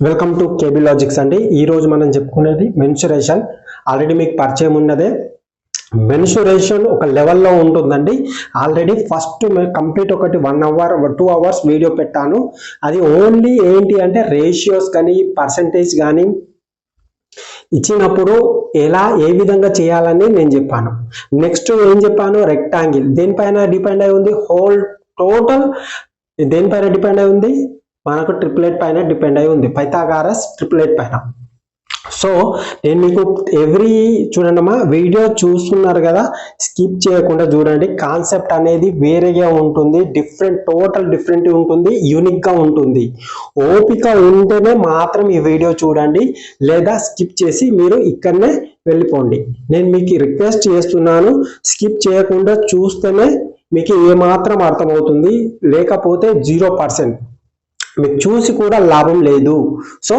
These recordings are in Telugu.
వెల్కమ్ టు కేబీ లాజిక్స్ అండి. ఈ రోజు మనం చెప్పుకునేది మెన్సురేషన్. ఆల్రెడీ మీకు పరిచయం ఉన్నదే. మెన్సురేషన్ ఒక లెవెల్లో ఉంటుందండి. ఆల్రెడీ ఫస్ట్ కంప్లీట్ ఒకటి 1 అవర్ 2 అవర్స్ వీడియో పెట్టాను. అది ఓన్లీ ఏంటి అంటే రేషియోస్ కానీ పర్సంటేజ్ కానీ ఇచ్చినప్పుడు ఏ విధంగా చేయాలని నేను చెప్పాను. నెక్స్ట్ ఏం చెప్పాను, రెక్టాంగిల్ దేనిపైన డిపెండ్ అయి ఉంది, హోల్ టోటల్ దేనిపైన డిపెండ్ అయి ఉంది, మనకు ట్రిప్లెట్ పైన డిపెండ్ అయి ఉంది, పైథాగరస్ ట్రిప్లెట్ పైన. సో నేను మీకు చూడండమ్మా, వీడియో చూస్తున్నారు కదా, స్కిప్ చేయకుండా చూడండి. కాన్సెప్ట్ అనేది వేరేగా ఉంటుంది, టోటల్ డిఫరెంట్ ఉంటుంది, యూనిక్ గా ఉంటుంది. ఓపిక ఉంటేనే మాత్రం ఈ వీడియో చూడండి, లేదా స్కిప్ చేసి మీరు ఇక్కడనే వెళ్ళిపోండి. నేను మీకు రిక్వెస్ట్ చేస్తున్నాను, స్కిప్ చేయకుండా చూస్తేనే మీకు ఏమాత్రం అర్థమవుతుంది, లేకపోతే 0%. మీకు చూసి కూడా లాభం లేదు. సో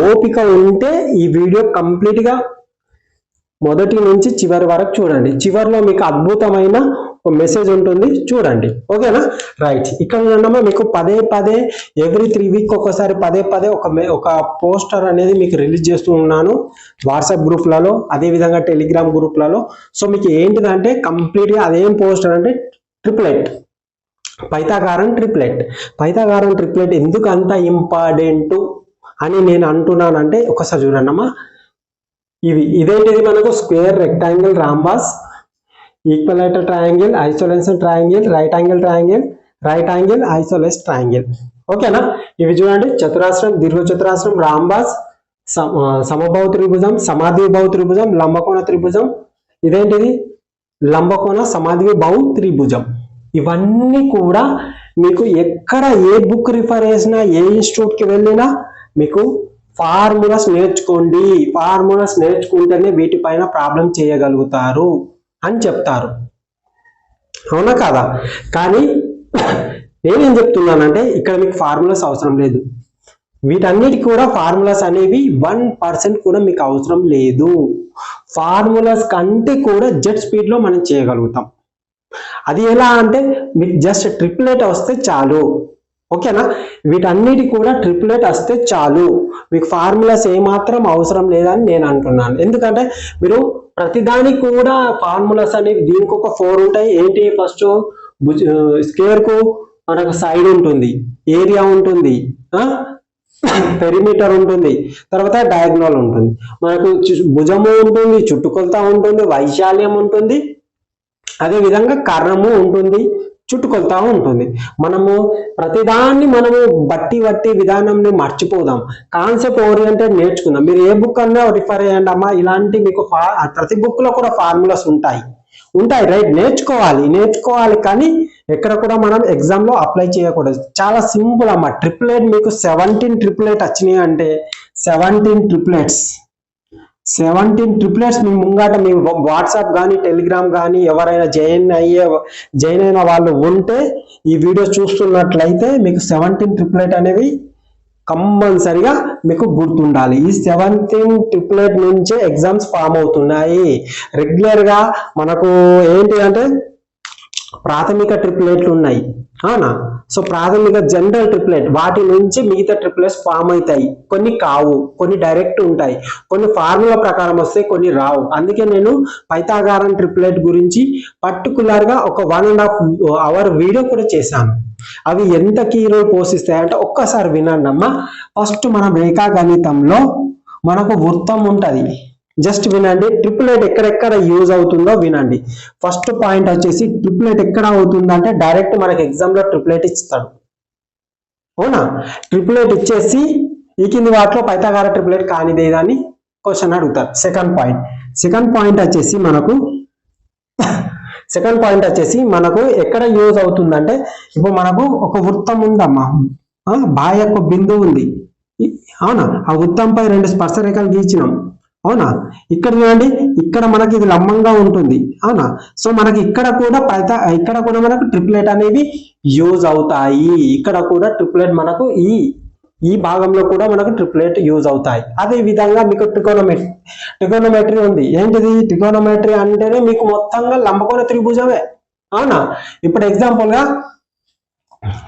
ఓపిక ఉంటే ఈ వీడియో కంప్లీట్ గా మొదటి నుంచి చివరి వరకు చూడండి. చివరిలో మీకు అద్భుతమైన మెసేజ్ ఉంటుంది, చూడండి. ఓకేనా? రైట్. ఇక్కడ ఉన్నమ్మా మీకు పదే ఎవ్రీ 3 వీక్ ఒకసారి పదే ఒక పోస్టర్ అనేది మీకు రిలీజ్ చేస్తూ ఉన్నాను వాట్సాప్ గ్రూప్లలో, అదేవిధంగా టెలిగ్రామ్ గ్రూప్లలో. సో మీకు ఏంటిదంటే కంప్లీట్ గా అదేం పోస్టర్ అంటే ట్రిప్లెట్, పైథాగరన్ ట్రిప్లెట్ ఎందుకు అంత ఇంపార్టెంట్ అని నేను అంటున్నానంటే ఒకసారి చూడండమ్మా. ఇదేంటిది మనకు square, rectangle, rhombus, equilateral triangle, isolation triangle, right angle, isosceles triangle. ఓకేనా? ఇవి చూడండి, చతురాస్రం, దీర్ఘచతురాస్రం, రాంబాస్, సమబాహు త్రిభుజం, సమాద్విబాహు త్రిభుజం, లంబకోణ త్రిభుజం. ఇదేంటిది లంబకోణ సమాద్విబాహు త్రిభుజం. ఇవన్నీ కూడా మీకు ఎక్కడ ఏ బుక్ రిఫర్ చేసినా, ఏ ఇన్స్టిట్యూట్కి వెళ్ళినా మీకు ఫార్ములాస్ నేర్చుకోండి. ఫార్ములాస్ నేర్చుకుంటేనే వీటిపైన ప్రాబ్లం చేయగలుగుతారు అని చెప్తారు. అవునా కాదా? కానీ నేనేం చెప్తున్నానంటే ఇక్కడ మీకు ఫార్ములాస్ అవసరం లేదు. వీటన్నిటికి కూడా ఫార్ములాస్ అనేవి 1% కూడా మీకు అవసరం లేదు. ఫార్ములాస్ కంటే కూడా జెట్ స్పీడ్ లో మనం చేయగలుగుతాం. అది ఎలా అంటే మీకు జస్ట్ ట్రిప్లెట్ వస్తే చాలు. ఓకేనా? వీటన్నిటి కూడా ట్రిప్లెట్ వస్తే చాలు, మీకు ఫార్ములాస్ ఏమాత్రం అవసరం లేదని నేను అంటున్నాను. ఎందుకంటే మీరు ప్రతిదానికి కూడా ఫార్ములాస్ అనేవి దీనికి ఒక 4 ఉంటాయి. ఏంటి? ఫస్ట్ స్క్వేర్ కు మనకు సైడ్ ఉంటుంది, ఏరియా ఉంటుంది, పెరిమీటర్ ఉంటుంది, తర్వాత డయాగ్నల్ ఉంటుంది, మనకు భుజము ఉంటుంది, చుట్టుకొలత ఉంటుంది, వైశాల్యం ఉంటుంది, అదే విధంగా కర్ణము ఉంటుంది, చుట్టుకొలత ఉంటుంది. ప్రతిదాన్ని బట్టి విధానంని మర్చిపోదాం, కాన్సెప్ట్ ఓరియంటెడ్ నేర్చుకుందాం. మీరు ఏ బుక్ అన్నా రిఫర్ చేయండి అమ్మా, ఇలాంటి మీకు ప్రతి బుక్ లో కూడా ఫార్ములాస్ ఉంటాయి రైట్. నేర్చుకోవాలి కానీ ఎక్కడ కూడా మనం ఎగ్జామ్ లో అప్లై చేయకూడదు. చాలా సింపుల్ అమ్మా. ట్రిప్లెట్ మీకు 17 ట్రిప్లెట్ వచ్చినాయి అంటే 17 ట్రిప్లెట్స్ మీ ముంగట, మీ వాట్సాప్ కానీ టెలిగ్రామ్ కానీ ఎవరైనా జాయిన్ అయిన వాళ్ళు ఉంటే ఈ వీడియో చూస్తున్నట్లయితే మీకు 17 ట్రిప్లెట్ అనేవి కంపల్సరిగా మీకు గుర్తుండాలి. ఈ 17 ట్రిప్లెట్ నుంచే ఎగ్జామ్స్ ఫామ్ అవుతున్నాయి. రెగ్యులర్ గా మనకు ఏంటి అంటే ప్రాథమిక ట్రిప్లెట్లు ఉన్నాయి, అవునా? సో ప్రాథమిక జనరల్ ట్రిప్లెట్, వాటి నుంచి మిగతా ట్రిప్లెట్స్ ఫామ్ అవుతాయి. కొన్ని కావు, కొన్ని డైరెక్ట్ ఉంటాయి, కొన్ని ఫార్ములా ప్రకారం వస్తాయి, కొన్ని రావు. అందుకే నేను పైథాగరన్ ట్రిప్లెట్ గురించి పర్టికులర్ గా ఒక 1.5 అవర్ వీడియో కూడా చేశాను. అవి ఎంత కీ రోల్ పోషిస్తాయంటే ఒక్కసారి వినండి అమ్మా. ఫస్ట్ మనం రేఖాగణితంలో మనకు వృత్తం ఉంటది, జస్ట్ వినండి. ట్రిప్లెట్ ఎక్కడెక్కడ యూజ్ అవుతుందో వినండి. ఫస్ట్ పాయింట్ వచ్చేసి ట్రిప్లెట్ ఎక్కడ అవుతుందంటే డైరెక్ట్ మనకి ఎగ్జామ్ లో ట్రిప్లెట్ ఇస్తాడు, అవునా? ట్రిప్లెట్ ఇచ్చేసి ఈ కింది వాటిలో పైథాగరన్ ట్రిప్లెట్ కానిదేదని క్వశ్చన్ అడుగుతారు. సెకండ్ పాయింట్ వచ్చేసి మనకు ఎక్కడ యూజ్ అవుతుందంటే, ఇప్పుడు మనకు ఒక వృత్తం ఉందమ్మా, బాహ్యకు బిందువు ఉంది, అవునా? ఆ వృత్తంపై 2 స్పర్శరేఖలు గీచినాం, అవునా? ఇక్కడ చూడండి, ఇక్కడ మనకి ఇది లంబంగా ఉంటుంది, అవునా? సో మనకి ఇక్కడ కూడా మనకు ట్రిప్లెట్ అనేవి యూజ్ అవుతాయి. ఇక్కడ కూడా ట్రిప్లెట్ మనకు ఈ భాగంలో కూడా మనకు ట్రిప్లెట్ యూజ్ అవుతాయి. అదే విధంగా మీకు ట్రిగోనోమెట్రీ ఉంది. ఏంటిది? ట్రిగోనోమెట్రీ అంటేనే మీకు మొత్తంగా లంబకోణ త్రిభుజమే, అవునా? ఇప్పుడు ఎగ్జాంపుల్ గా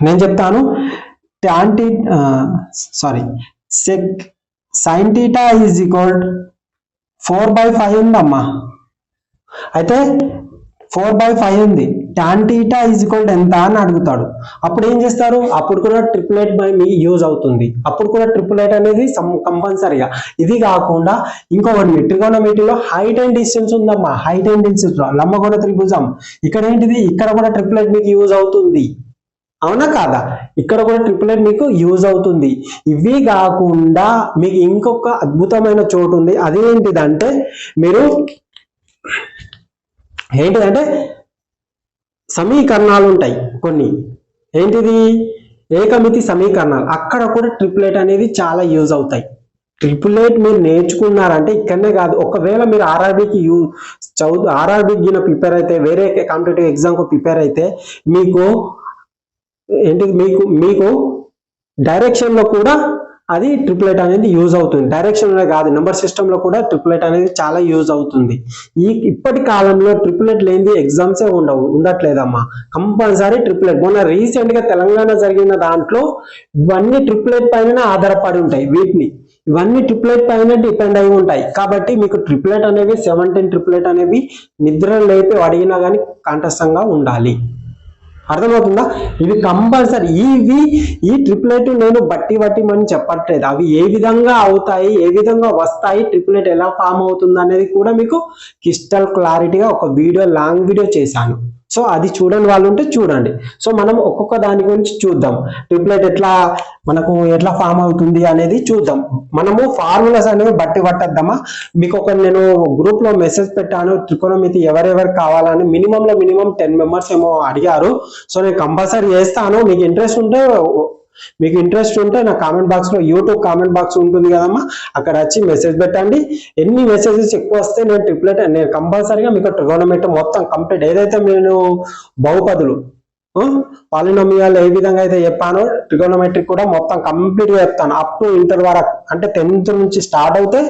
నేను చెప్తాను. సెక్ sin θ ఈజ్ ఈక్వల్ 4/5 ఉందమ్మా. అయితే 4/5 ఉంది, tan θ ఈజ్ ఈక్వల్ ఎంత అని అడుగుతాడు. అప్పుడు ఏం చేస్తారు, అప్పుడు కూడా ట్రిపులేట్ బై మీ యూజ్ అవుతుంది. అప్పుడు కూడా ట్రిపులేట్ అనేది కంపల్సరీగా. ఇది కాకుండా ఇంకొకటి ట్రిగోనోమెట్రీలో హైట్ అండ్ డిస్టెన్స్ ఉందమ్మా. హైట్ అండ్ డిస్టెన్స్ లంబకోణ త్రిభుజం ఇక్కడ ఏంటిది, ఇక్కడ కూడా ట్రిపులేట్ మీకు యూజ్ అవుతుంది. అవునా కాదా, ఇక్కడ కూడా ట్రిపులేట్ మీకు యూజ్ అవుతుంది. ఇవి కాకుండా మీకు ఇంకొక అద్భుతమైన చోటు ఉంది. అదేంటిదంటే మీరు ఏంటిదంటే సమీకరణాలు ఉంటాయి కొన్ని, ఏంటిది ఏకమితి సమీకరణాలు, అక్కడ కూడా ట్రిపులేట్ అనేది చాలా యూజ్ అవుతాయి. ట్రిపులేట్ మీరు నేర్చుకున్నారంటే ఇక్కడనే కాదు, ఒకవేళ మీరు ఆర్ఆర్బికి ఆర్ఆర్బికి ప్రిపేర్ అయితే, వేరే కాంపిటేటివ్ ఎగ్జామ్ కు ప్రిపేర్ అయితే మీకు ఏంటిది, మీకు డైరెక్షన్ లో కూడా అది ట్రిపులేట్ అనేది యూజ్ అవుతుంది. డైరెక్షన్ లో కాదు, నెంబర్ సిస్టమ్ లో కూడా ట్రిపులేట్ అనేది చాలా యూజ్ అవుతుంది. ఇప్పటి కాలంలో ట్రిపులేట్ లేనిది ఎగ్జామ్సే ఉండట్లేదమ్మా. కంపల్సరీ ట్రిపులేట్. మొన్న రీసెంట్ గా తెలంగాణ జరిగిన దాంట్లో ఇవన్నీ ట్రిపులేట్ పైన ఆధారపడి ఉంటాయి. ఇవన్నీ ట్రిపులేట్ పైన డిపెండ్ అయి ఉంటాయి. కాబట్టి మీకు ట్రిపులేట్ అనేవి 17 ట్రిపులేట్ అనేవి నిద్ర లేపి అడిగినా కానీ కంఠస్థంగా ఉండాలి. అర్థమవుతుందా, ఇవి కంపల్సరీ. ఈ ట్రిపులేట్ నేను బట్టి అని చెప్పట్లేదు, అవి ఏ విధంగా అవుతాయి, ఏ విధంగా వస్తాయి, ట్రిపులేట్ ఎలా ఫామ్ అవుతుంది అనేది కూడా మీకు క్రిస్టల్ క్లారిటీగా ఒక వీడియో, లాంగ్ వీడియో చేశాను. సో అది చూడని వాళ్ళు ఉంటే చూడండి. సో మనం ఒక్కొక్క దాని గురించి చూద్దాం. ట్రిపులేట్ మనకు ఎట్లా ఫామ్ అవుతుంది అనేది చూద్దాం. మనము ఫార్ములాస్ అనేవి బట్టి పట్టద్దామా. మీకు నేను గ్రూప్ లో మెసేజ్ పెట్టాను, త్రికోణమితి ఎవరెవరు కావాలని. మినిమం 10 మెంబర్స్ ఏమో అడిగారు. సో నేను కంపల్సరీ చేస్తాను. మీకు ఇంట్రెస్ట్ ఉంటే నా కామెంట్ బాక్స్ లో, యూట్యూబ్ కామెంట్ బాక్స్ ఉంటుంది కదమ్మా, అక్కడ వచ్చి మెసేజ్ పెట్టండి. ఎన్ని మెసేజెస్ ఎక్కువ వస్తే నేను కంపల్సరీగా మీకు ట్రిగోనోమెట్రీ మొత్తం కంప్లీట్, ఏదైతే నేను బహుపదులు పాలినోమియల్ ఏ విధంగా అయితే చెప్పానో ట్రిగోనోమెట్రీ కూడా మొత్తం కంప్లీట్ గా చెప్తాను. అప్ టు ఇంటర్ వరకు, అంటే 10th నుంచి స్టార్ట్ అవుతే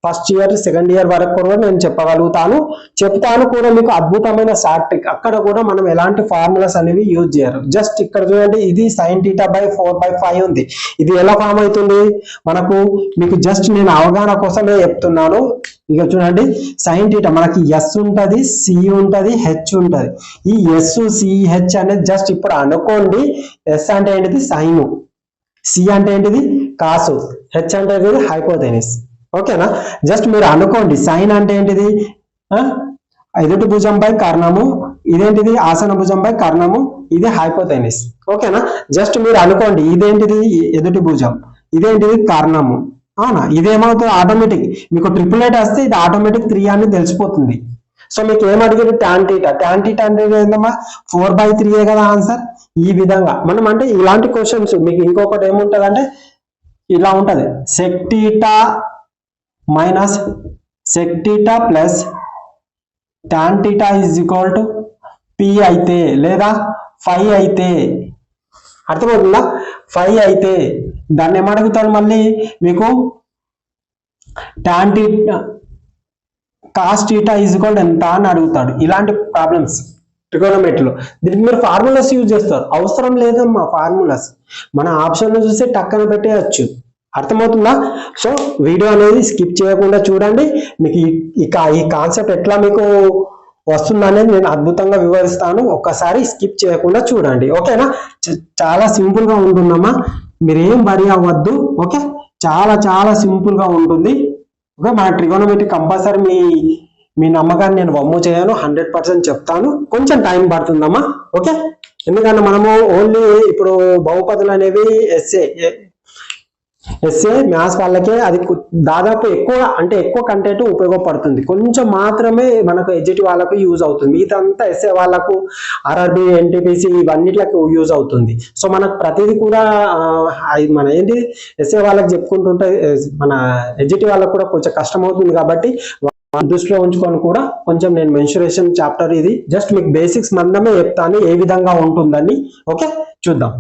ఫస్ట్ ఇయర్, సెకండ్ ఇయర్ వరకు కూడా నేను చెప్తాను కూడా. మీకు అద్భుతమైన షార్ట్ ట్రిక్, అక్కడ కూడా మనం ఎలాంటి ఫార్ములాస్ అనేవి యూజ్ చేయరు. జస్ట్ ఇక్కడ చూడండి, ఇది sin θ/4/5 ఉంది. ఇది ఎలా ఫామ్ అవుతుంది మీకు జస్ట్ నేను అవగాహన కోసమే చెప్తున్నాను. ఇక చూడండి, sin θ మనకి S ఉంటది, C ఉంటది, H ఉంటది. ఈ S, C, H అనేది జస్ట్ ఇప్పుడు అనుకోండి. S అంటే ఏంటిది, సైన్. C అంటే ఏంటిది, కాసు. H అంటే ఏంటిది, హైపోటెనస్. ఓకేనా, జస్ట్ మీరు అనుకోండి. సైన్ అంటే ఏంటిది, ఎదుటి భుజంపై కర్ణము, ఇదేంటిది ఆసన భుజంపై కర్ణము, ఇది హైపోటెనస్. ఓకేనా, జస్ట్ మీరు అనుకోండి. ఇదేంటిది ఎదుటి భుజం, ఇదేంటిది కర్ణము. అవునా, ఇదేమవుతుంది ఆటోమేటిక్. మీకు ట్రిపులేట్ వస్తే ఇది ఆటోమేటిక్ 3 అని తెలిసిపోతుంది. సో మీకు ఏమడిగారు, tan θ అంటే ఏంటమ్మా 4/3 కదా ఆన్సర్. ఈ విధంగా మనం అంటే ఇలాంటి క్వశ్చన్స్ మీకు ఇంకొకటి ఏముంటది అంటే ఇలా ఉంటది, sec θ minus sec θ plus tan θ is equal to p అయితే, లేదా 5 అయితే, అర్థమవుతుందా, 5 అయితే దాన్ని ఏమడుగుతాడు మళ్ళీ మీకు, tan θ cos θ is equal to ఎంత అని అడుగుతాడు. ఇలాంటి ప్రాబ్లమ్స్ ట్రిగోనోమెట్రీలో దీనికి మీరు ఫార్ములాస్ యూజ్ చేస్తారు. అవసరం లేదమ్మా ఫార్ములాస్, మన ఆప్షన్ లో చూస్తే టక్కన పెట్టేయచ్చు. అర్థమవుతుందా. సో వీడియో అనేది స్కిప్ చేయకుండా చూడండి. మీకు ఈ కాన్సెప్ట్ ఎట్లా మీకు వస్తుందనేది నేను అద్భుతంగా వివరిస్తాను. ఒక్కసారి స్కిప్ చేయకుండా చూడండి. ఓకేనా, చాలా సింపుల్ గా ఉంటుందమ్మా, మీరేం వరి అవ్వద్దు. ఓకే, చాలా సింపుల్ గా ఉంటుంది. ఓకే, మన ట్రిగోనోమెట్రీ కంపల్సరీ మీ నమ్మకాన్ని నేను వమ్ము చేయను, 100% చెప్తాను. కొంచెం టైం పడుతుందమ్మా. ఓకే, ఎందుకంటే మనము ఓన్లీ ఇప్పుడు బహుపదులు అనేవి ఎస్ఏ మ్యాథ్స్ వాళ్ళకే అది దాదాపు ఎక్కువ కంటెంట్ ఉపయోగపడుతుంది. కొంచెం మాత్రమే మనకు ఎడ్జిటి వాళ్ళకు యూజ్ అవుతుంది. ఇదంతా ఎస్ఏ వాళ్ళకు, ఆర్ఆర్బి, ఎన్టీపీసీ ఇవన్నిట్లకు యూజ్ అవుతుంది. సో మనకు ప్రతిదీ కూడా మన ఏంటి ఎస్ఏ వాళ్ళకి చెప్పుకుంటుంటే మన ఎడ్జిటి వాళ్ళకు కూడా కొంచెం కష్టం అవుతుంది. కాబట్టి దృష్టిలో ఉంచుకొని కూడా కొంచెం నేను మెన్సురేషన్ చాప్టర్ ఇది జస్ట్ మీకు బేసిక్స్ మందమే చెప్తాను ఏ విధంగా ఉంటుందని. ఓకే, చూద్దాం.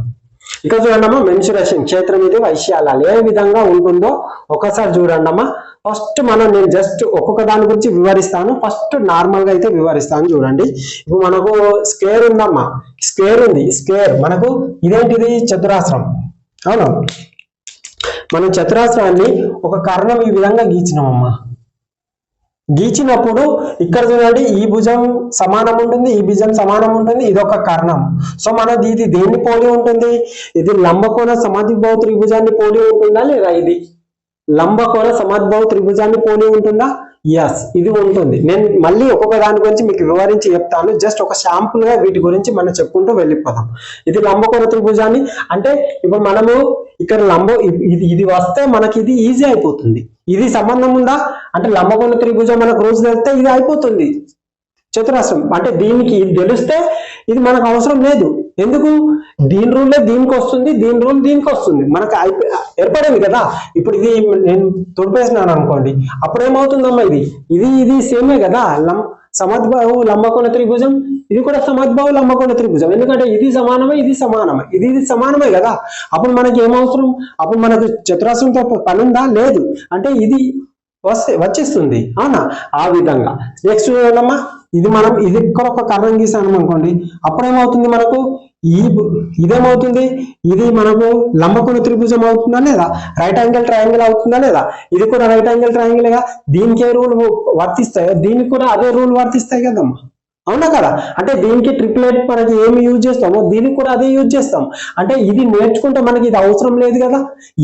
ఇక్కడ చూడండమ్మా, మెన్సురేషన్ క్షేత్రం ఇది వైశాల్యాలు ఏ విధంగా ఉంటుందో ఒకసారి చూడండమ్మా. ఫస్ట్ నేను జస్ట్ ఒక్కొక్క దాని గురించి వివరిస్తాను. ఫస్ట్ నార్మల్ గా అయితే వివరిస్తాను చూడండి. ఇప్పుడు మనకు స్క్వేర్ ఉందమ్మా, స్క్వేర్ ఉంది. స్క్వేర్ మనకు ఇదేంటిది చతురాస్రం. అవును, మనం చతురాస్రాన్ని ఒక కర్ణం ఈ విధంగా గీచినామమ్మా. గీచినప్పుడు ఇక్కడ చూడండి ఈ భుజం సమానం ఉంటుంది, ఈ భుజం సమానం ఉంటుంది, ఇది ఒక కర్ణం. సో మనది ఇది దేన్ని పోలి ఉంటుంది? ఇది లంబకోణ సమద్విబాహు త్రిభుజాన్ని పోలి ఉంటుందా లేదా? ఇది లంబకోణ సమద్విబాహు త్రిభుజాన్ని పోలి ఉంటుందా? ఎస్, ఇది ఉంటుంది. నేను మళ్ళీ ఒక్కొక్క దాని గురించి మీకు వివరించి చెప్తాను. జస్ట్ ఒక శాంపుల్ గా వీటి గురించి మనం చెప్పుకుంటూ వెళ్ళిపోదాం. ఇది లంబకోణ త్రిభుజాన్ని అంటే ఇప్పుడు మనము ఇక్కడ ఇది వస్తే మనకి ఇది ఈజీ అయిపోతుంది. ఇది సంబంధం ఉందా అంటే లంబకోణ త్రిభుజం మనకు రోజు తెలిస్తే ఇది అయిపోతుంది చతురాస్రం. అంటే దీనికి ఇది తెలిస్తే ఇది మనకు అవసరం లేదు. ఎందుకు? దీని రూలే దీనికి వస్తుంది, దీని రూల్ దీనికి వస్తుంది, మనకు ఏర్పడింది కదా. ఇప్పుడు ఇది నేను తొడిపేసినాను అనుకోండి, అప్పుడు ఏమవుతుందమ్మా? ఇది సేమే కదా. సమద్బాహు లంబకోణ త్రిభుజం, ఇది కూడా సమద్బాహు లంబకోణ త్రిభుజం. ఎందుకంటే ఇది సమానమే, ఇది సమానమే, ఇది సమానమే కదా. అప్పుడు మనకి ఏమవసరం? అప్పుడు మనకు చతురాస్రంతో పని ఉందా? లేదు. అంటే ఇది వచ్చేస్తుంది. అవునా? ఆ విధంగా నెక్స్ట్ చూడమ్మా, ఇది ఇక్కడ ఒక కర్ణం గీసాను అనుకోండి, అప్పుడు ఏమవుతుంది మనకు? ఇదేమవుతుంది? ఇది మనకు లంబకోణ త్రిభుజం అవుతుందా లేదా? రైట్ యాంగిల్ ట్రయాంగిల్ అవుతుందా లేదా? ఇది కూడా రైట్ యాంగిల్ ట్రయాంగిల్గా. దీనికి ఏ రూల్ వర్తిస్తాయో దీనికి కూడా అదే రూల్ వర్తిస్తాయి కదమ్మా. అవునా కదా? అంటే దీనికి ట్రిప్లెట్ మనకి ఏమి యూజ్ చేస్తామో దీనికి కూడా అదే యూజ్ చేస్తాం. అంటే ఇది నేర్చుకుంటే మనకి ఇది అవసరం లేదు కదా.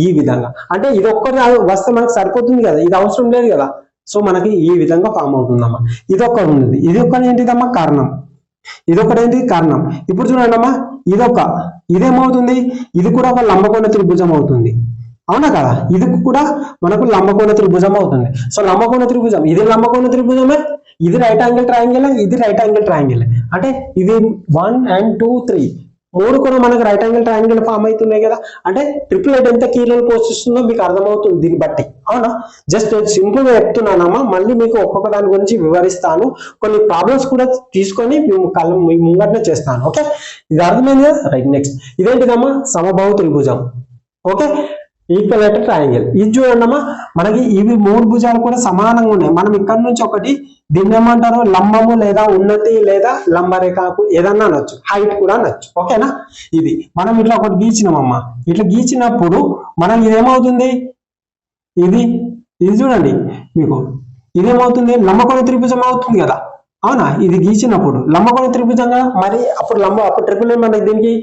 ఈ విధంగా అంటే ఇది ఒక్కటి వస్తే మనకు సరిపోతుంది కదా, ఇది అవసరం లేదు కదా. సో మనకి ఈ విధంగా ఫామ్ అవుతుందమ్మా. ఇదొక్కటి ఉంది, ఇది ఒక్కటి ఏంటిదమ్మా? కారణం. ఇదొకటి ఏంటి? కారణం. ఇప్పుడు చూడండి అమ్మా, ఇదేమవుతుంది? ఇది కూడా ఒక లంబకోణ త్రిభుజం అవుతుంది. అవునా కదా? ఇది కూడా మనకు లంబకోణ త్రిభుజం అవుతుంది. సో లంబకోణ త్రిభుజం, ఇది లంబకోణ త్రిభుజమే, ఇది రైట్ యాంగిల్ ట్రయాంగిల్, ఇది రైట్ యాంగిల్ ట్రయాంగిల్. అంటే ఇది 1 and 2 3 మూడు కూడా మనకు రైట్ యాంగిల్ ట్రయాంగిల్ ఫామ్ అవుతున్నాయి కదా. అంటే ట్రిపులెట్ ఎంత కీ రోల్ పోషిస్తుందో మీకు అర్థమవుతుంది దీన్ని బట్టి. అవునా? జస్ట్ సింపుల్ గా చెప్తున్నానమ్మా. మళ్ళీ మీకు ఒక్కొక్క దాని గురించి వివరిస్తాను. కొన్ని ప్రాబ్లమ్స్ కూడా తీసుకొని మీ ముంగటనే చేస్తాను. ఓకే, ఇది అర్థమైంది కదా? రైట్. నెక్స్ట్ ఇదేంటిదమ్మా? సమబాహు త్రిభుజం. Okay, ఈక్వలేటర్ triangle. ఇది చూడండి అమ్మా, మనకి ఇవి మూడు భుజాలు కూడా సమానంగా ఉన్నాయి. మనం ఇక్కడ నుంచి ఒకటి దీన్ని ఏమంటారు? లంబము లేదా ఉన్నతి లేదా లంబరేఖకు ఏదన్నా అనొచ్చు, హైట్ కూడా అనొచ్చు. ఓకేనా? ఇది మనం ఇట్లా ఒకటి గీచినామమ్మా. ఇట్లా గీచినప్పుడు మనం ఇదేమవుతుంది? ఇది చూడండి మీకు ఇదేమవుతుంది? లంబకోణ త్రిభుజం అవుతుంది కదా. అవునా? ఇది గీచినప్పుడు లంబకోణ త్రిభుజంగా మరి అప్పుడు ట్రిపుల్ మనకి దీనికి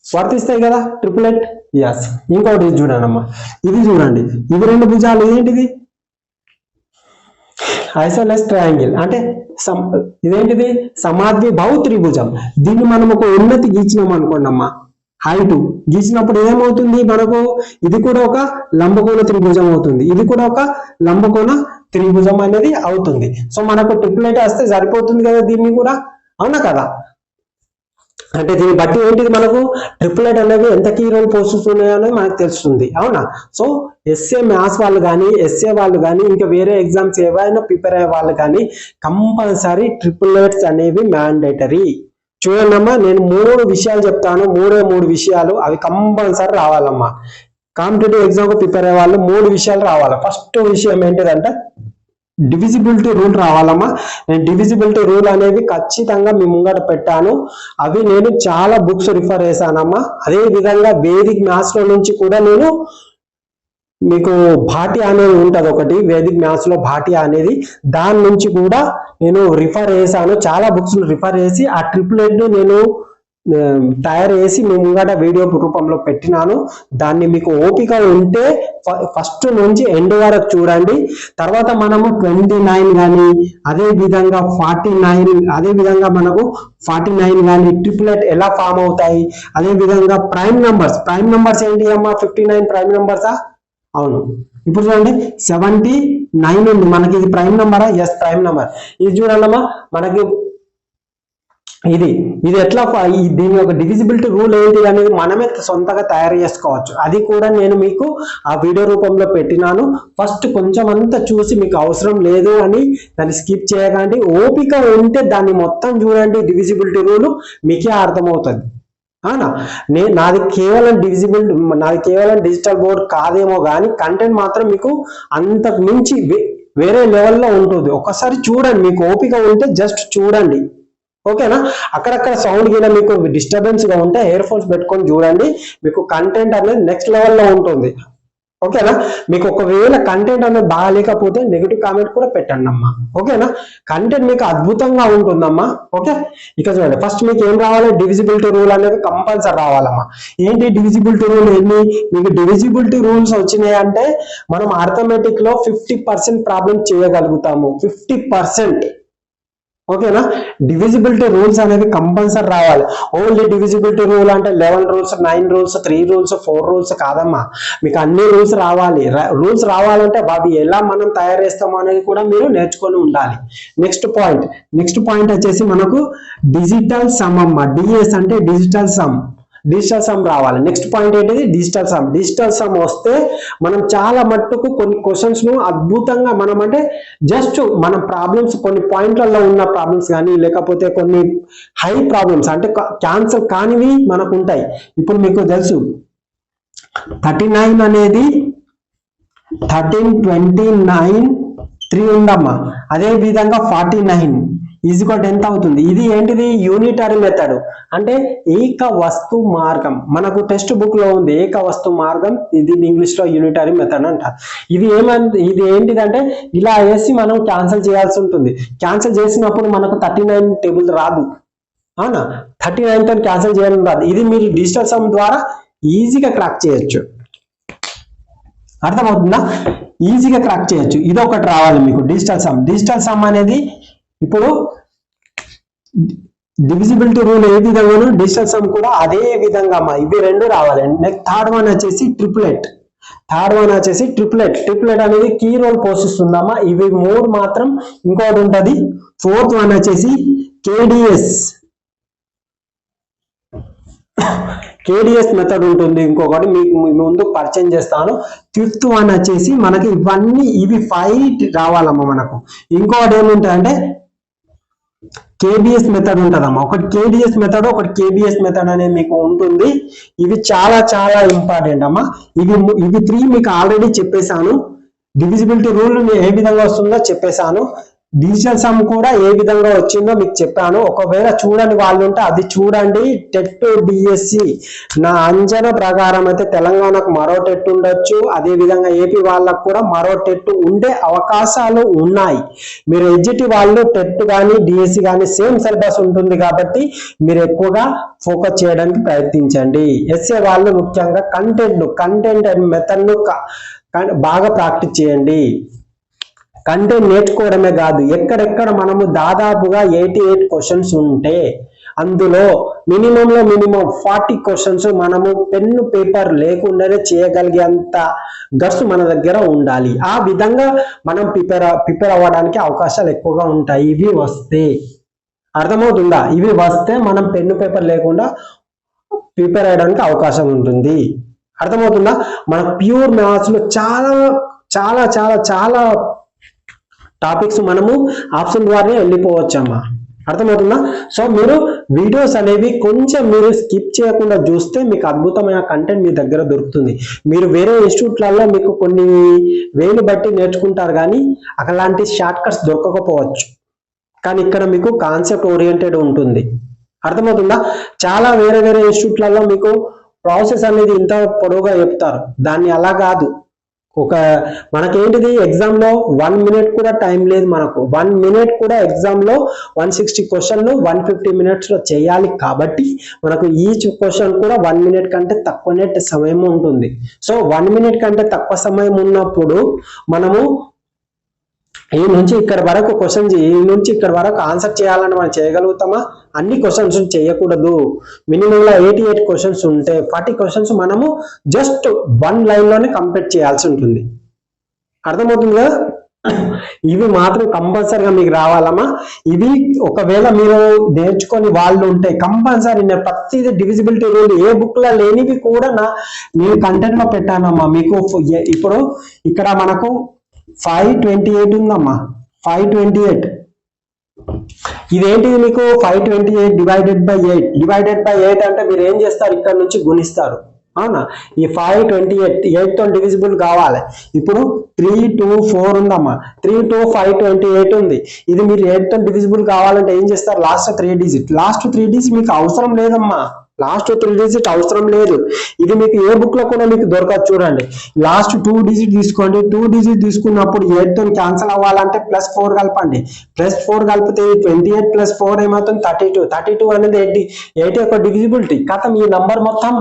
వర్తిస్తాయి కదా ట్రిపులెట్. ఎస్. ఇంకొకటి చూడండి అమ్మా, ఇది చూడండి, ఇవి రెండు భుజాలు. ఏంటిది? ఐసోలేస్ ట్రయాంగిల్. అంటే ఇదేంటిది? సమాద్విబాహు త్రిభుజం. దీన్ని మనం ఒక ఉన్నతి గీచినాం అనుకోండి అమ్మా, హైట్ గీసినప్పుడు ఏమవుతుంది మనకు? ఇది కూడా ఒక లంబకోణ త్రిభుజం అవుతుంది, ఇది కూడా ఒక లంబకోణ త్రిభుజం అనేది అవుతుంది. సో మనకు ట్రిపులెట్ వస్తే సరిపోతుంది కదా దీన్ని కూడా. అవునా కదా? అంటే దీన్ని బట్టి ఏంటిది? మనకు ట్రిపులెట్ అనేవి ఎంత కీ రోల్ పోషిస్తున్నాయో అనేది మనకు తెలుస్తుంది. అవునా? సో ఎస్ఏ మ్యాథ్స్ వాళ్ళు కానీ ఎస్ఏ వాళ్ళు కానీ ఇంకా వేరే ఎగ్జామ్స్ ఏవైనా ప్రిపేర్ అయ్యే వాళ్ళు కానీ కంపల్సరీ ట్రిపులెట్స్ అనేవి మ్యాండేటరీ. చూడండి అమ్మా, నేను 3 విషయాలు చెప్తాను, మూడు విషయాలు అవి కంపల్సరీ రావాలమ్మా. కాంపిటేటివ్ ఎగ్జామ్ కు ప్రిపేర్ అయ్యే వాళ్ళు 3 విషయాలు రావాలి. ఫస్ట్ విషయం ఏంటిదంటే డివిజిబిలిటీ రూల్ రావాలమ్మా. నేను డివిజిబిలిటీ రూల్ అనేవి ఖచ్చితంగా మీ ముంగట పెట్టాను. అవి నేను చాలా బుక్స్ రిఫర్ చేశానమ్మా. అదే విధంగా వేదిక్ మ్యాథ్స్ లో నుంచి కూడా నేను మీకు భాటియా అనేది ఉంటది ఒకటి, వేదిక్ మ్యాథ్స్ లో భాటియా అనేది, దాని నుంచి కూడా నేను రిఫర్ చేశాను. చాలా బుక్స్ రిఫర్ చేసి ఆ ట్రిపులెట్ ను నేను తయారు చేసి మీ ముంగట వీడియో రూపంలో పెట్టినాను. దాన్ని మీకు ఓపిక ఉంటే ఫస్ట్ నుంచి ఎండ్ వరకు చూడండి. తర్వాత మనము 29 కానీ అదే విధంగా 49, అదే విధంగా మనకు 49 కానీ ట్రిపులెట్ ఎలా ఫామ్ అవుతాయి, అదే విధంగా ప్రైమ్ నంబర్స్ ఏంటి అమ్మా? 59 ప్రైమ్ నంబర్సా? అవును. ఇప్పుడు చూడండి 79 ఉంది మనకి, ఇది ప్రైమ్ నంబరా? Yes, prime number. ఇది చూడాలమ్మా మనకి ఇది ఎట్లా దీని యొక్క డివిజిబిలిటీ రూల్ ఏంటి అనేది మనమే సొంతగా తయారు చేసుకోవచ్చు. అది కూడా నేను మీకు ఆ వీడియో రూపంలో పెట్టినాను. ఫస్ట్ కొంచెం అంతా చూసి మీకు అవసరం లేదు అని దాన్ని స్కిప్ చేయకండి. ఓపిక ఉంటే దాన్ని మొత్తం చూడండి, డివిజిబిలిటీ రూల్ మీకే అర్థమవుతుంది. అవునా? నాది కేవలం డిజిటల్ బోర్డ్ కాదేమో కానీ కంటెంట్ మాత్రం మీకు అంతకు మించి వేరే లెవెల్లో ఉంటుంది. ఒకసారి చూడండి, మీకు ఓపిక ఉంటే జస్ట్ చూడండి. ఓకేనా? అక్కడక్కడ సౌండ్ కింద మీకు డిస్టర్బెన్స్ గా ఉంటే ఇయర్ ఫోన్స్ పెట్టుకొని చూడండి, మీకు కంటెంట్ అనేది నెక్స్ట్ లెవెల్లో ఉంటుంది. ఓకేనా? మీకు ఒకవేళ కంటెంట్ అనేది బాగాలేకపోతే నెగిటివ్ కామెంట్ కూడా పెట్టండి అమ్మా. ఓకేనా? కంటెంట్ మీకు అద్భుతంగా ఉంటుందమ్మా. ఓకే, ఇక చూడండి, ఫస్ట్ మీకు ఏం రావాలి, డివిజిబిలిటీ రూల్ అనేది కంపల్సరీ రావాలమ్మా. ఏంటి డివిజిబిలిటీ రూల్? ఏంటి మీకు డివిజిబిలిటీ రూల్స్ వచ్చినాయి అంటే మనం అర్థమెటిక్ లో 50% ప్రాబ్లం చేయగలుగుతాము. 50%. ఓకేనా? డివిజిబిలిటీ రూల్స్ అనేది కంపల్సరీ రావాలి. ఓన్లీ డివిజిబిలిటీ రూల్ అంటే 11 రూల్స్, 9 రూల్స్, 3 రూల్స్, 4 రూల్స్ కాదమ్మా. మీకు అన్ని రూల్స్ రావాలి. రూల్స్ రావాలంటే అవి ఎలా మనం తయారు చేస్తామో అనేది కూడా మీరు నేర్చుకొని ఉండాలి. నెక్స్ట్ పాయింట్ వచ్చేసి మనకు డిజిటల్ సమ్ అమ్మా. డిఎస్ అంటే డిజిటల్ సమ్. డిజిటల్ సమ్ రావాలి. నెక్స్ట్ పాయింట్ ఏంటిది? Digital sum. డిజిటల్ సమ్ వస్తే మనం చాలా మట్టుకు కొన్ని క్వశ్చన్స్ ను అద్భుతంగా మనం అంటే జస్ట్ మన ప్రాబ్లమ్స్ కొన్ని పాయింట్లలో ఉన్న ప్రాబ్లమ్స్ కానీ లేకపోతే కొన్ని హై ప్రాబ్లమ్స్ అంటే క్యాన్సర్ కానివి మనకు ఉంటాయి. ఇప్పుడు మీకు తెలుసు 39 అనేది 13, 29, 3 ఉందమ్మా. అదే విధంగా 49 ఈజ్ఈక్వల్ ఎంత అవుతుంది? ఇది ఏంటిది? యూనిటరీ మెథడ్ అంటే ఏక వస్తు మార్గం. మనకు టెక్స్ట్ బుక్ లో ఉంది ఏక వస్తు మార్గం. ఇది ఇంగ్లీష్ లో యూనిటరీ మెథడ్ అంటారు. ఇది ఏంటిదంటే ఇలా వేసి మనం క్యాన్సిల్ చేయాల్సి ఉంటుంది. క్యాన్సిల్ చేసినప్పుడు మనకు 39 టేబుల్ రాదు. అవునా? 39 తో క్యాన్సిల్ చేయడం రాదు. ఇది మీరు డిజిటల్ సమ్ ద్వారా ఈజీగా క్రాక్ చేయొచ్చు. అర్థమవుతుందా? ఈజీగా క్రాక్ చేయొచ్చు. ఇది ఒకటి రావాలి మీకు డిజిటల్ సమ్. డిజిటల్ సమ్ అనేది ఇప్పుడు డివిజిబిలిటీ రూల్ ఏ విధంగానో డిజిటల్ సమ్ కూడా అదే విధంగా అమ్మా. ఇవి రెండు రావాలి. నెక్స్ట్ థర్డ్ వన్ వచ్చేసి ట్రిప్లెట్. ట్రిప్లెట్ అనేది కీ రోల్ పోషిస్తుందమ్మా. ఇవి 3 మాత్రం. ఇంకోటి ఉంటది. ఫోర్త్ వన్ వచ్చేసి కేడిఎస్ మెథడ్ ఉంటుంది. ఇంకొకటి మీకు ముందు పరిచయం చేస్తాను. ఫిఫ్త్ వన్ వచ్చేసి మనకి ఇవి 5 రావాలమ్మా మనకు. ఇంకొకటి ఏముంటాయంటే కేబిఎస్ మెథడ్ ఉంటుందమ్మా. ఒకటి కేడిఎస్ మెథడ్, ఒకటి కేబిఎస్ మెథడ్ అనేది మీకు ఉంటుంది. ఇవి చాలా చాలా ఇంపార్టెంట్ అమ్మా. ఇవి 3 మీకు ఆల్రెడీ చెప్పేశాను. డివిజిబిలిటీ రూల్ ఏ విధంగా వస్తుందో చెప్పేశాను. డిజిటల్ సమ్ కూడా ఏ విధంగా వచ్చిందో మీకు చెప్పాను. ఒకవేళ చూడని వాళ్ళు ఉంటే అది చూడండి. టెట్ డిఎస్సి నా అంచనా ప్రకారం అయితే తెలంగాణకు మరో టెట్ ఉండొచ్చు. అదే విధంగా ఏపీ వాళ్ళకు కూడా మరో టెట్ ఉండే అవకాశాలు ఉన్నాయి. మీరు ఎడ్జిటి వాళ్ళు టెట్ కానీ డిఎస్సి కానీ సేమ్ సిలబస్ ఉంటుంది కాబట్టి మీరు ఎక్కువగా ఫోకస్ చేయడానికి ప్రయత్నించండి. ఎస్ఏ వాళ్ళు ముఖ్యంగా కంటెంట్ అండ్ మెథడ్ ను బాగా ప్రాక్టీస్ చేయండి. కంటెంట్ నేర్చుకోవడమే కాదు, ఎక్కడెక్కడ మనము దాదాపుగా 88 క్వశ్చన్స్ ఉంటే అందులో మినిమం 40 క్వశ్చన్స్ మనము పెన్ను పేపర్ లేకుండానే చేయగలిగేంత గట్స్ మన దగ్గర ఉండాలి. ఆ విధంగా మనం ప్రిపేర్ అవ్వడానికి అవకాశాలు ఎక్కువగా ఉంటాయి. ఇవి వస్తే అర్థమవుతుందా? ఇవి వస్తే మనం పెన్ను పేపర్ లేకుండా ప్రిపేర్ అయ్యడానికి అవకాశం ఉంటుంది. అర్థమవుతుందా? మన ప్యూర్ మ్యాథ్స్ లో చాలా చాలా చాలా చాలా టాపిక్స్ మనము ఆప్షన్ ద్వారా వెళ్ళిపోవచ్చమ్మా. అర్థమవుతుందా? సో మీరు వీడియోస్ అనేవి కొంచెం మీరు స్కిప్ చేయకుండా చూస్తే మీకు అద్భుతమైన కంటెంట్ మీ దగ్గర దొరుకుతుంది. మీరు వేరే ఇన్స్టిట్యూట్లలో మీకు కొన్ని వేలు బట్టి నేర్చుకుంటారు కానీ అలాంటి షార్ట్ కట్స్ దొరకకపోవచ్చు. కానీ ఇక్కడ మీకు కాన్సెప్ట్ ఓరియంటెడ్ ఉంటుంది. అర్థమవుతుందా? చాలా వేరే ఇన్స్టిట్యూట్లలో మీకు ప్రాసెస్ అనేది ఇంత పొడవుగా చెప్తారు. దాన్ని అలా కాదు. మనకేంటిది ఎగ్జామ్ లో 1 మినిట్ కూడా టైం లేదు. మనకు 1 మినిట్ కూడా ఎగ్జామ్ లో 160 క్వశ్చన్లు 150 మినిట్స్ లో చేయాలి. కాబట్టి మనకు ఈచ్ క్వశ్చన్ కూడా 1 మినిట్ కంటే తక్కువనే సమయం ఉంటుంది. సో 1 మినిట్ కంటే తక్కువ సమయం ఉన్నప్పుడు మనము ఈ నుంచి ఇక్కడ వరకు క్వశ్చన్స్ ఈ నుంచి ఇక్కడ వరకు ఆన్సర్ చేయాలని మనం చేయగలుగుతామా? అన్ని క్వశ్చన్స్ చేయకూడదు. మినిమం లో 88 క్వశ్చన్స్ ఉంటే 40 క్వశ్చన్స్ మనము జస్ట్ 1 లైన్ లోనే కంప్లీట్ చేయాల్సి ఉంటుంది. అర్థమవుతుంది కదా? ఇవి మాత్రం కంపల్సరీగా మీకు రావాలమ్మా. ఇవి ఒకవేళ మీరు నేర్చుకొని వాళ్ళు ఉంటే కంపల్సరీ నేను ప్రతిదీ డివిజిబిలిటీ రూల్ ఏ బుక్ లో లేనివి కూడా నేను కంటెంట్ లో పెట్టానమ్మా. మీకు ఇప్పుడు ఇక్కడ మనకు 528 ఉందమ్మా. 528 ఇదేంటిది? మీకు 528 డివైడెడ్ బై 8 అంటే మీరు ఏం చేస్తారు? ఇక్కడ నుంచి గుణిస్తారు. అవునా? ఈ 528 8 తో డివిజిబుల్ కావాలి. ఇప్పుడు 3, 2, 4 ఉందమ్మా. 3, 2, 528 ఉంది. ఇది మీరు 8 తో డివిజిబుల్ కావాలంటే ఏం చేస్తారు? లాస్ట్ 3 డిజిట్ మీకు అవసరం లేదమ్మా. లాస్ట్ 3 డిజిట్ అవసరం లేదు. ఇది మీకు ఏ బుక్ లో కూడా మీకు దొరకదు. చూడండి, లాస్ట్ 2 డిజిట్ తీసుకోండి. 2 డిజిట్ తీసుకున్నప్పుడు 8 తో క్యాన్సిల్ అవ్వాలంటే +4 కలపండి. +4 కలిపితే 28 + 4 ఏమవుతుంది 32. 32 అనేది 8 యొక్క డివిజిబిలిటీ. కథం ఈ నంబర్ మొత్తం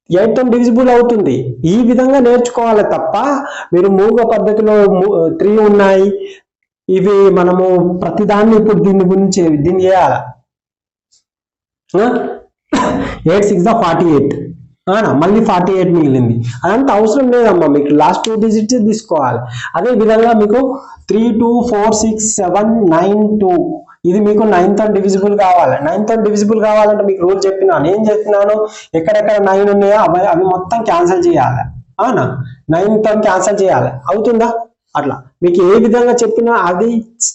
8 తో డివిజిబుల్ అవుతుంది. ఈ విధంగా నేర్చుకోవాలి తప్ప మీరు మూగ పద్ధతిలో 3 ఉన్నాయి ఇవి మనము ప్రతిదాన్ని ఇప్పుడు దీన్ని చేయాలి. 8 6 48 మళ్ళీ 48 మిగిలింది. అదంతా అవసరం లేదమ్మా, మీకు లాస్ట్ 2 డిజిట్స్ తీసుకోవాలి. అదే విధంగా మీకు 3 2 4 6 7 9 2 ఇది మీకు 9 తో డివిజిబుల్ కావాలి. 9 తో డివిజిబుల్ కావాలంటే మీకు రూల్ చెప్పినాను. ఏం చెప్తున్నాను, ఎక్కడెక్కడ 9 ఉన్నాయో అవి మొత్తం క్యాన్సిల్ చేయాలి. 9 తో క్యాన్సిల్ చేయాలి. అవుతుందా? అట్లా మీకు ఏ విధంగా చెప్పినా అది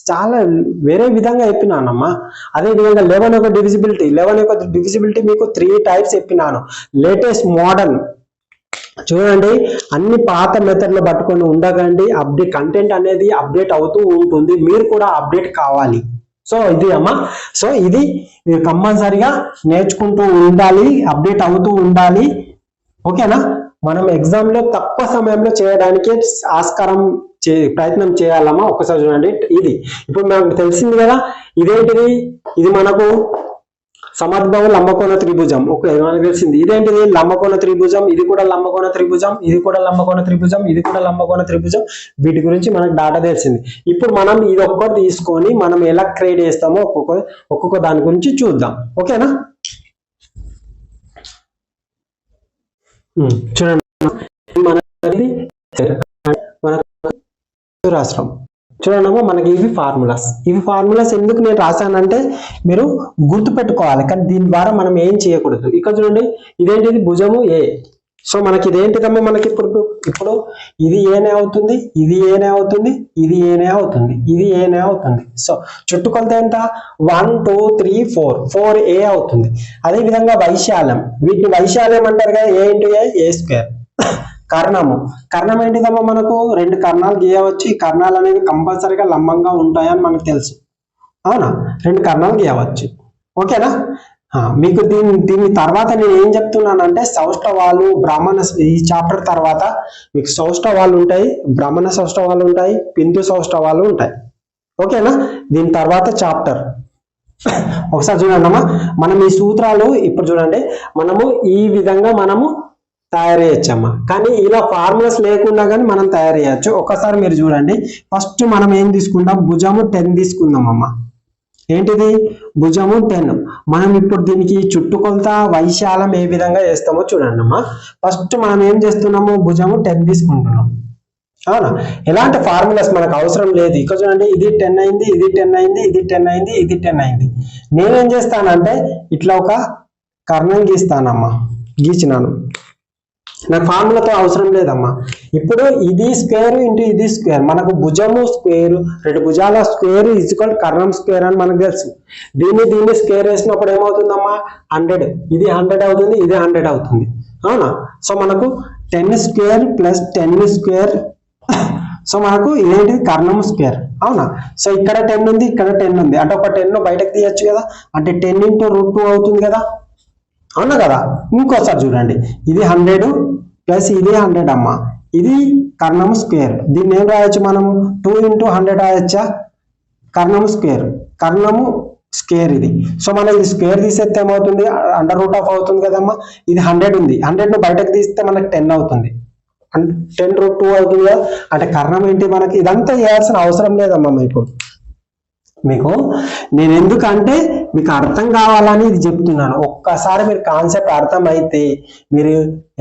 చాలా వేరే విధంగా చెప్పినానమ్మా. అదే విధంగా 11 యొక్క డివిజిబిలిటీ మీకు 3 టైప్స్ చెప్పినాను. లేటెస్ట్ మోడర్న్ చూడండి, అన్ని పాత మెథడ్లు పట్టుకొని ఉండకండి. కంటెంట్ అనేది అప్డేట్ అవుతూ ఉంటుంది, మీరు కూడా అప్డేట్ కావాలి. సో ఇది అమ్మా, సో ఇది మీరు కంపల్సరిగా నేర్చుకుంటూ ఉండాలి, అప్డేట్ అవుతూ ఉండాలి. ఓకేనా? మనం ఎగ్జామ్ లో తక్కువ సమయంలో చేయడానికి ప్రయత్నం చేయాలమ్మా. ఒకసారి చూడండి, ఇది ఇప్పుడు మనకు తెలిసింది కదా. ఇదేంటిది? ఇది మనకు సమద్భావ లంబకోణ త్రిభుజం. ఓకే, మనకు తెలిసింది. ఇదేంటిది? లంబకోణ త్రిభుజం. ఇది కూడా లంబకోణ త్రిభుజం, ఇది కూడా లంబకోణ త్రిభుజం, ఇది కూడా లంబకోణ త్రిభుజం. వీటి గురించి మనకు డాటా తెలిసింది. ఇప్పుడు మనం ఇది ఒక్కటి తీసుకొని మనం ఎలా క్రియేట్ చేస్తామో ఒక్కొక్క దాని గురించి చూద్దాం. ఓకేనా? చూడండి, రాష్ట్రం చూడండి, మనకి ఇవి ఫార్ములాస్ ఎందుకు నేను రాశానంటే మీరు గుర్తు పెట్టుకోవాలి. కానీ దీని ద్వారా మనం ఏం చేయకూడదు. ఇక్కడ చూడండి, ఇదేంటిది? భుజము ఏ. సో మనకి ఇదేంటిదమ్మా, మనకి ఇప్పుడు ఇది ఏనే అవుతుంది, ఇది ఏనే అవుతుంది, ఇది ఏనే అవుతుంది, ఇది ఏనే అవుతుంది. సో చుట్టుకొలత ఎంత? 1 2 3 4 4a అవుతుంది. అదే విధంగా వైశాల్యం, వీటిని వైశాల్యం అంటారు కదా. a కర్ణం ఏంటిదమ్మా, మనకు 2 కర్ణాలు గీయవచ్చు. ఈ కర్ణాలు అనేవి కంపల్సరీగా లంబంగా ఉంటాయని మనకు తెలుసు. అవునా? 2 కర్ణాలు గీయవచ్చు. ఓకేనా? మీకు దీని తర్వాత నేను ఏం చెప్తున్నానంటే సౌష్ఠవాలు, బ్రాహ్మణ, ఈ చాప్టర్ తర్వాత మీకు సౌష్ఠవాలు ఉంటాయి, బ్రాహ్మణ సౌష్ఠవాలు ఉంటాయి, బిందు సౌష్ఠవాలు ఉంటాయి. ఓకేనా? దీని తర్వాత చాప్టర్ ఒకసారి చూడండి అమ్మా. మనం ఈ సూత్రాలు ఇప్పుడు చూడండి, మనము ఈ విధంగా మనము తయారు చేయొచ్చమ్మా. కానీ ఇలా ఫార్ములాస్ లేకుండా కానీ మనం తయారు చేయొచ్చు. ఒకసారి మీరు చూడండి, ఫస్ట్ మనం ఏం తీసుకుంటాం? భుజము 10 తీసుకుందాం అమ్మా. ఏంటిది? భుజము 10. మనం ఇప్పుడు దీనికి చుట్టుకొలత, వైశాల్యం ఏ విధంగా చేస్తామో చూడండి అమ్మా. ఫస్ట్ మనం ఏం చేస్తున్నాము? భుజము 10 తీసుకుంటున్నాం. అవునా? ఎలాంటి ఫార్ములాస్ మనకు అవసరం లేదు. ఇక్కడ చూడండి, ఇది 10 అయింది, ఇది 10 అయింది, ఇది 10 అయింది, ఇది 10 అయింది. నేనేం చేస్తానంటే ఇట్లా ఒక కర్ణం గీస్తానమ్మా. గీచినాను, నాకు ఫార్ములాతో అవసరం లేదమ్మా. ఇప్పుడు ఇది స్క్వేర్ ఇంటూ ఇది స్క్వేర్, మనకు భుజము స్క్వేర్, 2 భుజాల స్క్వేర్ ఈక్వల్ కర్ణం స్క్వేర్ అని మనకు తెలుసు. దీన్ని స్క్వేర్ వేసినప్పుడు ఏమవుతుందమ్మా? 100. ఇది 100 అవుతుంది, ఇది 100 అవుతుంది. అవునా? సో మనకు 10 స్క్వేర్ ప్లస్ 10 స్క్వేర్. సో మనకు ఇదేంటిది? కర్ణం స్క్వేర్. అవునా? సో ఇక్కడ 10 ఉంది, ఇక్కడ 10 ఉంది, అంటే ఒక 10 బయటకు తీయచ్చు కదా, అంటే 10 × √2 అవుతుంది కదా. అవునా కదా? ఇంకోసారి చూడండి, ఇది 100 ప్లస్ ఇది 100 అమ్మా. ఇది కర్ణం స్క్వేర్. దీన్ని ఏం రాయొచ్చు మనము? 2 × 100 రాయొచ్చా? కర్ణము స్క్వేర్ ఇది. సో మనం ఇది స్క్వేర్ తీసేస్తే ఏమవుతుంది? √2 అవుతుంది కదమ్మా. ఇది 100 ఉంది, 100 బయటకు తీస్తే మనకు 10 అవుతుంది, 10 √2 అవుతుంది కదా. అంటే కర్ణం ఏంటి మనకి? ఇదంతా చేయాల్సిన అవసరం లేదమ్మా. మీకు నేను ఎందుకంటే మీకు అర్థం కావాలని ఇది చెప్తున్నాను. ఒక్కసారి మీరు కాన్సెప్ట్ అర్థమైతే మీరు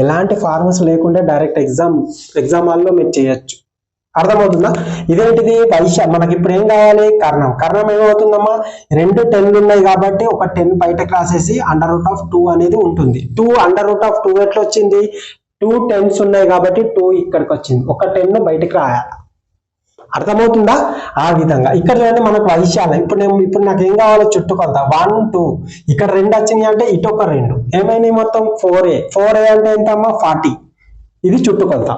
ఎలాంటి ఫార్ములాస్ లేకుండా డైరెక్ట్ ఎగ్జామ్ హాల్లో మీరు చేయొచ్చు. అర్థమవుతుందా? ఇదేంటిది? మనకి ఇప్పుడు ఏం కావాలి? కర్ణం ఏమవుతుందమ్మా? 2 10 ఉన్నాయి కాబట్టి ఒక 10 బయటకు రాసేసి √2 అనేది ఉంటుంది. 2 √2 ఎట్లా వచ్చింది? 2 10s ఉన్నాయి కాబట్టి 2 ఇక్కడికి వచ్చింది, ఒక 10 బయటకు రాయాలి. అర్థమవుతుందా? ఆ విధంగా ఇక్కడ చూడండి, మనకు వైశాల్యం. ఇప్పుడు నాకు ఏం కావాలో? చుట్టుకొలత 1 2. ఇక్కడ 2 వచ్చినాయి అంటే ఇటు ఒక 2 ఏమైనాయి? మొత్తం 4a. 4a అంటే ఎంతమ్మా? 40. ఇది చుట్టుకొలత.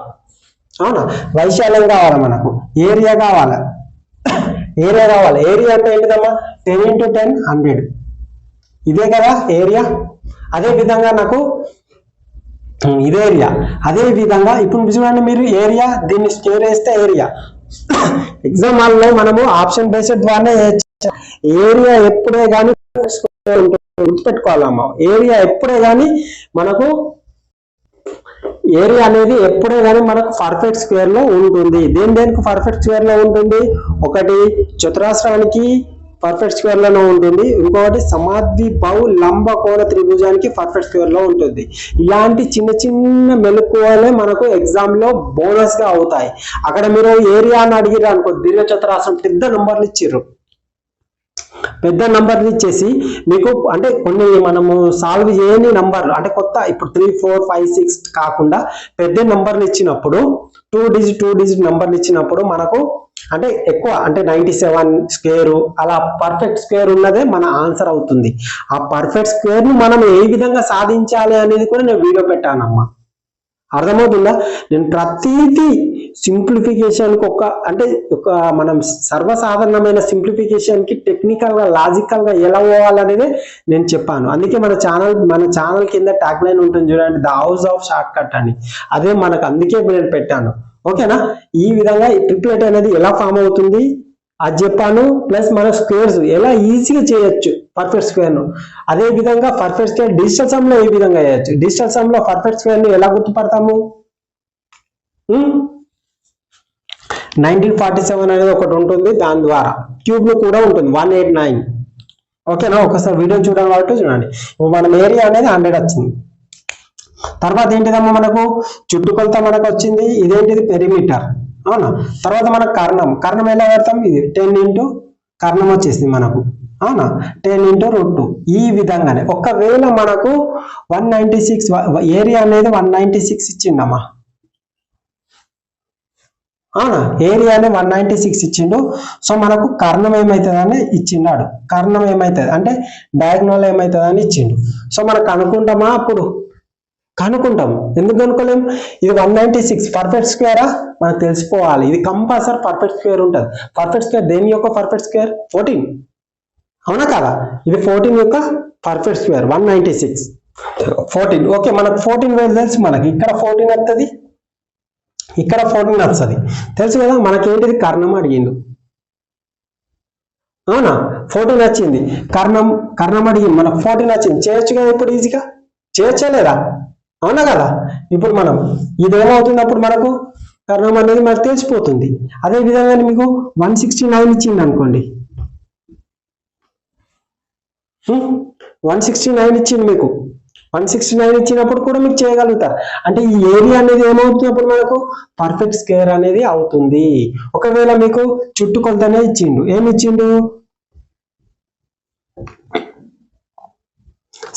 అవునా? వైశాల్యం కావాలి మనకు, ఏరియా కావాలి. ఏరియా అంటే ఏంటిదమ్మా? 10 × 10 100. ఇదే కదా ఏరియా. అదే విధంగా నాకు ఇది ఏరియా. అదే విధంగా ఇప్పుడు చూడండి మీరు ఏరియా, దీన్ని స్క్వేర్ వేస్తే ఏరియా. ఎగ్జామ్ హాల్లో మనము ఆప్షన్ బేస్డ్ ద్వారానే ఏరియా ఎప్పుడే కానీ గుర్తుపెట్టుకోవాలమ్మా. ఏరియా ఎప్పుడే కానీ మనకు ఏరియా అనేది ఎప్పుడే కానీ మనకు పర్ఫెక్ట్ స్క్వేర్ లో ఉంటుంది. దేనికి పర్ఫెక్ట్ స్క్వేర్ లో ఉంటుంది? ఒకటి చతురస్రానికి పర్ఫెక్ట్ స్క్వేర్ లోనే ఉంటుంది, ఇంకొకటి సమాధి బహు లంబ కోణ త్రిభుజానికి పర్ఫెక్ట్ స్క్వేర్ లో ఉంటుంది. ఇలాంటి చిన్న చిన్న మెలకువలే మనకు ఎగ్జామ్ లో బోనస్ గా అవుతాయి. అక్కడ మీరు ఏరియా అని అడిగిరు అనుకో, దీర్ఘ చతురస్రం పెద్ద నంబర్లు ఇచ్చిర్రు, పెద్ద నంబర్లు ఇచ్చేసి మీకు అంటే కొన్ని మనము సాల్వ్ చేయని నంబర్లు అంటే కొత్త ఇప్పుడు 3, 4, 5, 6 కాకుండా పెద్ద నంబర్లు ఇచ్చినప్పుడు 2 డిజిట్ నంబర్లు ఇచ్చినప్పుడు మనకు అంటే ఎక్కువ అంటే 97 స్క్వేర్ అలా పర్ఫెక్ట్ స్క్వేర్ ఉన్నదే మన ఆన్సర్ అవుతుంది. ఆ పర్ఫెక్ట్ స్క్వేర్ ను మనం ఏ విధంగా సాధించాలి అనేది కూడా నేను వీడియో పెట్టానమ్మా. అర్థమవుతుందా? నేను ప్రతిదీ సింప్లిఫికేషన్ ఒక మనం సర్వసాధారణమైన సింప్లిఫికేషన్ కి టెక్నికల్ గా లాజికల్ గా ఎలా పోవాలనేది నేను చెప్పాను. అందుకే మన ఛానల్ కింద ట్యాగ్ లైన్ ఉంటుంది చూడండి, the house of short cut అని. అదే మనకు అందుకే నేను పెట్టాను. ఓకేనా? ఈ విధంగా ఈ ట్రిప్లెట్ అనేది ఎలా ఫామ్ అవుతుంది అది చెప్పాను. ప్లస్ మన స్క్వేర్స్ ఎలా ఈజీగా చేయొచ్చు పర్ఫెక్ట్ స్క్వేర్ ను. అదే విధంగా పర్ఫెక్ట్ స్క్వేర్ డిజిటల్ సమ్ లో ఏ విధంగా చేయొచ్చు, డిజిటల్ సమ్ లో పర్ఫెక్ట్ స్క్వేర్ ని ఎలా గుర్తుపడతాము? 1947 అనేది ఒకటి ఉంటుంది, దాని ద్వారా క్యూబ్ లో కూడా ఉంటుంది 189. ఓకేనా? ఒకసారి వీడియో చూడాలి కాబట్టి చూడండి. మనం ఏరియా అనేది 100 వచ్చింది. తర్వాత ఏంటిదమ్మా మనకు చుట్టుకొలత మనకు వచ్చింది, ఇదేంటిది పెరిమీటర్. అవునా? తర్వాత మనకు కర్ణం ఎలా పెడతాం? ఇది 10 ఇంటూ కర్ణం వచ్చేసింది మనకు. అవునా? 10 ఇంటూ √2. ఈ విధంగానే ఒకవేళ మనకు 196 ఏరియా అనేది 196 ఇచ్చిండమ్మా. అవునా? ఏరియానే 196 ఇచ్చిండు. సో మనకు కర్ణం ఏమవుతుందని ఇచ్చిండాడు. కర్ణం ఏమవుతుంది అంటే డయాగ్నల్ ఏమవుతుంది అని ఇచ్చిండు. సో మనకు కనుక్కుంటామా? అప్పుడు కనుక్కుంటాం. ఎందుకు కనుక్కోలేం? ఇది 196 పర్ఫెక్ట్ స్క్వేరా మనకు తెలిసిపోవాలి. ఇది కంపల్సరీ పర్ఫెక్ట్ స్క్వేర్ ఉంటుంది. పర్ఫెక్ట్ స్క్వేర్ దేని యొక్క పర్ఫెక్ట్ స్క్వేర్? 14. అవునా కదా? ఇది 14 యొక్క పర్ఫెక్ట్ స్క్వేర్ 196 14. ఓకే, మనకు 14 వేలు తెలుసు. మనకి ఇక్కడ 14 వస్తుంది, ఇక్కడ 14 వస్తుంది తెలుసు కదా. మనకేంటిది? కర్ణం అడిగిండు. అవునా? 14 వచ్చింది. కర్ణం అడిగింది, మనకు 14 వచ్చింది. చేయొచ్చు కదా ఇప్పుడు ఈజీగా? చేయొచ్చలేదా? అవునా కదా? ఇప్పుడు మనం ఇదేమవుతుంది, అప్పుడు మనకు కర్ణం అనేది మనకు తెలిసిపోతుంది. అదే విధంగా మీకు 169 ఇచ్చింది అనుకోండి, 169 ఇచ్చింది మీకు. 169 ఇచ్చినప్పుడు కూడా మీకు చేయగలుగుతారు. అంటే ఈ ఏరియా అనేది ఏమవుతున్నప్పుడు మనకు పర్ఫెక్ట్ స్క్వేర్ అనేది అవుతుంది. ఒకవేళ మీకు చుట్టుకొలతనే ఇచ్చిండు, ఏమి ఇచ్చిండు?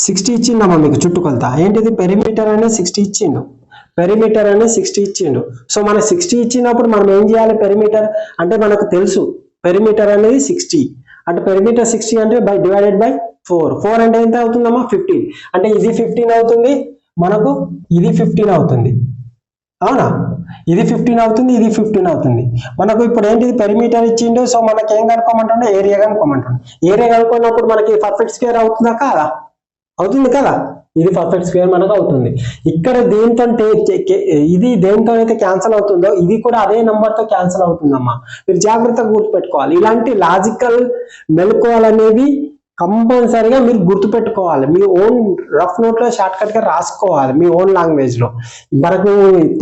60 ఇచ్చిండమ్మా మీకు చుట్టుకొలత. ఏంటిది? పెరిమీటర్ అనేది 60 ఇచ్చిండు. పెరిమీటర్ అనేది 60 ఇచ్చిండు. సో మన 60 ఇచ్చినప్పుడు మనం ఏం చేయాలి? పెరిమీటర్ అంటే మనకు తెలుసు పెరిమీటర్ అనేది 60 అంటే పెరిమీటర్ 60 అంటే డివైడెడ్ బై 4 అంటే ఎంత అవుతుందమ్మా? 15. అంటే ఇది 15 అవుతుంది మనకు, ఇది 15 అవుతుంది. అవునా? ఇది 15 అవుతుంది, ఇది 15 అవుతుంది మనకు. ఇప్పుడు ఏంటిది? పెరిమీటర్ ఇచ్చిండు. సో మనకి ఏం కనుక్కోమంటుండే? ఏరియా కనుక్కోమంటుండే. ఏరియా కనుక్కున్నప్పుడు మనకి పర్ఫెక్ట్ స్క్వేర్ అవుతుందా కాదా? అవుతుంది కదా. ఇది పర్ఫెక్ట్ స్క్వేర్ మనకు అవుతుంది. ఇక్కడ దేంతో ఇది దేంతో అయితే క్యాన్సిల్ అవుతుందో ఇది కూడా అదే నెంబర్ తో క్యాన్సిల్ అవుతుందమ్మా. మీరు జాగ్రత్తగా గుర్తుపెట్టుకోవాలి. ఇలాంటి లాజికల్ మెలకువలు అనేవి కంపల్సరీగా మీరు గుర్తుపెట్టుకోవాలి. మీ ఓన్ రఫ్ నోట్ లో షార్ట్ కట్ గా రాసుకోవాలి, మీ ఓన్ లాంగ్వేజ్ లో. మనకు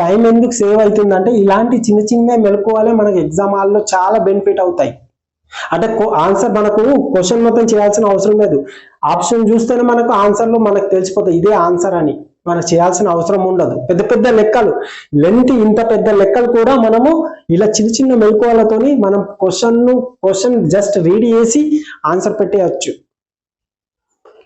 టైం ఎందుకు సేవ్ అవుతుందంటే ఇలాంటి చిన్న చిన్న మెలకువలే మనకు ఎగ్జామ్ హాల్లో చాలా బెనిఫిట్ అవుతాయి. అంటే ఆన్సర్ మనకు క్వశ్చన్ మొత్తం చేయాల్సిన అవసరం లేదు. ఆప్షన్ చూస్తేనే మనకు ఆన్సర్లు మనకు తెలిసిపోతాయి, ఇదే ఆన్సర్ అని. మనకు చేయాల్సిన అవసరం ఉండదు. పెద్ద పెద్ద లెక్కలు, ఇంత పెద్ద లెక్కలు కూడా మనము ఇలా చిన్న చిన్న మెలకువలతోని మనం క్వశ్చన్ జస్ట్ రీడ్ చేసి ఆన్సర్ పెట్టేయచ్చు.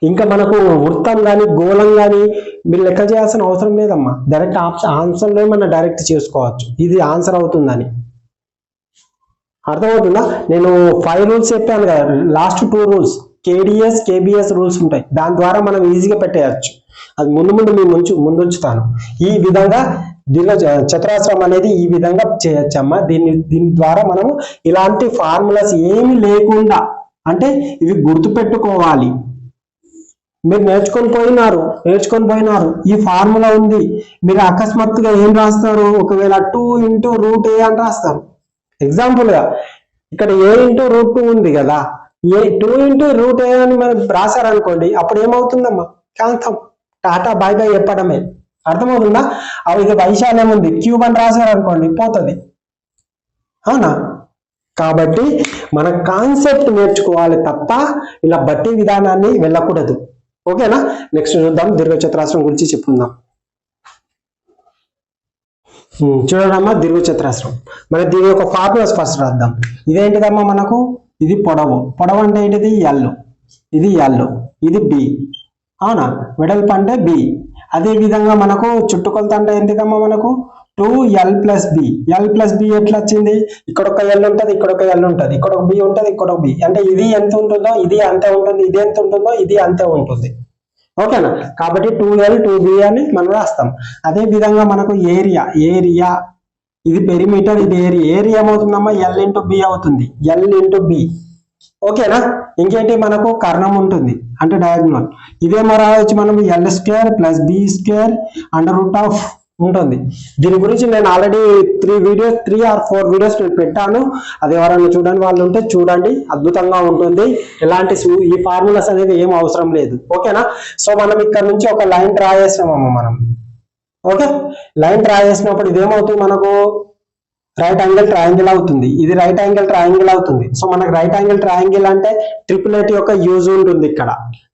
ఇంకా మనకు వృత్తం కానీ గోళం కానీ మీరు లెక్క చేయాల్సిన అవసరం లేదమ్మా. డైరెక్ట్ ఆన్సర్లో మనం డైరెక్ట్ చేసుకోవచ్చు, ఇది ఆన్సర్ అవుతుందని. అర్థమవుతుందా? నేను 5 రూల్స్ చెప్పాను కదా, లాస్ట్ 2 రూల్స్ కేడిఎస్ కేబిఎస్ రూల్స్ ఉంటాయి. దాని ద్వారా మనం ఈజీగా పెట్టేయచ్చు. అది ముందు మీ ముందుంచుతాను. ఈ విధంగా దీనిలో చతురస్రం అనేది ఈ విధంగా చేయొచ్చమ్మా. దీని ద్వారా మనము ఇలాంటి ఫార్ములాస్ ఏమి లేకుండా అంటే ఇవి గుర్తుపెట్టుకోవాలి. మీరు నేర్చుకొని పోయినారు ఈ ఫార్ములా ఉంది. మీరు అకస్మాత్తుగా ఏం రాస్తారు, ఒకవేళ 2 × √a అని రాస్తారు. ఎగ్జాంపుల్ గా ఇక్కడ a × √2 ఉంది కదా, 2 × √a అని మనం రాశారనుకోండి, అప్పుడు ఏమవుతుందమ్మా, కాంతం, టాటా బై బై చెప్పడమే. అర్థమవుతుందా? అవి వైశాల్యం ఉంది, క్యూబ్ అని రాశారనుకోండి పోతుంది. అవునా? కాబట్టి మన కాన్సెప్ట్ నేర్చుకోవాలి తప్ప ఇలా బట్టి విధానాన్ని వెళ్ళకూడదు. ఓకేనా? నెక్స్ట్ చూద్దాం, దీర్ఘచతురస్రం గురించి చెప్పుకుందాం. చూడమ్మా, దీర్ఘచతురస్రం మన దీని యొక్క ఫార్ములాస్ ఫస్ట్ రాద్దాం. ఇదేంటిదమ్మా మనకు, ఇది పొడవు అంటే ఏంటిది, ఎల్, ఇది ఎల్, ఇది బి. అవునా? వెడల్పు అంటే బి. అదే విధంగా మనకు చుట్టుకొలత అంటే ఏంటిదమ్మా మనకు 2l + b. l + b ఎట్లా వచ్చింది, ఇక్కడ ఒక l ఉంటుంది, ఇక్కడ ఒక l ఉంటుంది, ఇక్కడ ఒక b ఉంటుంది, ఇక్కడ ఒక b, అంటే ఇది ఎంత ఉంటుందో ఇది అంతే ఉంటుంది, ఇది ఎంత ఉంటుందో ఇది అంతే ఉంటుంది. ఓకేనా? కాబట్టి 2l 2b అని మనం రాస్తాం. అదే విధంగా మనకు ఏరియా ఇది పెరిమీటర్, ఇది ఏరియా ఏమవుతుందమ్మా, l × b అవుతుంది, l × b. ఓకేనా? ఇంకేంటి, మనకు కర్ణం ఉంటుంది అంటే డయాగ్నల్. ఇదేమో రావచ్చు మనం l² + b² √, ఉంటుంది. దీని గురించి నేను ఆల్రెడీ 3 or 4 వీడియోస్ నేను పెట్టాను. అది ఎవరైనా చూడని వాళ్ళు ఉంటే చూడండి, అద్భుతంగా ఉంటుంది. ఎలాంటి ఈ ఫార్ములాస్ అనేది ఏం అవసరం లేదు. ఓకేనా? సో మనం ఇక్కడ నుంచి ఒక లైన్ డ్రా చేసినామమ్మ మనం. ఓకే, లైన్ డ్రా చేసినప్పుడు ఇదేమవుతుంది, మనకు రైట్ యాంగిల్ ట్రయాంగిల్ అవుతుంది. ఇది రైట్ యాంగిల్ ట్రయాంగిల్ అవుతుంది. సో మనకు రైట్ యాంగిల్ ట్రయాంగిల్ అంటే ట్రిపులేట్ యొక్క యూజ్ ఉంటుంది. ఇక్కడ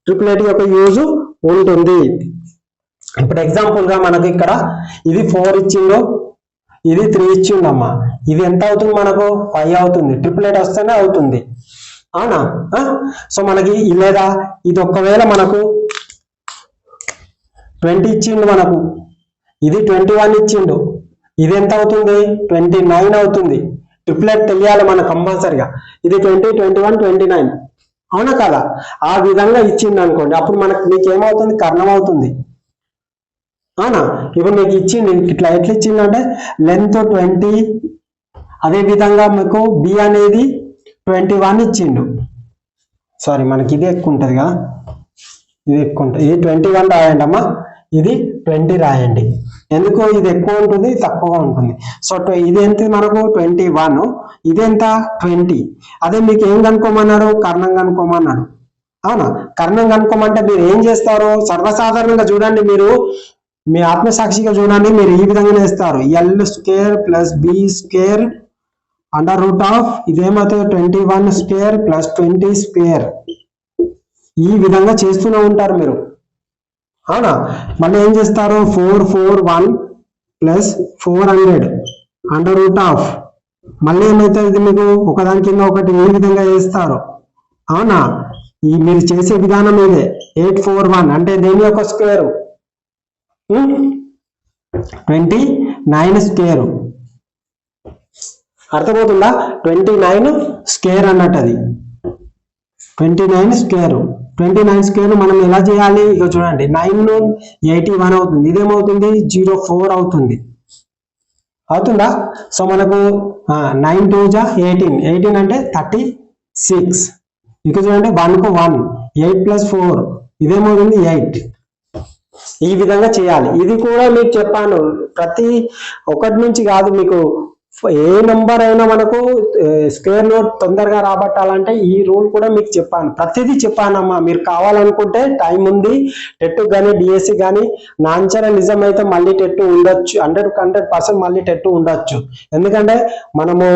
ట్రిపులేట్ యొక్క యూజ్ ఉంటుంది. ఇప్పుడు ఎగ్జాంపుల్ గా మనకు ఇక్కడ ఇది 4 ఇచ్చిండు, ఇది 3 ఇచ్చిండమ్మా. ఇది ఎంత అవుతుంది, మనకు 5 అవుతుంది. ట్రిపులేట్ వస్తేనే అవుతుంది. అవునా? సో మనకి లేదా ఇది ఒకవేళ మనకు 20 ఇచ్చిండు, మనకు ఇది 21 ఇచ్చిండు, ఇది ఎంత అవుతుంది, 29 అవుతుంది. ట్రిపులేట్ తెలియాలి మనకు కంపల్సరిగా. ఇది 20, 21, 29. అవునా కదా? ఆ విధంగా ఇచ్చిండు అనుకోండి, అప్పుడు మీకు ఏమవుతుంది, కర్ణం అవుతుంది. అవునా? ఇప్పుడు మీకు ఇచ్చింది ఇట్లా ఎట్లా ఇచ్చిండు అంటే లెంత్ 20, అదే విధంగా మీకు బి అనేది 21 ఇచ్చిండు. సారీ, మనకి ఇది ఎక్కువ ఉంటుంది కదా, ఇది ఎక్కువ ఉంటుంది. ఇది 21 రాయండి అమ్మా, ఇది 20 రాయండి. ఎందుకు, ఇది ఎక్కువ ఉంటుంది, తక్కువగా ఉంటుంది. సో ఇది ఎంత మనకు 21, ఇది ఎంత 20. అదే మీకు ఏం కనుక్కోమన్నాడు, కర్ణం కనుక్కోమన్నాడు. అవునా? కర్ణం కనుక్కోమంటే మీరు ఏం చేస్తారు, సర్వసాధారణంగా చూడండి, మీరు మీ ఆత్మసాక్షిగా చూడండి, మీరు ఈ విధంగా వేస్తారు, l² + b² √, ఇదేమవుతుంది 21² + 20². ఈ విధంగా చేస్తూనే ఉంటారు మీరు. అవునా? మళ్ళీ ఏం చేస్తారు, 441 + 400 √. మళ్ళీ ఏమవుతుంది, మీకు ఒకదాని కింద ఒకటి ఈ విధంగా చేస్తారు. అవునా? మీరు చేసే విధానం ఇదే. 841 అంటే దేని యొక్క స్క్వేర్, 29². అర్థమవుతుందా? 29² అన్నట్టు, అది 29². 29² మనం ఎలా చేయాలి, ఇక చూడండి, 9 81 అవుతుంది, ఇదేమవుతుంది 04 అవుతుంది. అవుతుందా? సో మనకు 9 2 = 18, 18 అంటే 36. ఇక చూడండి 1 కు 1, 8 + 4 ఇదేమవుతుంది 8. ఈ విధంగా చేయాలి. ఇది కూడా మీకు చెప్పాను, ప్రతి ఒకటి నుంచి కాదు, మీకు ఏ నెంబర్ అయినా మనకు స్క్వేర్ నోట్ తొందరగా రాబట్టాలంటే ఈ రూల్ కూడా మీకు చెప్పాను, ప్రతిదీ చెప్పానమ్మా. మీరు కావాలనుకుంటే టైం ఉంది, టెట్ కానీ డిఎస్సి కానీ నాంచర నిజమైతే మళ్ళీ టెట్ ఉండొచ్చు, 100% మళ్ళీ టెట్ ఉండొచ్చు. ఎందుకంటే మనము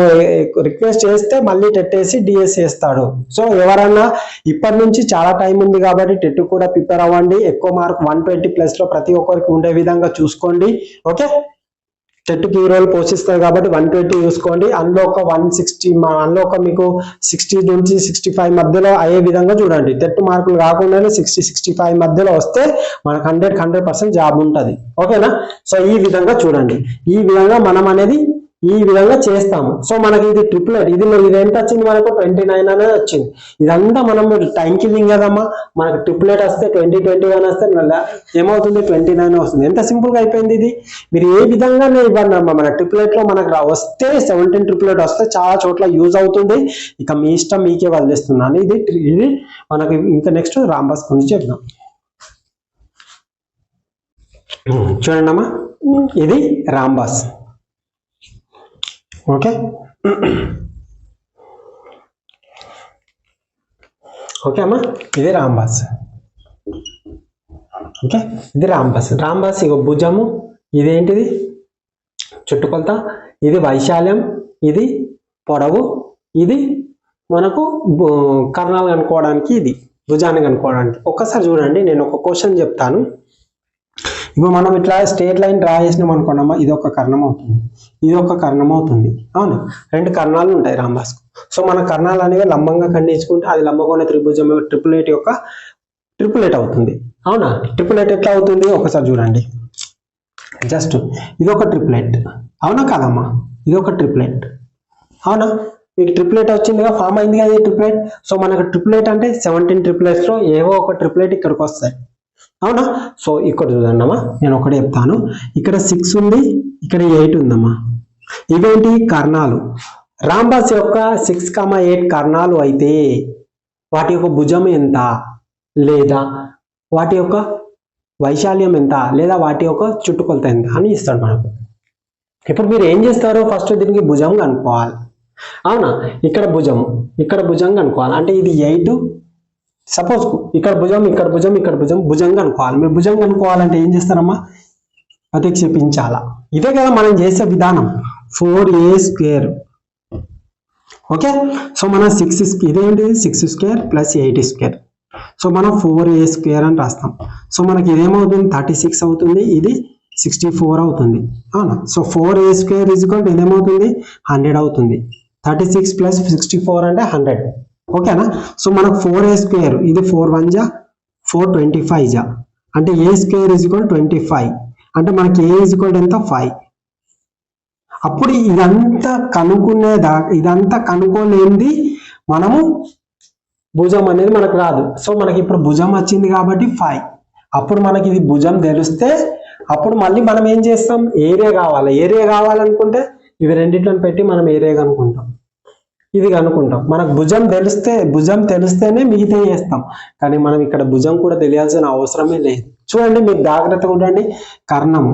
రిక్వెస్ట్ చేస్తే మళ్ళీ టెట్ వేసి డిఎస్సి వేస్తాడు. సో ఎవరన్నా ఇప్పటి నుంచి చాలా టైం ఉంది కాబట్టి టెట్ కూడా ప్రిపేర్ అవ్వండి. ఎక్కువ మార్క్ 120+ లో ప్రతి ఒక్కరికి ఉండే విధంగా చూసుకోండి. ఓకే, టెట్కి ఈ రోల్ పోషిస్తారు కాబట్టి 120 చూసుకోండి. అందులో ఒక 160, అందులో ఒక మీకు 60 నుంచి 65 మధ్యలో అయ్యే విధంగా చూడండి. టెట్ మార్కులు కాకుండానే 60-65 మధ్యలో వస్తే మనకు 100% జాబ్ ఉంటుంది. ఓకేనా? సో ఈ విధంగా చూడండి, ఈ విధంగా మనం అనేది ఈ విధంగా చేస్తాము. సో మనకి ఇది ట్రిపులేట్, ఇది ఎంత వచ్చింది, మనకు 29 అనేది వచ్చింది. ఇదంతా మనం టైం కిల్లింగ్ కదమ్మా. మనకు ట్రిపులేట్ వస్తే 20, 21 వస్తే ఏమవుతుంది, 29 వస్తుంది. ఎంత సింపుల్ గా అయిపోయింది ఇది. మీరు ఏ విధంగానే ఇవ్వండి అమ్మా, మన ట్రిపులేట్ లో మనకు వస్తే 17 ట్రిపులేట్ వస్తే చాలా చోట్ల యూజ్ అవుతుంది. ఇక మీ ఇష్టం, మీకే వదిలేస్తున్నాను. ఇది మనకి ఇంకా నెక్స్ట్ రాంబాస్ గురించి చెప్దాం. చూడండి అమ్మా, ఇది రాంబాస్. ఓకే, ఓకే అమ్మా, ఇది రాంబాస్. ఓకే, ఇది రాంబాస్. రాంబాస్ ఇక భుజము, ఇదేంటిది చుట్టుకొలత, ఇది వైశాల్యం, ఇది పొడవు, ఇది మనకు కర్ణాలు కనుక్కోవడానికి, ఇది భుజాన్ని కనుక్కోవడానికి. ఒక్కసారి చూడండి, నేను ఒక క్వశ్చన్ చెప్తాను. ఇప్పుడు మనం ఇట్లా స్ట్రేట్ లైన్ డ్రా చేసినాం అనుకోండమ్మా, ఇది ఒక కర్ణం అవుతుంది, ఇది ఒక కర్ణం అవుతుంది. అవును, రెండు కర్ణాలు ఉంటాయి రాంబాస్. సో మన కర్ణాలు అనేవి లంబంగా ఖండించుకుంటే అది లంబకోణ త్రిభుజం ట్రిపులేట్ యొక్క ట్రిపులేట్ అవుతుంది. అవునా, ట్రిపులేట్ ఎట్లా అవుతుంది ఒకసారి చూడండి. జస్ట్ ఇది ఒక ట్రిపులేట్, అవునా కాదమ్మా, ఇది ఒక ట్రిపులేట్. అవునా, మీకు ట్రిపులేట్ వచ్చిందిగా, ఫామ్ అయింది కదా ఈ ట్రిపులేట్. సో మనకు ట్రిపులేట్ అంటే 17 ట్రిపులేట్స్ లో ఏవో ఒక ట్రిపులేట్ ఇక్కడికి వస్తాయి. అవునా, సో ఇక్కడ చూడండి అమ్మా, నేను ఒకటే చెప్తాను. ఇక్కడ 6 ఉంది, ఇక్కడ 8 ఉందమ్మా. ఇవేంటి కర్ణాలు. రాంబాస్ యొక్క 6,8 కర్ణాలు అయితే వాటి యొక్క భుజం ఎంత, లేదా వాటి యొక్క వైశాల్యం ఎంత, లేదా వాటి యొక్క చుట్టుకొలత ఎంత అని ఇస్తాడు మనకు. ఇప్పుడు మీరు ఏం చేస్తారో ఫస్ట్ దీనికి భుజం కనుక్కోవాలి. అవునా, ఇక్కడ భుజం, ఇక్కడ భుజం కనుక్కోవాలి. అంటే ఇది 8, సపోజ్ ఇక్కడ భుజం, ఇక్కడ భుజం, ఇక్కడ భుజం, భుజం కనుక్కోవాలి. మీరు భుజం కనుక్కోవాలంటే ఏం చేస్తారమ్మా, ప్రతిక్షేపించాలా. ఇదే కదా మనం చేసే విధానం, 4a². ఓకే, సో మనం 6 ఇదేంటి 6² + 8². సో మనం 4a² అని రాస్తాం. సో మనకి ఇదేమవుతుంది 36 అవుతుంది, ఇది 64 అవుతుంది. అవునా, సో 4a² ఇదేమవుతుంది 100 అవుతుంది. 36 + 64 అంటే 100. ఓకేనా, సో మనకు 4a², ఇది 4 1 జా 4 25 జా, అంటే a² 25, అంటే మనకి a ఎంత 5. అప్పుడు ఇదంతా ఇదంతా కనుక్కోలేనిది మనము భుజం అనేది మనకు రాదు. సో మనకి ఇప్పుడు భుజం వచ్చింది కాబట్టి 5. అప్పుడు మనకి ఇది భుజం తెలిస్తే అప్పుడు మళ్ళీ మనం ఏం చేస్తాం, ఏరియా కావాలి. ఏరియా కావాలనుకుంటే ఇవి రెండింటిని పెట్టి మనం ఏరియా కనుక్కుంటాం, ఇది కనుక్కుంటాం. మనకు భుజం తెలిస్తేనే మిగతా చేస్తాం. కానీ మనం ఇక్కడ భుజం కూడా తెలియాల్సిన అవసరమే లేదు. చూడండి, మీరు జాగ్రత్తగా ఉండండి. కర్ణము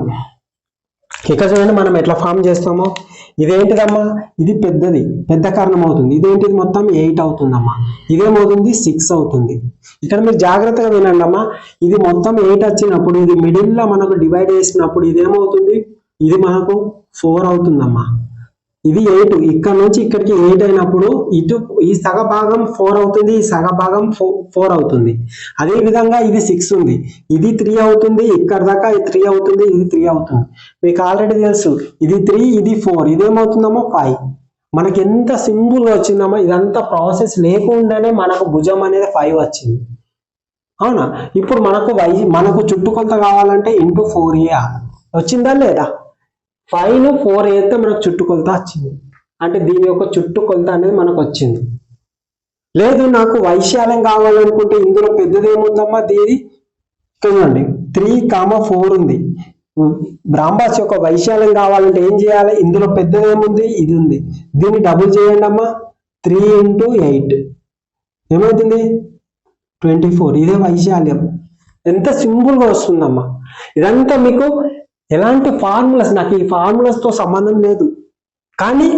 ఇక్కడ చూడండి, మనం ఎట్లా ఫామ్ చేస్తామో. ఇదేంటిదమ్మా, ఇది పెద్ద కర్ణం అవుతుంది. ఇదేంటిది మొత్తం 8 అవుతుందమ్మా. ఇదేమవుతుంది 6 అవుతుంది. ఇక్కడ మీరు జాగ్రత్తగా వినండి అమ్మా, ఇది మొత్తం 8 వచ్చినప్పుడు ఇది మిడిల్ లో మనకు డివైడ్ చేసినప్పుడు ఇదేమవుతుంది, ఇది మనకు 4 అవుతుందమ్మా. ఇది 8, ఇక్కడ నుంచి ఇక్కడికి 8 అయినప్పుడు ఇటు ఈ సగ భాగం 4 అవుతుంది, ఈ సగ భాగం 4 అవుతుంది. అదే విధంగా ఇది 6 ఉంది, ఇది 3 అవుతుంది, ఇక్కడ దాకా ఇది 3 అవుతుంది, ఇది 3 అవుతుంది. మీకు ఆల్రెడీ తెలుసు, ఇది 3, ఇది 4, ఇదేమవుతుందమ్మా 5. మనకి ఎంత సింపుల్ గా వచ్చిందమ్మా. ఇదంతా ప్రాసెస్ లేకుండానే మనకు భుజం అనేది 5 వచ్చింది. అవునా, ఇప్పుడు మనకు చుట్టుకొలత కావాలంటే ఇంటూ 4a వచ్చిందా లేదా. 5 4 అయితే మనకు చుట్టుకొలత వచ్చింది. అంటే దీని యొక్క చుట్టుకొలత అనేది మనకు వచ్చింది. లేదు నాకు వైశాల్యం కావాలనుకుంటే ఇందులో పెద్దది ఏముందమ్మా, దీని చూడండి 3,4 ఉంది. రాంబాస్ యొక్క వైశాల్యం కావాలంటే ఏం చేయాలి, ఇందులో పెద్దది ఏముంది, ఇది ఉంది. దీన్ని డబుల్ చేయండి అమ్మా, 3 × 8 ఏమవుతుంది 24. ఇదే వైశాల్యం. ఎంత సింపుల్ గా వస్తుందమ్మా. ఇదంతా మీకు ఎలాంటి ఫార్ములాస్, నాకు ఈ ఫార్ములాస్ తో సంబంధం లేదు. కానీ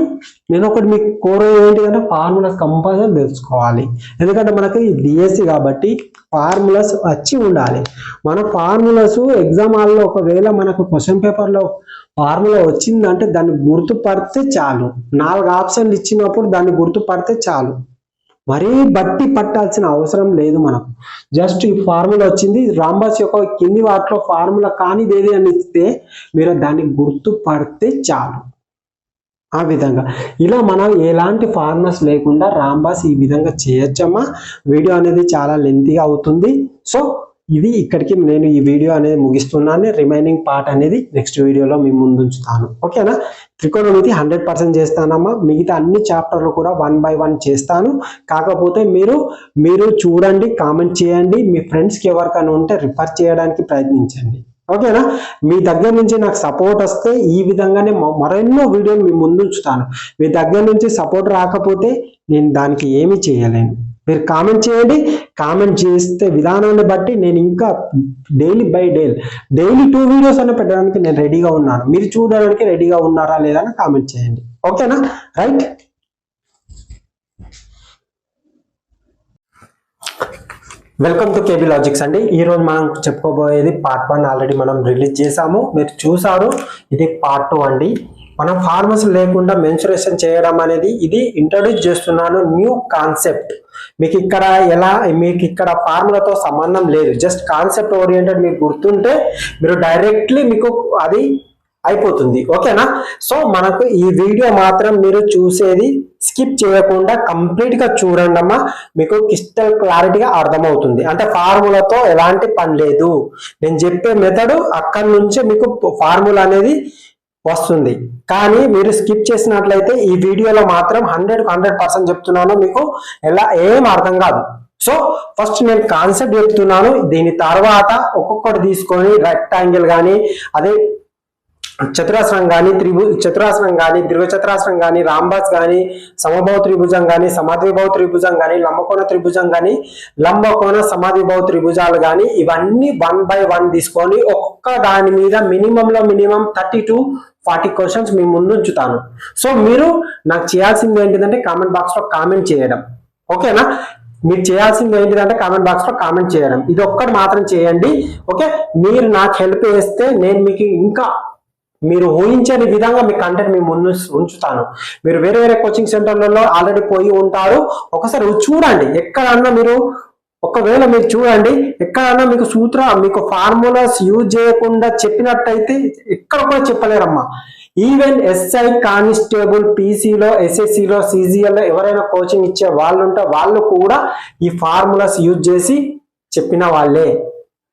నేను ఒకటి మీకు కోరేది ఏంటిదంటే ఫార్ములాస్ కంపల్సరీ తెలుసుకోవాలి. ఎందుకంటే మనకి డిఎస్సి కాబట్టి ఫార్ములాస్ వచ్చి ఉండాలి. మన ఫార్ములాస్ ఎగ్జామ్ హాల్లో ఒకవేళ మనకు క్వశ్చన్ పేపర్లో ఫార్ములా వచ్చిందంటే దాన్ని గుర్తుపడితే చాలు. 4 ఆప్షన్లు ఇచ్చినప్పుడు దాన్ని గుర్తుపడితే చాలు. మరీ బట్టి పట్టాల్సిన అవసరం లేదు మనకు. జస్ట్ ఈ ఫార్ములా వచ్చింది, రాంబాస్ యొక్క కింది వాటిలో ఫార్ములా కానిది ఏది అని ఇస్తే మీరు దాన్ని గుర్తుపడితే చాలు. ఆ విధంగా ఇలా మనం ఎలాంటి ఫార్ములాస్ లేకుండా రాంబాస్ ఈ విధంగా చేయొచ్చమ్మా. వీడియో అనేది చాలా లెంతీగా అవుతుంది. సో ఇది ఇక్కడికి నేను ఈ వీడియో అనేది ముగిస్తున్నాను. రిమైనింగ్ పార్ట్ అనేది నెక్స్ట్ వీడియోలో మీ ముందు ఉంచుతాను. ఓకేనా, త్రికోణమితి 100% చేస్తానమ్మా. మిగతా అన్ని చాప్టర్లు కూడా 1 by 1 చేస్తాను. కాకపోతే మీరు చూడండి, కామెంట్ చేయండి, మీ ఫ్రెండ్స్కి ఎవరికైనా ఉంటే రిఫర్ చేయడానికి ప్రయత్నించండి. ఓకేనా, మీ దగ్గర నుంచి నాకు సపోర్ట్ వస్తే ఈ విధంగానే మరెన్నో వీడియోలు మీ ముందు ఉంచుతాను. మీ దగ్గర నుంచి సపోర్ట్ రాకపోతే నేను దానికి ఏమీ చేయలేను. మీరు కామెంట్ చేయండి. కామెంట్ చేస్తే విధానాన్ని బట్టి నేను ఇంకా డైలీ 2 వీడియోస్ అన్న పెట్టడానికి నేను రెడీగా ఉన్నాను. మీరు చూడడానికి రెడీగా ఉన్నారా లేదా అని కామెంట్ చేయండి. ఓకేనా? Right. Welcome to KB logics అండి. ఈ రోజు మనం చెప్పుకోబోయేది పార్ట్ 1 ఆల్రెడీ మనం రిలీజ్ చేసాము, మీరు చూసారు. ఇది పార్ట్ 2 అండి. మనం ఫార్మసీ లేకుండా మెన్సురేషన్ చేయడం అనేది ఇది ఇంట్రొడ్యూస్ చేస్తున్నాను, న్యూ కాన్సెప్ట్. మీకు ఇక్కడ ఫార్ములాతో సంబంధం లేదు, జస్ట్ కాన్సెప్ట్ ఓరియంటెడ్. మీకు గుర్తుంటే మీరు డైరెక్ట్లీ మీకు అది అయిపోతుంది. ఓకేనా? సో మనకు ఈ వీడియో మాత్రం మీరు చూసేది స్కిప్ చేయకుండా కంప్లీట్ గా చూడండి అమ్మా, మీకు క్రిస్టల్ క్లారిటీగా అర్థమవుతుంది. అంటే ఫార్ములాతో ఎలాంటి పని లేదు, నేను చెప్పే మెథడ్ అక్కడి నుంచే మీకు ఫార్ములా అనేది వస్తుంది. కానీ మీరు స్కిప్ చేసినట్లయితే ఈ వీడియోలో మాత్రం 100% చెప్తున్నాను, మీకు ఏం అర్థం కాదు. సో ఫస్ట్ నేను కాన్సెప్ట్ చెప్తున్నాను, దీని తర్వాత ఒక్కొక్కటి తీసుకొని రెక్టాంగిల్ కానీ, అదే చతురాస్రం కానీ, చతురాస్రం కానీ, దీర్ఘచతురాస్రం కానీ, రాంబాస్ కానీ, సమబాహు త్రిభుజం కానీ, సమాద్విబాహు త్రిభుజం కానీ, లంబకోణ త్రిభుజం కానీ, లంబకోణ సమాద్విబాహు త్రిభుజాలు కానీ, ఇవన్నీ 1 by 1 తీసుకొని ఒక్కొక్క దాని మీద మినిమం 30 to 40 క్వశ్చన్స్ మీ ముందు ఉంచుతాను. సో మీరు నాకు చేయాల్సింది ఏంటిదంటే కామెంట్ బాక్స్ లో కామెంట్ చేయడం. ఓకేనా? మీరు చేయాల్సింది ఏంటిదంటే కామెంట్ బాక్స్ లో కామెంట్ చేయడం, ఇది ఒక్కటి మాత్రం చేయండి. ఓకే? మీరు నాకు హెల్ప్ చేస్తే నేను మీకు ఇంకా మీరు ఊహించని విధంగా మీ కంటెంట్ మీ ముందు ఉంచుతాను. మీరు వేరే కోచింగ్ సెంటర్లలో ఆల్రెడీ పోయి ఉంటారు, ఒకసారి చూడండి. ఎక్కడన్నా మీరు ఒకవేళ మీరు చూడండి, ఎక్కడన్నా మీకు ఫార్ములాస్ యూజ్ చేయకుండా చెప్పినట్టయితే ఎక్కడ కూడా చెప్పలేరమ్మా. ఈవెన్ ఎస్ఐ కానిస్టేబుల్, పీసీలో, ఎస్ఎస్సిలో, సిజిఎల్లో ఎవరైనా కోచింగ్ ఇచ్చే వాళ్ళు ఉంటే వాళ్ళు కూడా ఈ ఫార్ములాస్ యూజ్ చేసి చెప్పిన వాళ్ళే.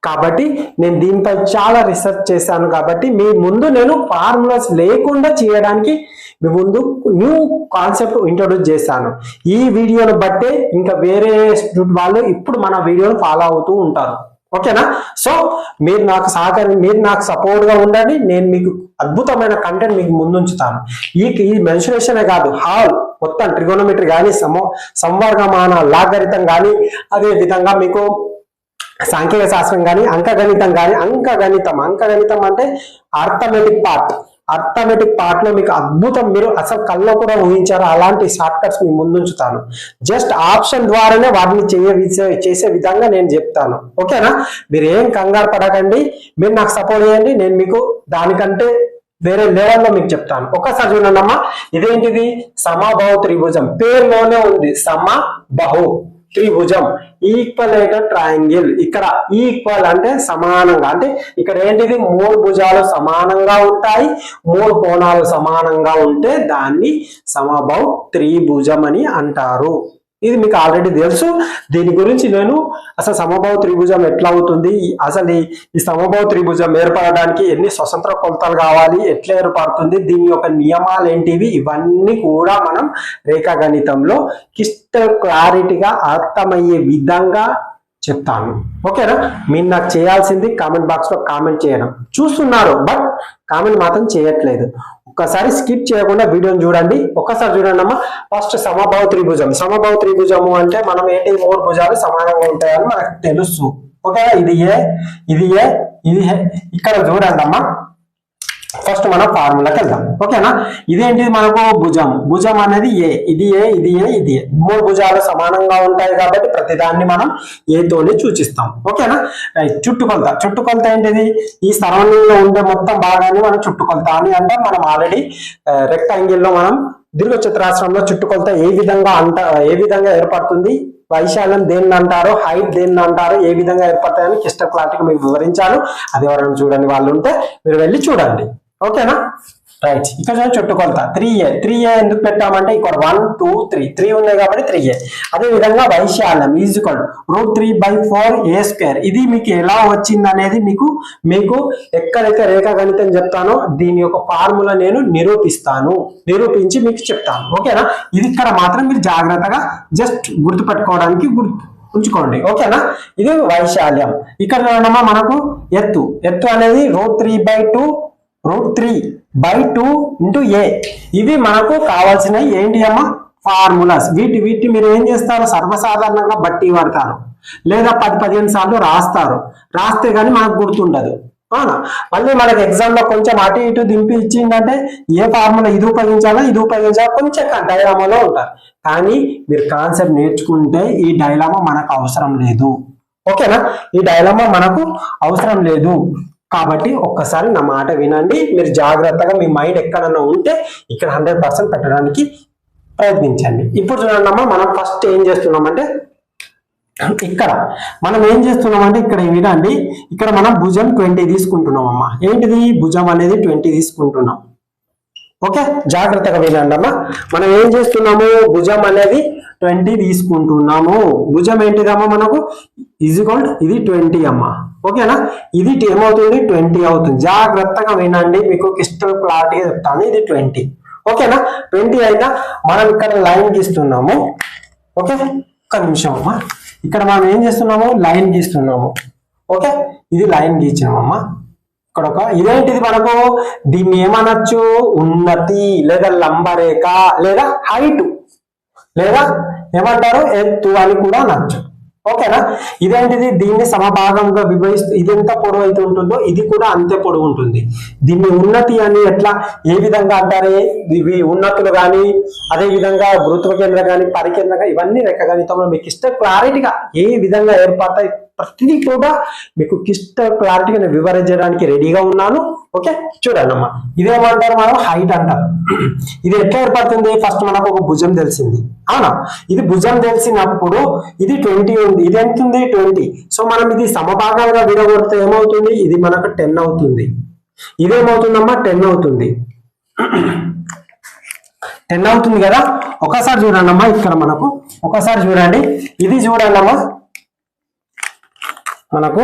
కాబట్టి నేను దీనిపై చాలా రీసెర్చ్ చేశాను. కాబట్టి మీ ముందు నేను ఫార్ములాస్ లేకుండా చేయడానికి మీ ముందు న్యూ కాన్సెప్ట్ ఇంట్రొడ్యూస్ చేశాను. ఈ వీడియోను బట్టే ఇంకా వేరే వాళ్ళు ఇప్పుడు మన వీడియోను ఫాలో అవుతూ ఉంటారు. ఓకేనా? సో మీరు నాకు సపోర్ట్ గా ఉండండి. నేను మీకు అద్భుతమైన కంటెంట్ మీకు ముందుంచుతాను. ఈ మెన్సురేషనే కాదు, హాల్ మొత్తం ట్రిగోనోమెట్రీ కానీ, సంవర్గమాన లాగరితం కానీ, అదే విధంగా మీకు సాంఖ్యక శాస్త్రం కానీ, అంకగణితం కానీ, అంకగణితం అంటే అర్థమెటిక్ పార్ట్ లో మీకు అద్భుతం, మీరు అసలు కల్లో కూడా ఊహించారు అలాంటి షార్ట్ కట్స్ మీ ముందుంచుతాను. జస్ట్ ఆప్షన్ ద్వారానే వాటిని చేసే విధంగా నేను చెప్తాను. ఓకేనా? మీరు ఏం కంగారు పడకండి, మీరు నాకు సపోర్ట్ చేయండి. నేను మీకు దానికంటే వేరే లెవెల్లో మీకు చెప్తాను. ఒక్కసారి చూడండి అమ్మా, ఇదేంటిది? సమబాహు త్రిభుజం, పేరులోనే ఉంది సమబాహు త్రిభుజం, ఈక్వలేటర్ ట్రయాంగిల్. ఇక్కడ ఈక్వల్ అంటే సమానంగా, అంటే ఇక్కడ ఏంటిది? 3 భుజాలు సమానంగా ఉంటాయి, 3 కోణాలు సమానంగా ఉంటే దాన్ని సమబాహు త్రిభుజం అని అంటారు. ఇది మీకు ఆల్రెడీ తెలుసు. దీని గురించి నేను అసలు సమబాహు త్రిభుజం ఎట్లా అవుతుంది, అసలు ఈ సమబాహు త్రిభుజం ఏర్పడడానికి ఎన్ని స్వతంత్ర కొలతలు కావాలి, ఎట్లా ఏర్పడుతుంది, దీని యొక్క నియమాలు ఏంటివి, ఇవన్నీ కూడా మనం రేఖాగణితంలో క్రిస్టల్ క్లారిటీగా అర్థమయ్యే విధంగా చెప్తాను. ఓకేనా? మీరు నాకు చేయాల్సింది కామెంట్ బాక్స్ లో కామెంట్ చేయడం. చూస్తున్నారు బట్ కామెంట్ మాత్రం చేయట్లేదు. ఒక్కసారి స్కిప్ చేయకుండా వీడియోని చూడండి. ఒక్కసారి చూడండి అమ్మా. ఫస్ట్ సమబాహు త్రిభుజము అంటే మనం ఏంటి? 3 భుజాలు సమానంగా ఉంటాయని మనకు తెలుసు. ఓకే? ఇది ఏ. ఇక్కడ చూడండి అమ్మా, ఫస్ట్ మనం ఫార్ములాకి వెళ్దాం. ఓకేనా? ఇదేంటిది? మనకు భుజం అనేది ఏ. ఇది ఏ. 3 భుజాలు సమానంగా ఉంటాయి కాబట్టి ప్రతిదాన్ని మనం ఏతోనే సూచిస్తాం. ఓకేనా? చుట్టుకొలత ఏంటిది? ఈ సరౌండింగ్ లో ఉండే మొత్తం భాగాన్ని మనం చుట్టుకొలత అని అంటే, మనం ఆల్రెడీ రెక్టాంగిల్ లో మనం దీర్ఘచతురాస్రంలో చుట్టుకొలత ఏ విధంగా ఏర్పడుతుంది, వైశాల్యం దేన్ని అంటారు, హైట్ దేన్ని అంటారు, ఏ విధంగా ఏర్పడతాయని క్రిస్టల్ క్లారిటీగా మీకు వివరించాను. అది ఎవరైనా చూడండి వాళ్ళు ఉంటే మీరు వెళ్ళి చూడండి. ఓకేనా? రైట్. ఇక్కడ చుట్టుకొలత 3a ఎందుకు పెట్టామంటే ఇక్కడ 1 2 3 ఉన్నాయి కాబట్టి 3a. అదే విధంగా వైశాల్యం √3/4a². ఇది మీకు ఎలా వచ్చింది అనేది మీకు ఎక్కడైతే రేఖాగణితం చెప్తానో దీని యొక్క ఫార్ములా నేను నిరూపించి మీకు చెప్తాను. ఓకేనా? ఇది ఇక్కడ మాత్రం మీరు జాగ్రత్తగా జస్ట్ గుర్తుపెట్టుకోవడానికి ఉంచుకోండి. ఓకేనా? ఇది వైశాల్యం. ఇక్కడ మనకు ఎత్తు అనేది √3/2 × a. ఇవి మనకు కావాల్సినవి ఏంటి అమ్మా? ఫార్ములాస్. వీటి మీరు ఏం చేస్తారు, సర్వసాధారణంగా బట్టి వాడతారు లేదా 10-15 సార్లు రాస్తే గానీ మనకు గుర్తుండదు. అవునా? మళ్ళీ మనకి ఎగ్జామ్ లో కొంచెం అటు ఇటు దింపి ఇచ్చిందంటే ఏ ఫార్ములా ఇది ఉపయోగించాలా కొంచెం డైలామాలో ఉంటారు. కానీ మీరు కాన్సెప్ట్ నేర్చుకుంటే ఈ డైలామా మనకు అవసరం లేదు. ఓకేనా? ఈ డైలామా మనకు అవసరం లేదు. కాబట్టి ఒక్కసారి నా మాట వినండి. మీరు జాగ్రత్తగా మీ మైండ్ ఎక్కడన్నా ఉంటే ఇక్కడ 100% పెట్టడానికి ప్రయత్నించండి. ఇప్పుడు చూడండి అమ్మా, మనం ఫస్ట్ ఏం చేస్తున్నామంటే ఇక్కడ వినండి, ఇక్కడ మనం భుజం 20 తీసుకుంటున్నాం అమ్మా. ఏంటిది? భుజం అనేది 20 తీసుకుంటున్నాం. ఓకే, జాగ్రత్తగా వినండి అమ్మా. మనం ఏం చేస్తున్నాము, భుజం అనేది 20 తీసుకుంటున్నాము. భుజం ఏంటిదమ్మా మనకు ఇది 20 అమ్మా. ఓకేనా? ఇది ఏమవుతుంది, 20 అవుతుంది. జాగ్రత్తగా వినండి, మీకు క్రిస్టల్ క్లారిటీగా చెప్తాను. ఇది 20. ఓకేనా? 20 అయినా మనం ఇక్కడ లైన్ గీస్తున్నాము. ఓకే, ఒక్క నిమిషం అమ్మా. ఇక్కడ మనం ఏం చేస్తున్నాము, లైన్ గీస్తున్నాము. ఓకే, ఇది లైన్ గీచామమ్మా. ఇక్కడ ఇదేంటిది మనకు, దీన్ని ఏమనొచ్చు, ఉన్నతి లేదా లంబరేఖ లేదా హైట్ లేదా ఏమంటారు, ఎత్తు అని కూడా అనొచ్చు. ఓకేనా? ఇదేంటిది, దీన్ని సమభాగంగా విభజిస్తూ ఇది ఎంత పొడవు అయితే ఉంటుందో ఇది కూడా అంతే పొడవు ఉంటుంది. దీన్ని ఉన్నతి అని ఏ విధంగా అంటారే, ఇవి ఉన్నతులు కానీ అదే విధంగా గురుత్వ కేంద్రం కానీ పరికేంద్రం కానీ ఇవన్నీ రేఖాగణితంలో మీకు క్లారిటీగా ఏ విధంగా ఏర్పడతాయి ప్రతిదీ కూడా మీకు క్లారిటీగా నేను వివరించడానికి రెడీగా ఉన్నాను. ఓకే, చూడండి అమ్మా. ఇదేమంటారు, మనం హైట్ అంటారు. ఇది ఎట్లా ఏర్పడుతుంది, ఫస్ట్ మనకు ఒక భుజం తెలిసింది. అవునా? ఇది భుజం తెలిసినప్పుడు ఇది 20 ఉంది. ఇది ఎంత ఉంది, 20. సో మనం ఇది సమభాగాలుగా విడగొడితే ఏమవుతుంది, ఇది మనకు 10 అవుతుంది. ఇదేమవుతుందమ్మా, 10 అవుతుంది. 10 అవుతుంది కదా. ఒకసారి చూడండి అమ్మా, ఇక్కడ మనకు ఒకసారి చూడండి, ఇది చూడండి అమ్మా, మనకు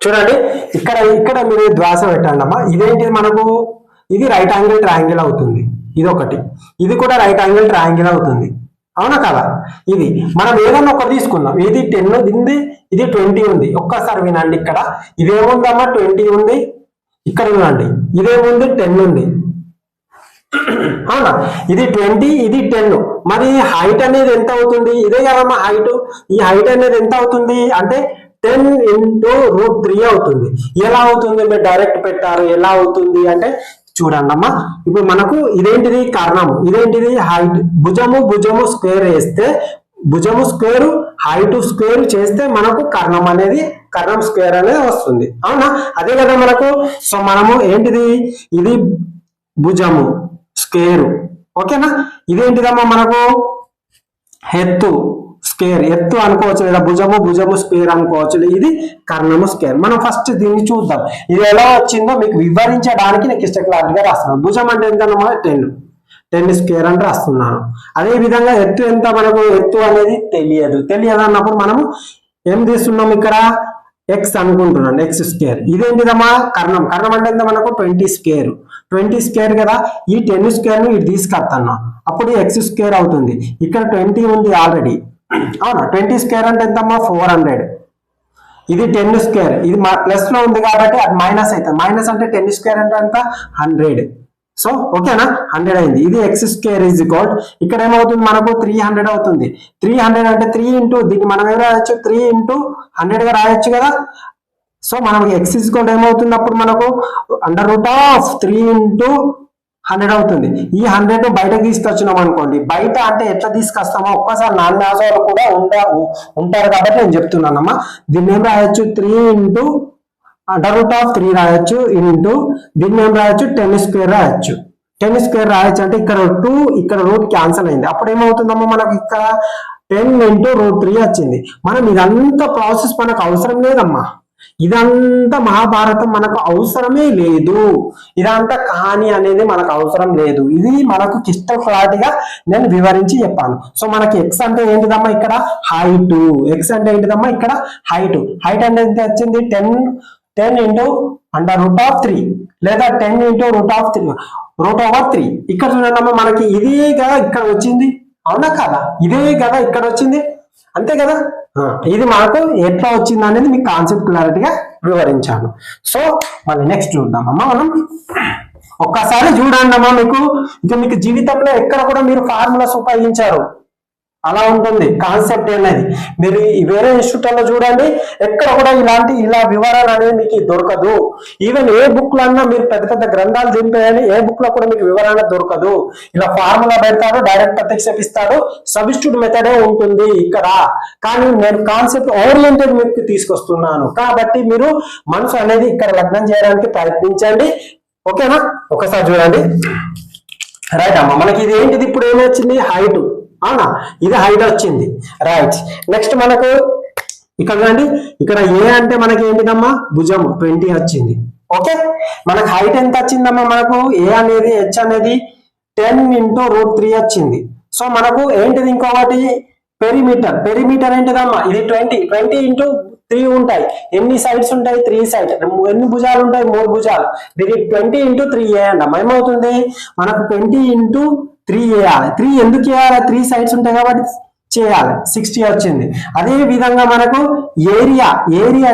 చూడండి ఇక్కడ మీరు ద్వాస పెట్టండి అమ్మా. ఇదేంటిది మనకు, ఇది రైట్ యాంగిల్ ట్రయాంగిల్ అవుతుంది. ఇది ఒకటి, ఇది కూడా రైట్ యాంగిల్ ట్రయాంగిల్ అవుతుంది. అవునా కదా? ఇది మనం ఏదన్నా ఒకటి తీసుకుందాం. ఇది 10 ఉంది, ఇది 20 ఉంది. ఒక్కసారి వినండి, ఇక్కడ ఇదేముందమ్మా, 20 ఉంది. ఇక్కడ వినండి, ఇదేముంది, 10 ఉంది. అవునా? ఇది 20, ఇది 10. మరి హైట్ అనేది ఎంత అవుతుంది, ఇదే కదమ్మా హైట్. ఈ హైట్ అనేది ఎంత అవుతుంది అంటే 10 × √3 అవుతుంది. ఎలా అవుతుంది, మీరు డైరెక్ట్ పెట్టారు, ఎలా అవుతుంది అంటే చూడండి అమ్మా. ఇప్పుడు మనకు ఇదేంటిది, కర్ణం. ఇదేంటిది, హైట్. భుజము స్క్వేర్ వేస్తే, భుజము స్క్వేర్ హైట్ స్క్వేర్ చేస్తే మనకు కర్ణం స్క్వేర్ అనేది వస్తుంది. అవునా? అదే కదా మనకు. సో మనము ఏంటిది, ఇది భుజము స్క్వేర్. ఓకేనా? ఇదేంటిదమ్మా మనకు ఎత్తు స్క్వేర్, ఎత్తు అనుకోవచ్చు లేదా భుజము స్క్వేర్ అనుకోవచ్చు. ఇది కర్ణము స్క్వేర్. మనం ఫస్ట్ దీన్ని చూద్దాం, ఇది ఎలా వచ్చిందో మీకు వివరించడానికి నేను క్లారిటీగా రాస్తున్నాను. భుజం అంటే ఎంతనమ్మా, 10 స్క్వేర్ అని రాస్తున్నాను. అదే విధంగా ఎత్తు ఎంత, మనకు ఎత్తు అనేది తెలియదు అన్నప్పుడు మనము ఏం తీస్తున్నాం, ఇక్కడ ఎక్స్ అనుకుంటున్నాను, ఎక్స్ స్క్వేర్. ఇదేంటిదమ్మా, కర్ణం అంటే ఎంత మనకు 20 స్క్వేర్ కదా. ఈ 10 స్క్వేర్ ను ఇది తీసుకొస్తాను, అప్పుడు ఎక్స్ స్క్వేర్ అవుతుంది. ఇక్కడ 20 ఉంది ఆల్రెడీ. అవునా? 20 స్క్వేర్ అంటే ఎంతమ్మా, 400. ఇది 10 స్క్వేర్, ఇది ప్లస్ లో ఉంది కాబట్టి అది మైనస్ అవుతుంది. మైనస్ అంటే 10 స్క్వేర్ అంటే ఎంత, 100. సో ఓకేనా, 100 అయింది. ఇది ఎక్స్ స్క్వేర్ ఈజ్ ఈక్వల్, ఇక్కడ ఏమవుతుంది మనకు 300 అవుతుంది. 300 అంటే 3 ఇంటూ దీన్ని మనం ఏం రాయొచ్చు, 3 × 100 గా రాయొచ్చు కదా. సో మనకి ఎక్స్ ఈజ్ ఈక్వల్ ఏమవుతుంది, అప్పుడు మనకు √3 × 100 అవుతుంది. ఈ 100 బయటకు తీసుకొచ్చినాం అనుకోండి. బయట అంటే ఎట్లా తీసుకొస్తామో ఒక్కసారి నాన్న ఆజాలు కూడా ఉంటారు కాబట్టి నేను చెప్తున్నానమ్మా. దీన్ని ఏం రాయొచ్చు, 3 × √3 రాయొచ్చు ఇంటూ దీన్ని ఏం రాయొచ్చు, 10 స్క్వేర్ రాయొచ్చు. 10 స్క్వేర్ రాయొచ్చు అంటే ఇక్కడ 2, ఇక్కడ రూట్ క్యాన్సిల్ అయింది. అప్పుడు ఏమవుతుందమ్మా, మనకు ఇక్కడ 10 × √3 వచ్చింది. మనం ఇదంతా ప్రాసెస్ మనకు అవసరం లేదమ్మా. ఇదంతా మహాభారతం మనకు అవసరమే లేదు. ఇదంతా కహాని అనేది మనకు అవసరం లేదు. ఇది మనకు క్రిస్టల్ క్లారిటీగా నేను వివరించి చెప్పాను. సో మనకి ఎక్స్ అంటే ఏంటిదమ్మా, ఇక్కడ హైట్. ఎక్స్ అంటే ఏంటిదమ్మా, ఇక్కడ హైట్. హైట్ అంటే ఎంత వచ్చింది, 10 × √3 లేదా 10 × √3. ఇక్కడ చూడండి మనకి ఇదే కదా ఇక్కడ వచ్చింది. అవునా కదా, ఇదే కదా ఇక్కడ వచ్చింది, అంతే కదా. ఇది మనకు ఎట్లా వచ్చింది అనేది మీకు కాన్సెప్ట్ క్లారిటీగా వివరించాను. సో మళ్ళీ నెక్స్ట్ చూద్దామమ్మా మనం. ఒక్కసారి చూడండి అమ్మా, మీకు జీవితంలో ఎక్కడ కూడా మీరు ఫార్ములాస్ ఉపయోగించారు, అలా ఉంటుంది కాన్సెప్ట్ అనేది. మీరు వేరే ఇన్స్టిట్యూట్లో చూడండి, ఎక్కడ కూడా ఇలా వివరణ అనేది మీకు దొరకదు. ఈవెన్ ఏ బుక్ లో అన్నా మీరు పెద్ద పెద్ద గ్రంథాలు దింపేయాలి, ఏ బుక్ లో కూడా మీకు వివరణ దొరకదు. ఇలా ఫార్ములా పెడతాడు, డైరెక్ట్ ప్రత్యక్ష ఇస్తాడు, సబ్స్టిట్యూట్ మెథడే ఉంటుంది ఇక్కడ. కానీ నేను కాన్సెప్ట్ ఓరియంటెడ్ మీకు తీసుకొస్తున్నాను కాబట్టి మీరు మనసు అనేది ఇక్కడ లగ్నం చేయడానికి ప్రయత్నించండి. ఓకేనా? ఒకసారి చూడండి. రైట్ అమ్మా, మనకి ఇది ఏంటిది, ఇప్పుడు ఏమొచ్చింది, హైట్. అవునా, ఇది హైట్ వచ్చింది. రైట్, నెక్స్ట్ మనకు ఇక్కడ చూడండి, ఇక్కడ ఏ అంటే మనకి ఏంటిదమ్మా, భుజము 20 వచ్చింది. ఓకే, మనకు హైట్ ఎంత వచ్చిందమ్మా, మనకు ఏ అనేది హెచ్ అనేది 10 × √3 వచ్చింది. సో మనకు ఏంటిది ఇంకొకటి పెరిమీటర్ ఏంటిదమ్మా, ఇది 20 × 3 ఉంటాయి. ఎన్ని సైడ్స్ ఉంటాయి, 3 సైడ్. ఎన్ని భుజాలు ఉంటాయి, 3 భుజాలు. దీనికి 20 × 3 వేయండి. ఏమవుతుంది మనకు 20 × 3 వేయాలి. 3 ఎందుకు వేయాలి, 3 సైడ్స్ ఉంటాయి కాబట్టి చేయాలి. 60 వచ్చింది. అదే విధంగా మనకు ఏరియా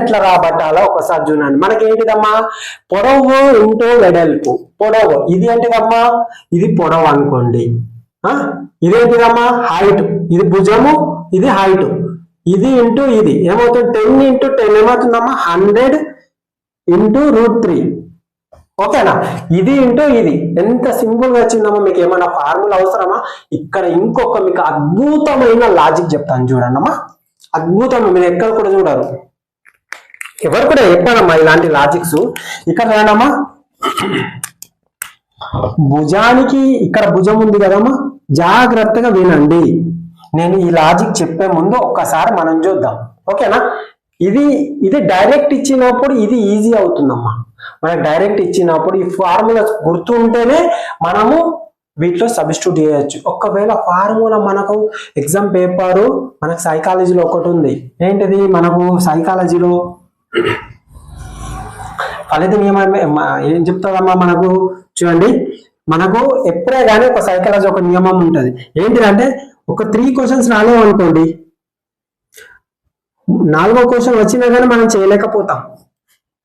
ఎట్లా రాబట్టాలో ఒకసారి చూడండి. మనకి ఏంటిదమ్మా, పొడవు ఇంటూ వెడల్పు. పొడవు ఇది ఏంటిదమ్మా, ఇది పొడవు అనుకోండి. ఇదేంటిదమ్మా, హైట్. ఇది భుజము, ఇది హైట్. ఇది ఇంటూ ఇది ఏమవుతుంది, 10 × 10 ఏమవుతుందమ్మా, 100 × √3. ఓకేనా? ఇది ఇంటూ ఇది. ఎంత సింపుల్ గా వచ్చిందమ్మా. మీకు ఏమైనా ఫార్ములా అవసరమా? ఇక్కడ ఇంకొక మీకు అద్భుతమైన లాజిక్ చెప్తాను చూడండి అమ్మా. అద్భుతం, మీరు ఎక్కడ కూడా చూడరు, ఎవరు కూడా చెప్పారమ్మా ఇలాంటి లాజిక్స్. ఇక్కడ చూడమ్మా, భుజానికి ఇక్కడ భుజం ఉంది కదమ్మా, జాగ్రత్తగా వినండి. నేను ఈ లాజిక్ చెప్పే ముందు ఒక్కసారి మనం చూద్దాం. ఓకేనా? ఇది డైరెక్ట్ ఇచ్చినప్పుడు ఇది ఈజీ అవుతుందమ్మా. మనకు డైరెక్ట్ ఇచ్చినప్పుడు ఈ ఫార్ములా గుర్తు ఉంటేనే మనము వీటిలో సబ్స్టిట్యూట్ చేయొచ్చు. ఒకవేళ ఫార్ములా మనకు ఎగ్జామ్ పేపరు మనకు సైకాలజీలో ఒకటి ఉంది. ఏంటిది, మనకు సైకాలజీలో ఫలిత నియమం ఏం చెప్తాదమ్మా, మనకు చూడండి, మనకు ఎప్పుడే కానీ ఒక సైకాలజీ ఒక నియమం ఉంటుంది. ఏంటిదంటే ఒక 3 క్వశ్చన్స్ రాలేవు అనుకోండి, 4వ క్వశ్చన్ వచ్చినా కానీ మనం చేయలేకపోతాం.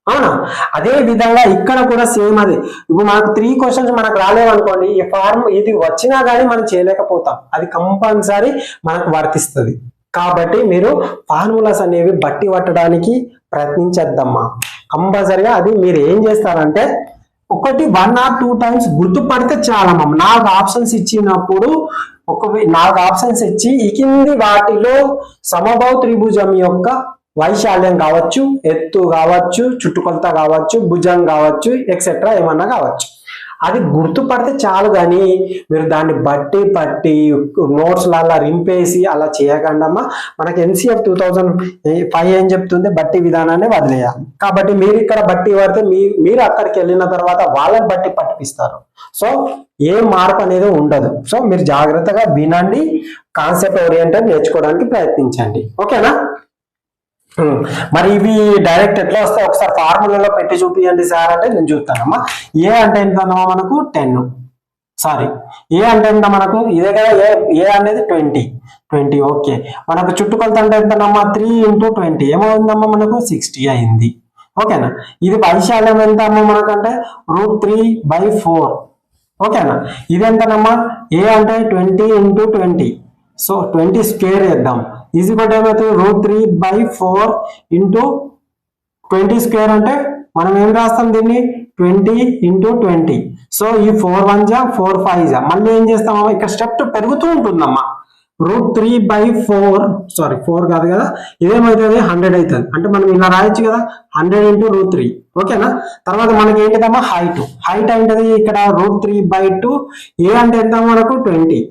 అవునా? అదే విధంగా ఇక్కడ కూడా సేమ్ అది. ఇప్పుడు మనకు 3 క్వశ్చన్స్ మనకు రాలేవు అనుకోండి, ఈ ఫార్మ్ ఇది వచ్చినా కానీ మనం చేయలేకపోతాం. అది కంపల్సరీ మనకు వర్తిస్తుంది. కాబట్టి మీరు ఫార్ములాస్ అనేవి బట్టి పట్టడానికి ప్రయత్నించద్దమ్మా. కంపల్సరిగా అది మీరు ఏం చేస్తారంటే, 1 or 2 టైమ్స్ గుర్తుపడితే చాలా. 4 ఆప్షన్స్ ఇచ్చినప్పుడు 4 ఆప్షన్స్ ఇచ్చి ఈ కింది వాటిలో సమబాహు త్రిభుజం యొక్క వైశాల్యం కావచ్చు, ఎత్తు కావచ్చు, చుట్టుకొలత కావచ్చు, భుజం కావచ్చు, ఎక్సెట్రా ఏమన్నా కావచ్చు, అది గుర్తుపడితే చాలు. కానీ మీరు దాన్ని పట్టి నోట్స్ లా రింపేసి అలా చేయకండి అమ్మా. మనకి NCF 2005 ఏం చెప్తుంది, బట్టి విధానాన్ని వదిలేయాలి. కాబట్టి మీరు ఇక్కడ బట్టి పడితే మీరు అక్కడికి వెళ్ళిన తర్వాత వాళ్ళని బట్టి పట్టిపిస్తారు. సో ఏ మార్పు అనేది ఉండదు. సో మీరు జాగ్రత్తగా వినండి, కాన్సెప్ట్ ఓరియంటెడ్ నేర్చుకోవడానికి ప్రయత్నించండి. ఓకేనా? మరి ఇవి డైరెక్ట్ ఎట్లా వస్తాయి, ఒకసారి ఫార్ములాలో పెట్టి చూపించండి సార్ అంటే నేను చూస్తానమ్మా. ఏ అంటే ఎంతమ్మా, మనకు 10. సారీ, ఏ అంటే ఎంత మనకు, ఇదే కదా ఏ అనేది 20. ఓకే, మనకు చుట్టుకొలత అంటే ఎంతనమ్మా, 3 × 20 ఏమవుతుందమ్మా, మనకు 60 అయింది. ఓకేనా? ఇది వైశాల్యం ఎంత అమ్మా మనకంటే √3/4. ఓకేనా? ఇది ఎంతనమ్మా, ఏ అంటే 20 × 20. సో 20 స్క్వేర్ వేద్దాం. ఈజీ బట్ ఏమవుతుంది, √3/4 × 20 స్క్వేర్ అంటే మనం ఏం రాస్తాం దీన్ని, 20 × 20. సో ఈ 4 1 4 5 మళ్ళీ ఏం చేస్తామమ్మా, ఇక్కడ స్టెప్ పెరుగుతూ ఉంటుందమ్మా. √3/4 సారీ 4 కాదు కదా, ఇదేమవుతుంది 100 అవుతుంది. అంటే మనం ఇలా రాయొచ్చు కదా, 100 × √3. ఓకేనా? తర్వాత మనకి ఏంటిదమ్మా, హైట్ ఏంటిది, ఇక్కడ √3/2. ఏ అంటే ఎంత మనకు 20.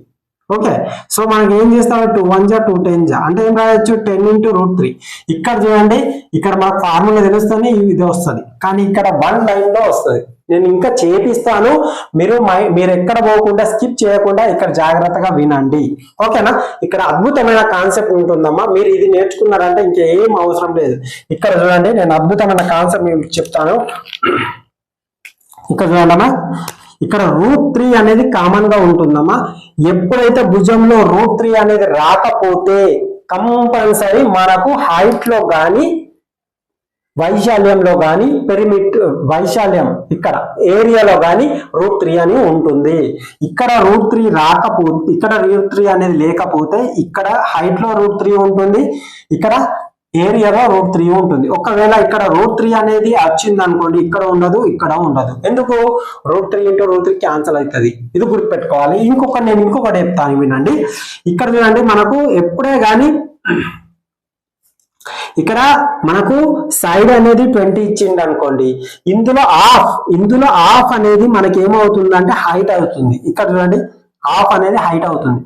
ఓకే, సో మనకి ఏం చేస్తాం, 2 1 2 10 అంటే ఏం రాయొచ్చు, 10 × √3. ఇక్కడ చూడండి, ఇక్కడ మనకు ఫార్ములా తెలుస్తుంది, ఇది వస్తుంది. కానీ ఇక్కడ 1 లైన్ లో వస్తుంది. నేను ఇంకా చేపిస్తాను, మీరు ఎక్కడ పోకుండా స్కిప్ చేయకుండా ఇక్కడ జాగ్రత్తగా వినండి. ఓకేనా? ఇక్కడ అద్భుతమైన కాన్సెప్ట్ ఉంటుందమ్మా. మీరు ఇది నేర్చుకున్నారంటే ఇంకేం అవసరం లేదు. ఇక్కడ చూడండి, నేను అద్భుతమైన కాన్సెప్ట్ మీకు చెప్తాను. ఇక్కడ చూడమ్మా, ఇక్కడ √3 అనేది కామన్ గా ఉంటుందమ్మా. ఎప్పుడైతే భుజంలో √3 అనేది రాకపోతే కంపల్సరీ మనకు హైట్ లో కానీ వైశాల్యంలో కానీ వైశాల్యం ఇక్కడ ఏరియాలో కానీ √3 అని ఉంటుంది. ఇక్కడ √3 రాకపోతే, ఇక్కడ √3 అనేది లేకపోతే ఇక్కడ హైట్ లో √3 ఉంటుంది, ఇక్కడ ఏరియాలో √3 ఉంటుంది. ఒకవేళ ఇక్కడ √3 అనేది వచ్చింది అనుకోండి, ఇక్కడ ఉండదు, ఇక్కడ ఉండదు. ఎందుకు? √3 × √3 క్యాన్సల్ అవుతుంది. ఇది గుర్తుపెట్టుకోవాలి. నేను ఇంకొకటి చెప్తాను వినండి. ఇక్కడ చూడండి, మనకు ఎప్పుడే కానీ ఇక్కడ మనకు సైడ్ అనేది 20 ఇచ్చింది అనుకోండి, ఇందులో హాఫ్ అనేది మనకి ఏమవుతుందంటే హైట్ అవుతుంది. ఇక్కడ చూడండి, హాఫ్ అనేది హైట్ అవుతుంది.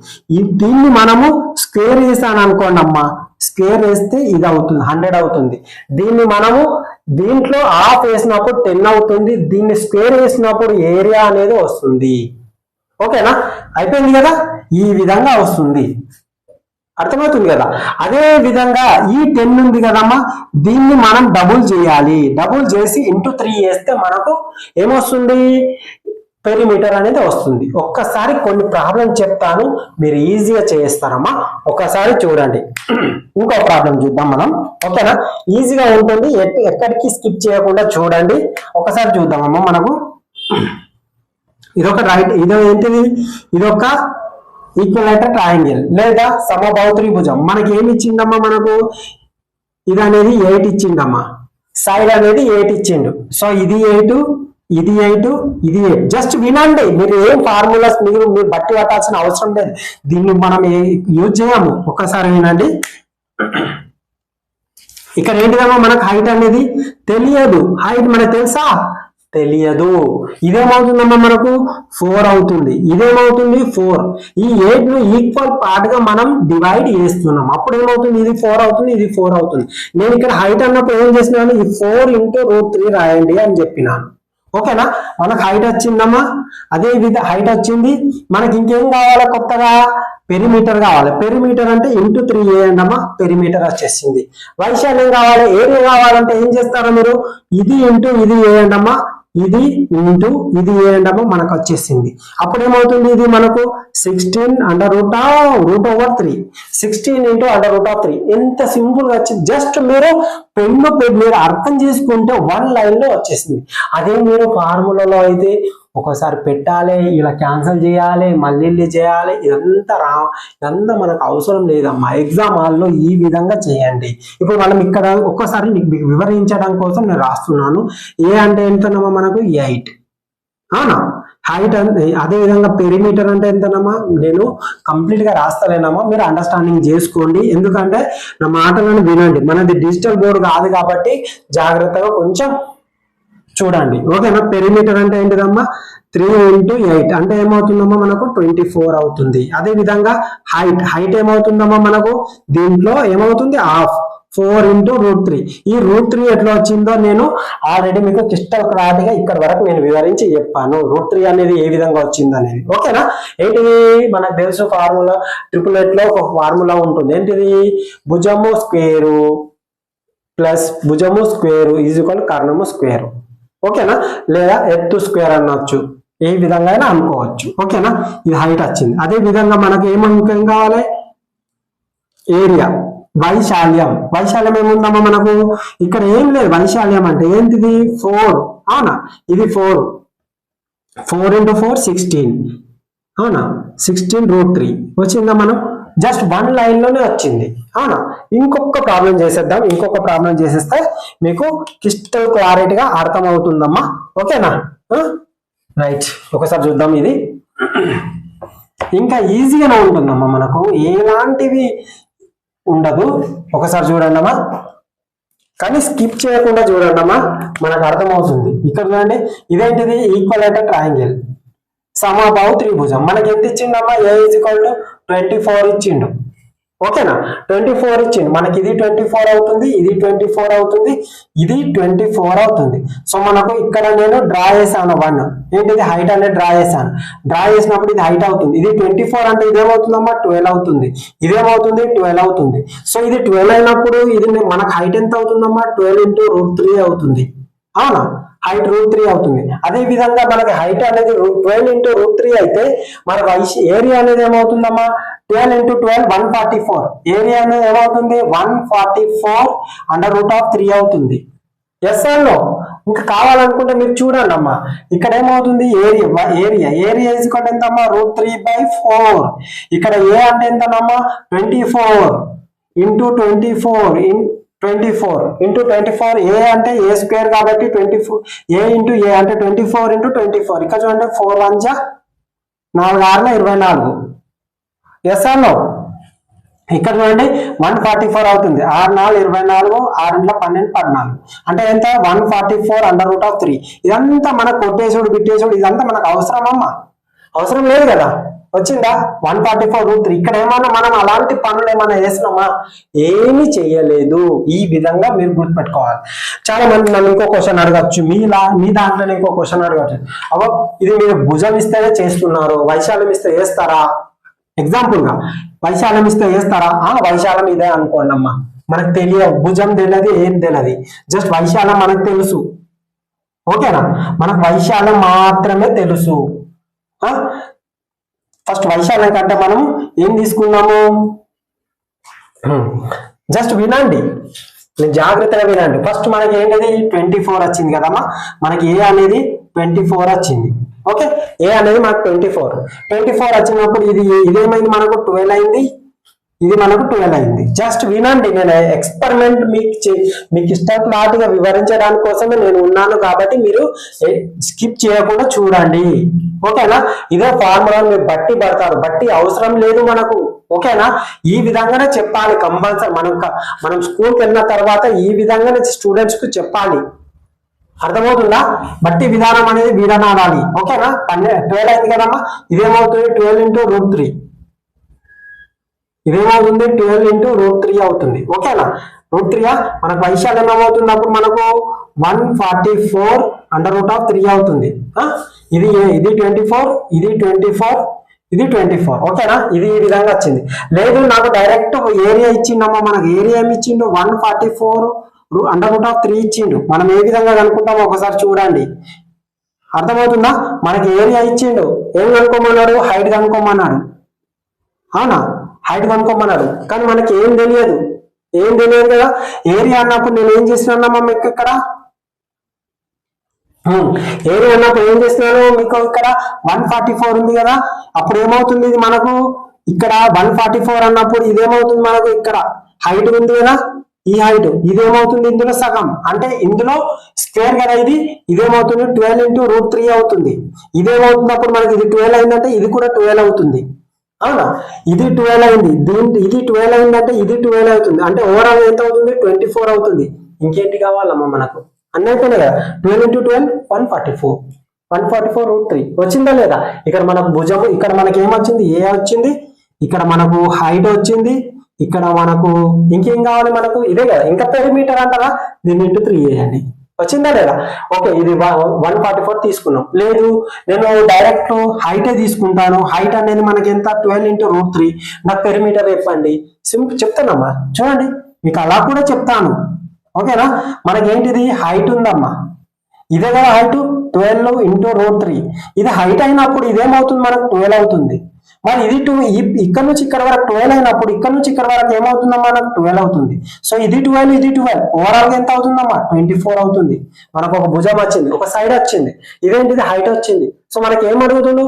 దీన్ని మనము స్క్వేర్ వేసాను అనుకోండి అమ్మా, స్క్వేర్ వేస్తే ఇది అవుతుంది 100 అవుతుంది. దీన్ని మనము దీంట్లో హాఫ్ వేసినప్పుడు 10 అవుతుంది. దీన్ని స్క్వేర్ వేసినప్పుడు ఏరియా అనేది వస్తుంది. ఓకేనా? అయిపోయింది కదా? ఈ విధంగా వస్తుంది. అర్థమవుతుంది కదా? అదే విధంగా ఈ 10 ఉంది కదమ్మా, దీన్ని మనం డబుల్ చేయాలి. డబుల్ చేసి × 3 వేస్తే మనకు ఏమొస్తుంది? పెరిమీటర్ అనేది వస్తుంది. ఒక్కసారి కొన్ని ప్రాబ్లం చెప్తాను, మీరు ఈజీగా చేస్తారమ్మా. ఒక్కసారి చూడండి. ఇంకో ప్రాబ్లం చూద్దాం మనం. ఓకేనా? ఈజీగా ఉంటుంది, ఎక్కడికి స్కిప్ చేయకుండా చూడండి. ఒకసారి చూద్దామమ్మా. మనకు ఇదొక ఏంటిది? ఇదొక ఈక్విలేటరల్ ట్రయాంగిల్ లేదా సమబాహు త్రిభుజం. మనకి ఏమి ఇచ్చిందమ్మా? మనకు ఇది అనేది 8 ఇచ్చిందమ్మా, సైడ్ అనేది 8 ఇచ్చిండు. సో ఇది 8, ఇది 8, ఇది 8. జస్ట్ వినండి, మీరు ఏం ఫార్ములాస్ మీరు బట్టి పట్టాల్సిన అవసరం లేదు. దీన్ని మనం యూజ్ చేయము. ఒక్కసారి వినండి. ఇక్కడ ఏంటిదమ్మా? మనకు హైట్ అనేది తెలియదు. హైట్ మనకు తెలుసా? తెలియదు. ఇదేమవుతుందమ్మా? మనకు 4 అవుతుంది. ఇదేమవుతుంది? 4. ఈ 8 ను ఈక్వల్ పార్ట్ గా మనం డివైడ్ చేస్తున్నాం. అప్పుడు ఏమవుతుంది? ఇది 4 అవుతుంది, ఇది 4 అవుతుంది. నేను ఇక్కడ హైట్ అన్నప్పుడు ఏం చేసినాను? ఈ 4 × √3 రాయండి అని చెప్పినాను. ఓకేనా? మనకు హైట్ వచ్చిందమ్మా. అదే విధంగా హైట్ వచ్చింది. మనకి ఇంకేం కావాలి? కొత్తగా పెరిమీటర్ కావాలి. పెరిమీటర్ అంటే × 3 వేయండి అమ్మా, పెరిమీటర్ వచ్చేసింది. వైశాల్యం కావాలి, ఏరియా కావాలంటే ఏం చేస్తారో మీరు? ఇది × ఇది వేయండి అమ్మా, ఇది × ఇది వేయండి అమ్మా, మనకు వచ్చేసింది. అప్పుడు ఏమవుతుంది? ఇది మనకు 16 √3. 16 × √3. ఎంత సింపుల్ గా వచ్చింది. జస్ట్ మీరు మీరు అర్థం చేసుకుంటే 1 లైన్ లో వచ్చేసింది. అదే మీరు ఫార్ములాలో అయితే ఒకసారి పెట్టాలి, ఇలా క్యాన్సిల్ చేయాలి, మళ్ళీ చేయాలి. ఇదంతా మనకు అవసరం లేదమ్మా. ఎగ్జామ్ హాల్లో ఈ విధంగా చేయండి. ఇప్పుడు మనం ఇక్కడ ఒక్కసారి మీకు వివరించడం కోసం నేను రాస్తున్నాను. ఏ అంటే ఎంతనమ్మా? మనకు 8. అవునా? హైట్ అదే విధంగా పెరిమీటర్ అంటే ఎంతనమ్మా? నేను కంప్లీట్ గా రాస్తలేనమ్మా, మీరు అండర్స్టాండింగ్ చేసుకోండి. ఎందుకంటే నా మాటలను వినండి. మనది డిజిటల్ బోర్డు కాదు కాబట్టి జాగ్రత్తగా కొంచెం చూడండి. ఓకేనా? పెరిమీటర్ అంటే ఏంటిదమ్మా? 3 × 8 అంటే ఏమవుతుందమ్మా? మనకు 24 అవుతుంది. అదే విధంగా హైట్ ఏమవుతుందమ్మా? మనకు దీంట్లో ఏమవుతుంది? హాఫ్. 4 × √3. ఈ √3 ఎట్లా వచ్చిందో నేను ఆల్రెడీ మీకు క్రిస్టల్ క్లారిటీగా ఇక్కడ వరకు నేను వివరించి చెప్పాను. √3 అనేది ఏ విధంగా వచ్చింది అనేది. ఓకేనా? ఏంటిది? మనకు తెలుసు ఫార్ములా, ట్రిపులెట్ లో ఒక ఫార్ములా ఉంటుంది. ఏంటిది? భుజము స్క్వేరు ప్లస్ భుజము స్క్వేరు = కర్ణము స్క్వేరు. ఓకేనా? లేదా ఎత్తు స్క్వేర్ అనొచ్చు, ఏ విధంగా అయినా అనుకోవచ్చు. ఓకేనా? ఇది హైట్ వచ్చింది. అదే విధంగా మనకు ఏం కావాలి? ఏరియా, వైశాల్యం ఏముందమ్మా? మనకు ఇక్కడ ఏం లేదు. వైశాల్యం అంటే ఏంటిది? 4. అవునా? ఇది 4 × 4 16. అవునా? 16 √3 వచ్చిందా? మనం జస్ట్ 1 లైన్ లోనే వచ్చింది. అవునా? ఇంకొక ప్రాబ్లం చేసేద్దాం. ఇంకొక ప్రాబ్లం చేసేస్తే మీకు క్రిస్టల్ క్లారిటీగా అర్థమవుతుందమ్మా. ఓకేనా? రైట్. ఒకసారి చూద్దాం. ఇది ఇంకా ఈజీగానే ఉంటుందమ్మా, మనకు ఎలాంటివి ఉండదు. ఒకసారి చూడండి అమ్మా, కానీ స్కిప్ చేయకుండా చూడండి అమ్మా, మనకు అర్థమవుతుంది. ఇక్కడ చూడండి, ఇదేంటిది? ఈక్విలేటరల్ ట్రయాంగిల్, సమబాహు త్రిభుజం. మనకి ఎంత ఇచ్చిండమ్మా? A = 24 ఇచ్చిండు. ఓకేనా? 24 ఇచ్చిండు. మనకి ఇది 24 అవుతుంది, ఇది 24 అవుతుంది, ఇది 24 అవుతుంది. సో మనకు ఇక్కడ నేను డ్రా చేశాను 1. ఏంటిది? హైట్ అనేది డ్రా చేశాను. డ్రా చేసినప్పుడు ఇది హైట్ అవుతుంది. ఇది 24 అంటే ఇదేమవుతుందమ్మా? 12 అవుతుంది. ఇదేమవుతుంది? 12 అవుతుంది. సో ఇది 12 అయినప్పుడు ఇది మనకు హైట్ ఎంత అవుతుందమ్మా? 12 × √3 అవుతుంది. అవునా? హైట్ √3 అవుతుంది. అదే విధంగా మనకి హైట్ అనేది 12 × √3 అయితే మనకు ఏరియా అనేది ఏమవుతుందమ్మా? 12 × 12 144. ఏరియా అనేది ఏమవుతుంది? 144 √3 అవుతుంది. Yes no. ఇంకా కావాలనుకుంటే మీరు చూడండి అమ్మా, ఇక్కడ ఏమవుతుంది ఏరియా ఈజ్వల్ ఎంత అమ్మా √3/4. ఇక్కడ ఏ అంటే ఎంతనమ్మా 24 ఇంటూ 24 ఏ అంటే ఏ స్క్వేర్ కాబట్టి 24 ఏ ఇంటూ ఏ అంటే 24 ఇంటూ 24. ఇక్కడ చూడండి 4 1 జా 4 6 24. Yes no. ఇక్కడ చూడండి 144 అవుతుంది. 6 4 24 6 12 14 అంటే ఎంత 144 ఇదంతా మనకు కొట్టేసుడు బిట్టేసుడు ఇదంతా మనకు అవసరమమ్మా? అవసరం లేదు కదా. వచ్చిందా 144 ఇక్కడ ఏమన్నా మనం అలాంటి పనులు ఏమైనా చేసినామా? ఏమి చేయలేదు. ఈ విధంగా మీరు గుర్తుపెట్టుకోవాలి. చాలా మంది నన్ను ఇంకో క్వశ్చన్ అడగచ్చు, మీ దాంట్లో ఇంకో క్వశ్చన్ అడగచ్చు, అవ్వ ఇది మీరు భుజం ఇస్తేనే చేస్తున్నారు, వైశాల్యం ఇస్తే చేస్తారా? ఎగ్జాంపుల్ గా వైశాల్యం ఇస్తే వేస్తారా? వైశాల్యం ఇదే అనుకోండి అమ్మా. మనకు తెలియదు, భుజం తెలియదు, ఏం తెలియదు, జస్ట్ వైశాల్యం మనకు తెలుసు. ఓకేనా? మనకు వైశాల్యం మాత్రమే తెలుసు. ఫస్ట్ వైశాల్యం కంటే మనం ఏం తీసుకున్నాము? జస్ట్ వినండి, జాగ్రత్తగా వినండి. ఫస్ట్ మనకి ఏంటది 24 వచ్చింది కదమ్మా. మనకి ఏ అనేది 24 వచ్చింది. ఓకే, ఏ అనేది మనకు 24 వచ్చినప్పుడు ఇదేమైంది మనకు 12 అయింది, ఇది మనకు 12 అయింది. జస్ట్ వినండి, నేను ఎక్స్పెరిమెంట్ మీకు ఇష్టంలాగా వివరించడానికి కోసమే నేను ఉన్నాను కాబట్టి మీరు స్కిప్ చేయకుండా చూడండి. ఓకేనా? ఇదే ఫార్ములా మీరు బట్టి పడతారు, బట్టి అవసరం లేదు మనకు. ఓకేనా? ఈ విధంగానే చెప్పాలి కంపల్సరీ. మనం స్కూల్కి వెళ్ళిన తర్వాత ఈ విధంగానే స్టూడెంట్స్ కు చెప్పాలి. అర్థమవుతుందా? బట్టి విధానం అనేది విడనాడాలి. ఓకేనా? 12 అయింది కదమ్మా. ఇదేమవుతుంది 12 ఇంటూ √3. ఇదేమవుతుంది 12 ఇంటూ √3 అవుతుంది. ఓకేనా? √3 మనకు వైశాల్యం ఏమవుతుంది అప్పుడు మనకు 144 అవుతుంది. ఇది 24 ఇది 24 ఇది 24. ఓకేనా? ఇది ఈ విధంగా వచ్చింది. లేదు నాకు డైరెక్ట్ ఏరియా ఇచ్చిండమ్మా. మనకు ఏరియా ఏమి ఇచ్చిండు 144 ఇచ్చిండు. మనం ఏ విధంగా కనుక్కుంటామో ఒకసారి చూడండి. అర్థమవుతుందా? మనకి ఏరియా ఇచ్చిండు, ఏం కనుక్కోమన్నాడు? హైట్ కనుక్కోమన్నాడు. అవునా? హైట్ కనుక్కోమన్నాడు. కానీ మనకి ఏం తెలియదు కదా. ఏరియా అన్నప్పుడు నేను ఏం చేసినా మీకు ఇక్కడ ఏరియా అన్నప్పుడు ఏం చేస్తున్నాను మీకు ఇక్కడ 144 ఉంది కదా. అప్పుడు ఏమవుతుంది ఇది మనకు ఇక్కడ 144 అన్నప్పుడు ఇదేమవుతుంది మనకు ఇక్కడ హైట్ ఉంది కదా. ఈ హైట్ ఇదేమవుతుంది ఇందులో సగం, అంటే ఇందులో స్క్వేర్ కదా. ఇదేమవుతుంది 12 ఇంటూ √3 అవుతుంది. ఇదేమవుతుంది అప్పుడు మనకి ఇది 12 అయిందంటే ఇది కూడా 12 అవుతుంది. అవునా? ఇది 12 అయింది, ఇది 12 అయిందంటే ఇది 12 అవుతుంది. అంటే ఓవరాల్ ఎంత అవుతుంది 24 అవుతుంది. ఇంకేంటి కావాలమ్మా మనకు? అన్నట్టే కదా. 12 ఇంటూ 12 144 √3 వచ్చిందా లేదా? ఇక్కడ మనకు భుజము, ఇక్కడ మనకి ఏమొచ్చింది? ఏ వచ్చింది. ఇక్కడ మనకు హైట్ వచ్చింది. ఇక్కడ మనకు ఇంకేం కావాలి మనకు? ఇదే కదా. ఇంకా పెరిమీటర్ అంటారా? దీన్ని ఇంటూ 3 చేయండి. వచ్చిందా లేదా? ఓకే, ఇది 144 తీసుకున్నాం. లేదు నేను డైరెక్ట్ హైటే తీసుకుంటాను. హైట్ అనేది మనకి ఎంత 12 ఇంటూ √3. నాకు పెరిమీటర్ చెప్పండి. సింపుల్ చెప్తానమ్మా, చూడండి మీకు అలా కూడా చెప్తాను. ఓకేనా? మనకేంటిది హైట్ ఉందమ్మా. ఇదే కదా హైట్ 12 ఇంటూ √3. ఇది హైట్ అయినప్పుడు ఇదేమవుతుంది మనకు 12 అవుతుంది. మరి ఇది ఇక్కడ నుంచి ఇక్కడ వరకు 12 అయినప్పుడు ఇక్కడ నుంచి ఇక్కడ వరకు ఏమవుతుందమ్మా మనకు 12 అవుతుంది. సో ఇది 12 ఇది 12 ఓవరాల్ గా ఎంత అవుతుందమ్మా 24 అవుతుంది. మనకు ఒక భుజం వచ్చింది, ఒక సైడ్ వచ్చింది. ఇదేంటిది హైట్ వచ్చింది. సో మనకి ఏం అడుగుతుండు?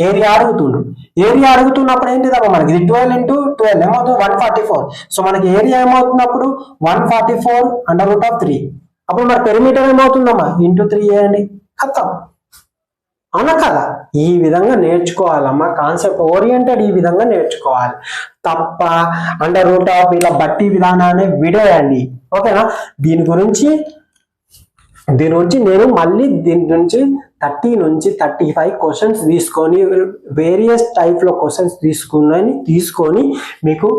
ఏరియా అడుగుతుండు. ఏరియా అడుగుతున్నప్పుడు ఏంటిదమ్మా మనకి ఇది 12 ఇంటూ 12 ఏమవుతుంది 144. సో మనకి ఏరియా ఏమవుతున్నప్పుడు 144 అప్పుడు మరి పెరిమీటర్ ఏమవుతుందమ్మా ఇంటూ 3 చేయండి, ఖతం. అవునా కదా? ఈ విధంగా నేర్చుకోవాలమ్మా. కాన్సెప్ట్ ఓరియంటెడ్ ఈ విధంగా నేర్చుకోవాలి తప్ప √, ఇలా బట్టి విధానాన్ని విడేయండి. ఓకేనా? దీని గురించి నేను మళ్ళీ దీని నుంచి 30 నుంచి 35 క్వశ్చన్స్ తీసుకొని వేరియస్ టైప్ లో క్వశ్చన్స్ తీసుకొని మీకు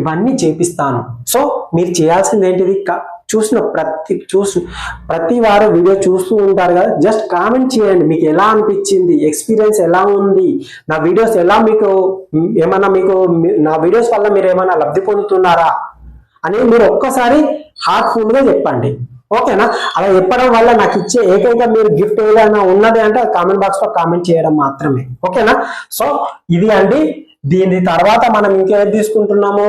ఇవన్నీ చేపిస్తాను. సో మీరు చేయాల్సింది ఏంటిది? ప్రతి వారు వీడియో చూస్తూ ఉంటారు కదా, జస్ట్ కామెంట్ చేయండి. మీకు ఎలా అనిపించింది, ఎక్స్పీరియన్స్ ఎలా ఉంది, నా వీడియోస్ ఎలా మీకు నా వీడియోస్ వల్ల మీరు ఏమైనా లబ్ధి పొందుతున్నారా అని మీరు ఒక్కసారి హార్ట్ఫుల్ గా చెప్పండి. ఓకేనా? అలా చెప్పడం వల్ల నాకు ఇచ్చే ఏకైక మీరు గిఫ్ట్ ఏదైనా ఉన్నది అంటే కామెంట్ బాక్స్ లో కామెంట్ చేయడం మాత్రమే. ఓకేనా? సో ఇది అండి దీని తర్వాత మనం ఇంకేది తీసుకుంటున్నాము,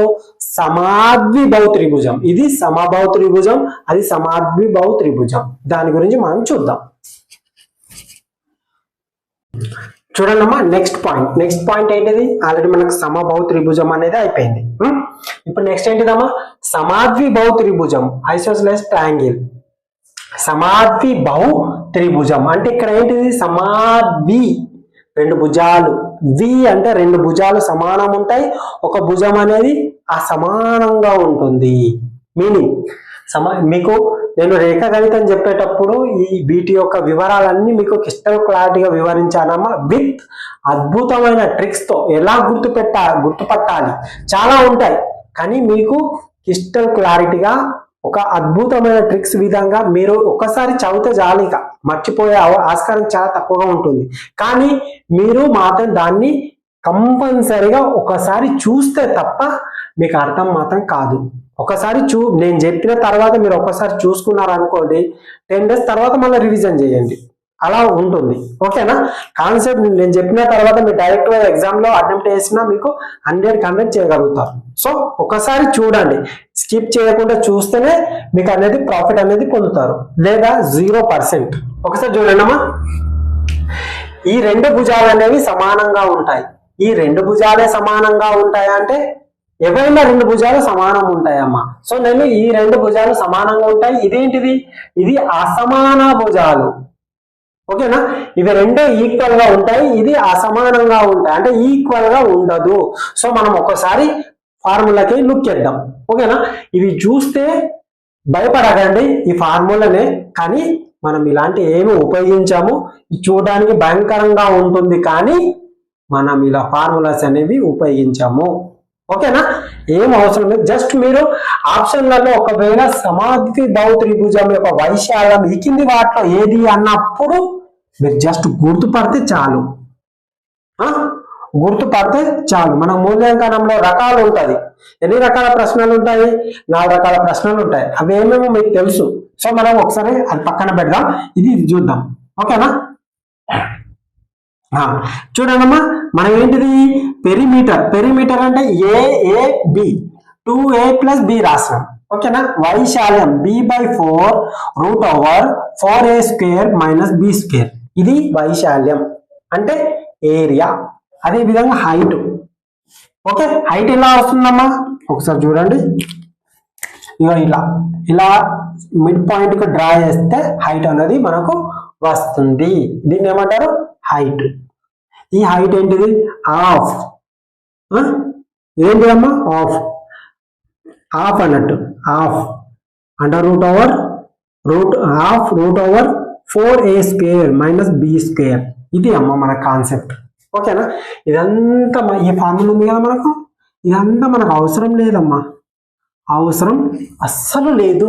సమాద్విబాహు త్రిభుజం. ఇది సమబాహు త్రిభుజం, అది సమాద్విబాహు త్రిభుజం. దాని గురించి మనం చూద్దాం. చూడండి అమ్మా, నెక్స్ట్ పాయింట్ ఏంటిది, ఆల్రెడీ మనకు సమబాహు త్రిభుజం అనేది అయిపోయింది. ఇప్పుడు నెక్స్ట్ ఏంటిదమ్మా, సమాద్విబాహు త్రిభుజం, ఐసోసెలస్ ట్రయాంగిల్. సమాద్విబాహు త్రిభుజం అంటే ఇక్కడ ఏంటిది, సమాద్వి రెండు భుజాలు, వి అంటే రెండు భుజాలు సమానం ఉంటాయి, ఒక భుజం అనేది అసమానంగా ఉంటుంది. మీనింగ్ మీకు నేను రేఖాగణితం చెప్పేటప్పుడు వీటి యొక్క వివరాలన్నీ మీకు క్రిస్టల్ క్లారిటీగా వివరించానమ్మా, విత్ అద్భుతమైన ట్రిక్స్ తో ఎలా గుర్తుపట్టాలి చాలా ఉంటాయి, కానీ మీకు క్రిస్టల్ క్లారిటీగా ఒక అద్భుతమైన ట్రిక్స్ విధంగా మీరు ఒకసారి చదివితే చాలిక మర్చిపోయే ఆస్కారం చాలా తక్కువగా ఉంటుంది. కానీ మీరు మాత్రం దాన్ని కంపల్సరిగా ఒకసారి చూస్తే తప్ప మీకు అర్థం మాత్రం కాదు. ఒకసారి నేను చెప్పిన తర్వాత మీరు ఒకసారి చూసుకున్నారు అనుకోండి, 10 days తర్వాత మళ్ళీ రివిజన్ చేయండి, అలా ఉంటుంది. ఓకేనా, కాన్సెప్ట్ నేను చెప్పిన తర్వాత మీరు డైరెక్ట్ గా ఎగ్జామ్ లో అటెంప్ట్ చేసినా మీకు 100 చేయగలుగుతారు. సో ఒకసారి చూడండి, స్కిప్ చేయకుండా చూస్తేనే మీకు అనేది ప్రాఫిట్ అనేది పొందుతారు, లేదా 0%. ఒకసారి చూడండమ్మా, ఈ రెండు భుజాలు అనేవి సమానంగా ఉంటాయి. ఈ రెండు భుజాలే సమానంగా ఉంటాయి అంటే ఎవరైనా రెండు భుజాలు సమానం ఉంటాయమ్మా. సో నేను ఈ రెండు భుజాలు సమానంగా ఉంటాయి, ఇదేంటిది, ఇది అసమాన భుజాలు. ఓకేనా, ఇవి రెండు ఈక్వల్ గా ఉంటాయి, ఇది అసమానంగా ఉంటాయి అంటే ఈక్వల్ గా ఉండదు. సో మనం ఒకసారి ఫార్ములాకి లుక్ చేద్దాం. ఓకేనా, ఇవి చూస్తే భయపడకండి, ఈ ఫార్ములానే, కానీ మనం ఇలాంటి ఏమి ఉపయోగించాము, చూడడానికి భయంకరంగా ఉంటుంది, కానీ మనం ఇలా ఫార్ములాస్ అనేవి ఉపయోగించాము. ఓకేనా, ఏం అవసరం లేదు. జస్ట్ మీరు ఆప్షన్లలో ఒకవేళ సమాద్విబాహు త్రిభుజం యొక్క వైశాల్యం ఈ కింది వాటిలో ఏది అన్నప్పుడు మీరు జస్ట్ గుర్తుపడితే చాలు. మన మూల్యాంకనంలో రకాలు ఉంటుంది. ఎన్ని రకాల ప్రశ్నలు ఉంటాయి, 4 రకాల ప్రశ్నలు ఉంటాయి. అవి ఏమేమో మీకు తెలుసు. సో మనం ఒకసారి అది పక్కన పెడదాం, ఇది చూద్దాం. ఓకేనా, చూడండమ్మా, మనం ఏంటిది, పెరిమీటర్ అంటే AAB 2A + B రాస్తాం. ఓకేనా, వైశాల్యం B/4√4A² - B². ఇది వైశాల్యం అంటే ఏరియా. అదే విధంగా హైట్. ఓకే, హైట్ ఎలా వస్తుందమ్మా, ఒకసారి చూడండి, ఇలా మిడ్ పాయింట్ కు డ్రా చేస్తే హైట్ అనేది మనకు వస్తుంది. దీన్ని ఏమంటారు, హైట్. ఈ హైట్ ఏంటిది, హాఫ్. ఏంటిదమ్మా, హాఫ్ అన్నట్టు, హాఫ్ √4A² - B². ఇది అమ్మ మన కాన్సెప్ట్. ఓకేనా, ఇదంతా ఈ ఫార్ములా ఉంది కదా మనకు, ఇదంతా మనకు అవసరం లేదమ్మా, అవసరం అస్సలు లేదు.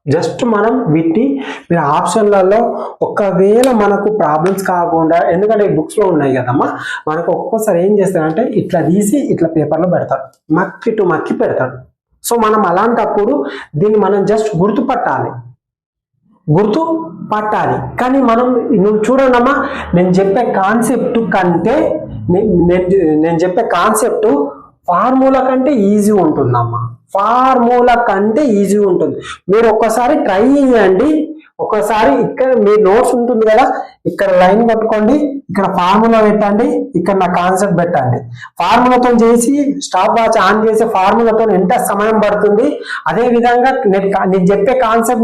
జస్ట్ మనం వీటిని మీరు ఆప్షన్లలో ఒకవేళ మనకు ప్రాబ్లమ్స్ కాకుండా, ఎందుకంటే బుక్స్ లో ఉన్నాయి కదమ్మా, మనకు ఒక్కొక్కసారి ఏం చేస్తారంటే ఇట్లా తీసి ఇట్లా పేపర్లో పెడతాడు, మక్కి పెడతాడు. సో మనం అలాంటప్పుడు దీన్ని మనం జస్ట్ గుర్తుపట్టాలి. కానీ మనం నువ్వు చూడండమ్మా, నేను చెప్పే కాన్సెప్ట్ కంటే నేను చెప్పే కాన్సెప్ట్ ఫార్ములా కంటే ఈజీ ఉంటుందమ్మా, మీరు ఒక్కసారి ట్రై చేయండి. ఒకసారి ఇక్కడ మీ నోట్స్ ఉంటుంది కదా, ఇక్కడ లైన్ పట్టుకోండి, ఇక్కడ ఫార్ములా పెట్టండి, ఇక్కడ నా కాన్సెప్ట్ పెట్టండి. ఫార్ములాతో చేసి స్టాప్ వాచ్ ఆన్ చేసే ఫార్ములాతో ఎంత సమయం పడుతుంది, అదే విధంగా నేను చెప్పే కాన్సెప్ట్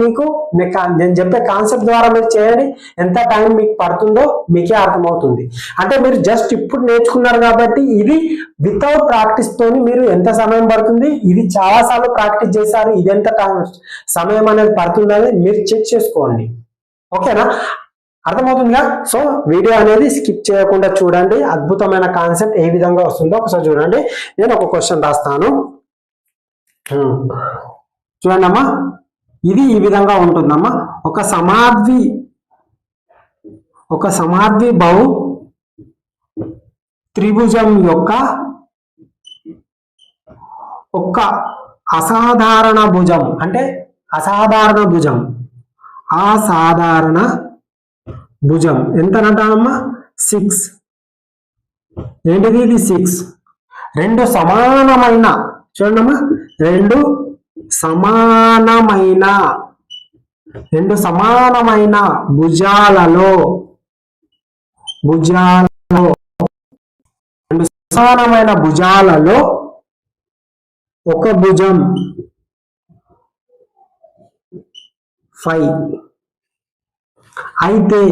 నేను చెప్పే కాన్సెప్ట్ ద్వారా మీరు చేయండి, ఎంత టైం మీకు పడుతుందో మీకే అర్థమవుతుంది. అంటే మీరు జస్ట్ ఇప్పుడు నేర్చుకున్నారు కాబట్టి ఇది వితౌట్ ప్రాక్టీస్ తోని మీరు ఎంత సమయం పడుతుంది, ఇది చాలా సార్లు ప్రాక్టీస్ చేశారు, ఇది ఎంత సమయం అనేది పడుతుందని మీరు చెక్ చేసుకోండి. ఓకేనా, అర్థమవుతుందిగా. సో వీడియో అనేది స్కిప్ చేయకుండా చూడండి, అద్భుతమైన కాన్సెప్ట్ ఏ విధంగా వస్తుందో ఒకసారి చూడండి. నేను ఒక క్వశ్చన్ రాస్తాను, చూడండి అమ్మా. ఇది ఈ విధంగా ఉంటుందమ్మా, ఒక సమాద్విబాహు త్రిభుజం యొక్క ఒక అసాధారణ భుజం అంటే అసాధారణ భుజం ఎంతనంటామమ్మా, 6. ఏంటిది, ఇది 6. రెండు సమానమైన చూడండమ్మా రెండు సమానమైన భుజాలలో రెండు సమానమైన భుజాలలో ఒక భుజం 5 అయితే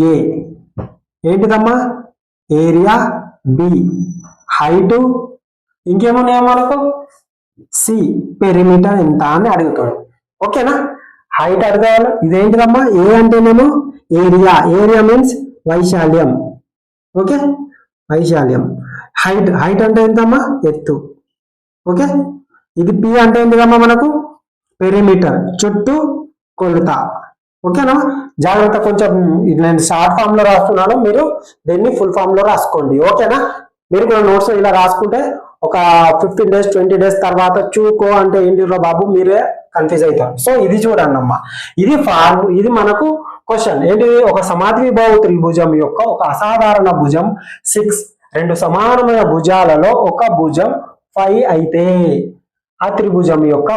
ఏ ఏంటిదమ్మా ఏరియా బి హైట్ ఇంకేమున్నాయో మనకు సి పెరిమీటర్ ఎంత అని అడుగుతాడు. ఓకేనా, హైట్ అడగాలి. ఇదేంటిదమ్మా ఏ అంటేనేమో ఏరియా మీన్స్ వైశాల్యం. ఓకే, వైశాల్యం. హైట్ అంటే ఎంతమ్మా ఎత్తు. ఓకే, ఇది పి అంటే ఏంటిదమ్మా మనకు పెరిమీటర్ చుట్టూ కొలత. ఓకేనా, జాగ్రత్త. కొంచెం నేను షార్ట్ ఫామ్ లో రాస్తున్నాను, మీరు దీన్ని ఫుల్ ఫామ్ లో రాసుకోండి. ఓకేనా, మీరు కూడా నోట్స్ ఇలా రాసుకుంటే ఒక 15 days 20 days తర్వాత చూకో అంటే ఏంటిలో బాబు మీరే కన్ఫ్యూజ్ అవుతారు. సో ఇది చూడండి అమ్మా, ఇది మనకు క్వశ్చన్ ఏంటి, ఒక సమాద్విబాహు త్రిభుజం యొక్క ఒక అసాధారణ భుజం 6, రెండు సమానమైన భుజాలలో ఒక భుజం 5 అయితే ఆ త్రిభుజం యొక్క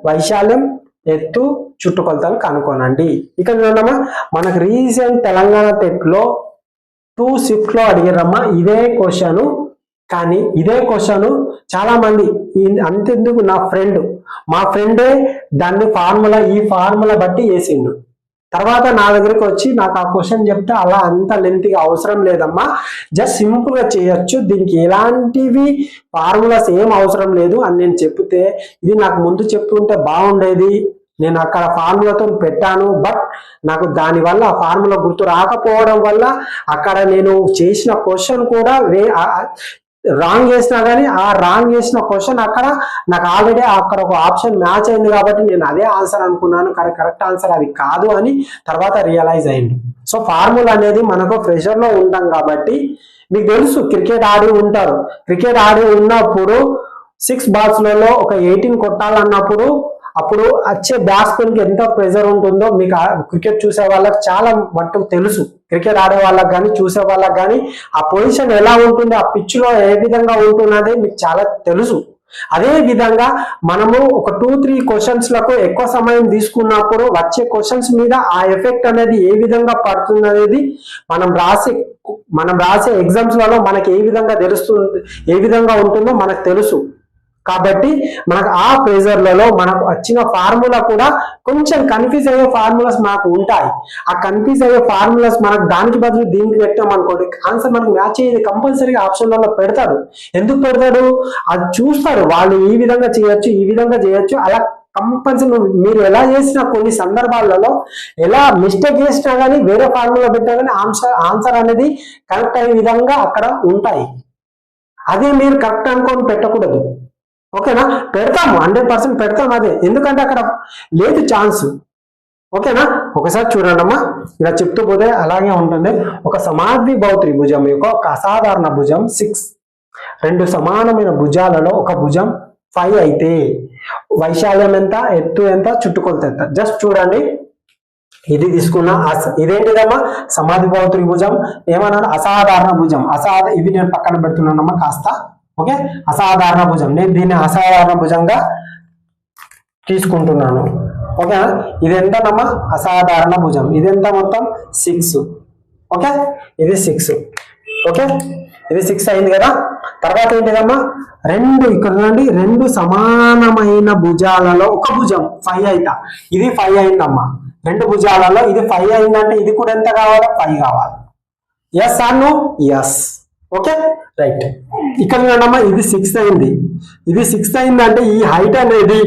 వైశాల్యం ఎత్తు చుట్టుకొలతలు కనుక్కోనండి. ఇక్కడ చూడమ్మా, మనకు రీసెంట్ తెలంగాణ టెట్ లో 2 shift లో అడిగారమ్మా ఇదే క్వశ్చన్. కానీ ఇదే క్వశ్చన్ చాలా మంది అంతెందుకు మా ఫ్రెండే దాన్ని ఈ ఫార్ములా బట్టి వేసిండు. తర్వాత నా దగ్గరికి వచ్చి నాకు ఆ క్వశ్చన్ చెప్తే అలా అంత లెంత్గా అవసరం లేదమ్మా, జస్ట్ సింపుల్ గా చేయొచ్చు, దీనికి ఎలాంటివి ఫార్ములాస్ ఏం అవసరం లేదు అని నేను చెప్తే, ఇది నాకు ముందు చెప్తుంటే బాగుండేది, నేను అక్కడ ఫార్ములాతో పెట్టాను, బట్ నాకు దానివల్ల ఆ ఫార్ములా గుర్తు రాకపోవడం వల్ల అక్కడ నేను చేసిన క్వశ్చన్ కూడా రాంగ్ చేసినా కానీ ఆ రాంగ్ చేసిన క్వశ్చన్ అక్కడ నాకు ఆల్రెడీ అక్కడ ఒక ఆప్షన్ మ్యాచ్ అయింది కాబట్టి నేను అదే ఆన్సర్ అనుకున్నాను, కరెక్ట్ ఆన్సర్ అది కాదు అని తర్వాత రియలైజ్ అయింది. సో ఫార్ములా అనేది మనకు ప్రెషర్ లో ఉంటాం కాబట్టి మీకు తెలుసు, క్రికెట్ ఆడి ఉంటారు, క్రికెట్ ఆడి ఉన్నప్పుడు 6 బాల్స్లలో ఒక 18 కొట్టాలన్నప్పుడు అప్పుడు వచ్చే బ్యాట్స్మెన్ కి ఎంత ప్రెషర్ ఉంటుందో మీకు క్రికెట్ చూసే వాళ్ళకి చాలా మట్టుకు తెలుసు. క్రికెట్ ఆడే వాళ్ళకి కానీ చూసే వాళ్ళకి కానీ ఆ పొజిషన్ ఎలా ఉంటుంది, ఆ పిచ్ లో ఏ విధంగా ఉంటున్నది మీకు చాలా తెలుసు. అదే విధంగా మనము ఒక 2-3 క్వశ్చన్స్ లకు ఎక్కువ సమయం తీసుకున్నప్పుడు వచ్చే క్వశ్చన్స్ మీద ఆ ఎఫెక్ట్ అనేది ఏ విధంగా పడుతుంది అనేది మనం రాసే ఎగ్జామ్స్ లలో మనకి ఏ విధంగా తెలుస్తుంది, ఏ విధంగా ఉంటుందో మనకు తెలుసు. కాబట్టి మనకు ఆ ప్రెజర్లలో మనకు వచ్చిన ఫార్ములా కూడా కొంచెం కన్ఫ్యూజ్ అయ్యే ఫార్ములాస్ మనకు ఉంటాయి. ఆ కన్ఫ్యూజ్ అయ్యే ఫార్ములాస్ మనకు దానికి బదులు దీనికి పెట్టాం అనుకోండి, ఆన్సర్ మనకు మ్యాచ్ అయ్యేది కంపల్సరీగా ఆప్షన్లలో పెడతాడు. ఎందుకు పెడతాడు, అది చూస్తాడు, వాళ్ళు ఈ విధంగా చేయొచ్చు అలా కంపల్సరీ. మీరు ఎలా చేసినా కొన్ని సందర్భాలలో ఎలా మిస్టేక్ చేసినా కానీ వేరే ఫార్ములా పెట్టినా కానీ ఆన్సర్ అనేది కరెక్ట్ అయ్యే విధంగా అక్కడ ఉంటాయి. అదే మీరు కరెక్ట్ అనుకొని పెట్టకూడదు. ఓకేనా, పెడతాము 100% పెడతాం, అదే ఎందుకంటే అక్కడ లేదు ఛాన్స్. ఓకేనా, ఒకసారి చూడండి అమ్మా, ఇలా చెప్తూ పోతే అలాగే ఉంటుంది. ఒక సమాద్విబాహు త్రిభుజం యొక్క ఒక అసాధారణ భుజం 6, రెండు సమానమైన భుజాలలో ఒక భుజం 5 అయితే వైశాల్యం ఎంత, ఎత్తు ఎంత, చుట్టుకొలత ఎంత. జస్ట్ చూడండి, ఇది తీసుకున్న ఇదేంటిదమ్మా సమాద్విబాహు త్రిభుజం, ఏమన్నాను అసాధారణ భుజం. ఇవి నేను పక్కన పెడుతున్నానమ్మా కాస్త. ఓకే, అసాధారణ భుజం, నేను దీన్ని అసాధారణ భుజంగా తీసుకుంటున్నాను. ఓకే, ఇది ఎంతనమ్మా అసాధారణ భుజం, ఇది ఎంత మొత్తం 6. ఓకే, ఇది 6. ఓకే, ఇది 6 అయింది కదా. తర్వాత ఏంటిదమ్మా ఇక్కడ చూడండి, రెండు సమానమైన భుజాలలో ఒక భుజం 5 అయితా, ఇది 5 అయిందమ్మా. రెండు భుజాలలో ఇది 5 అయిందంటే ఇది కూడా ఎంత కావాలి, 5 కావాలి. ఎస్ అను ఎస్. Okay, right. ఇక్కడ చూడమ్మా, ఇది 6 అయింది, ఇది 6 అయింది అంటే ఈ హైట్ అనేది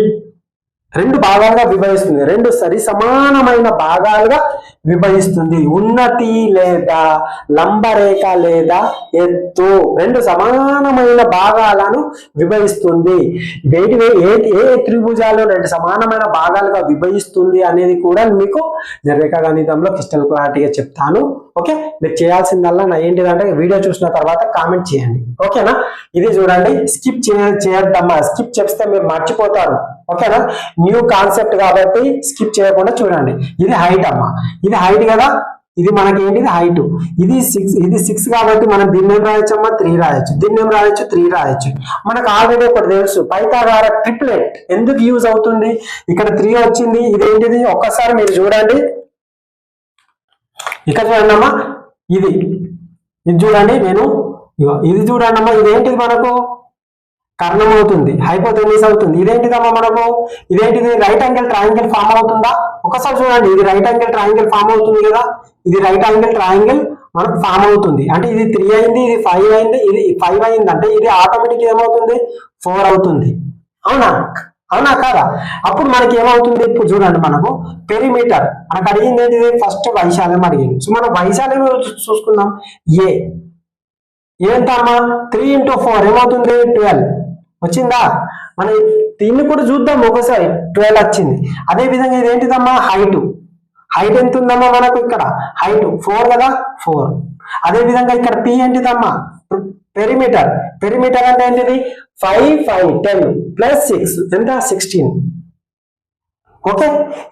2 భాగాలుగా విభజిస్తుంది, 2 సరి సమానమైన భాగాలుగా విభజిస్తుంది. ఉన్నతి లేదా లంబరేఖ లేదా ఎత్తు 2 సమానమైన భాగాలను విభజిస్తుంది. ఏ త్రిభుజాలు 2 సమానమైన భాగాలుగా విభజిస్తుంది అనేది కూడా మీకు రేఖా గణితంలో క్రిస్టల్ క్లారిటీగా చెప్తాను. ఓకే, మీరు చేయాల్సిందల్లా ఏంటిదంటే వీడియో చూసిన తర్వాత కామెంట్ చేయండి. ఓకేనా, ఇది చూడండి, స్కిప్ చేయొద్దమ్మా, స్కిప్ చేస్తే మీరు మర్చిపోతారు. ఓకేనా, న్యూ కాన్సెప్ట్ కాబట్టి స్కిప్ చేయకుండా చూడండి. ఇది హైట్ అమ్మా, ఇది హైట్ కదా, ఇది మనకి ఏంటిది హైట్, ఇది 6 కాబట్టి మనం దీన్ని ఏం రాయొచ్చమ్మా 3 రాయొచ్చు, దీన్ని ఏం రాయొచ్చు 3 రాయొచ్చు. మనకు ఆల్రెడీ ఒకటి తెలుసు, పైథాగోరస్ ట్రిప్లెట్ ఎందుకు యూజ్ అవుతుంది. ఇక్కడ 3 వచ్చింది, ఇదేంటిది ఒక్కసారి మీరు చూడండి, ఇక్కడ చూడండి అమ్మా, ఇది చూడండి, ఇది చూడండి అమ్మా, ఇదేంటిది మనకు కర్ణం అవుతుంది, హైపోటెన్యూస్ అవుతుంది. ఇదేంటిదమ్మా మనకు, ఇదేంటిది రైట్ యాంగిల్ ట్రయాంగిల్ ఫామ్ అవుతుందా. ఒకసారి చూడండి, ఇది రైట్ యాంగిల్ ట్రయాంగిల్ ఫామ్ అవుతుంది కదా, ఇది రైట్ యాంగిల్ ట్రయాంగిల్ మనకు ఫామ్ అవుతుంది. అంటే ఇది 3 అయింది, ఇది 5 అయింది, ఇది 5 అయింది, అంటే ఇది ఆటోమేటిక్ ఏమవుతుంది 4 అవుతుంది. అవునా కాదా. అప్పుడు మనకి ఏమవుతుంది, ఇప్పుడు చూడండి మనకు పెరిమీటర్ మనకు అడిగింది ఏంటిది, ఫస్ట్ వైశాల్యం అడిగింది. సో మనం వైశాల్యం చూసుకుందాం. ఏంటమ్మా 3 into 4 ఏమవుతుంది 12 వచ్చిందా. మనం దీన్ని కూడా చూద్దాం ఒకసారి, 12 వచ్చింది. అదే విధంగా ఇది ఏంటిదమ్మా హైట్ ఎంత ఉందమ్మా మనకు, ఇక్కడ హైట్ 4 కదా 4. అదే విధంగా ఇక్కడ పి ఏంటిదమ్మా పెరిమీటర్ అంటే ఏంటిది 5 5 10 ప్లస్ 6 ఎంత 16. ఓకే,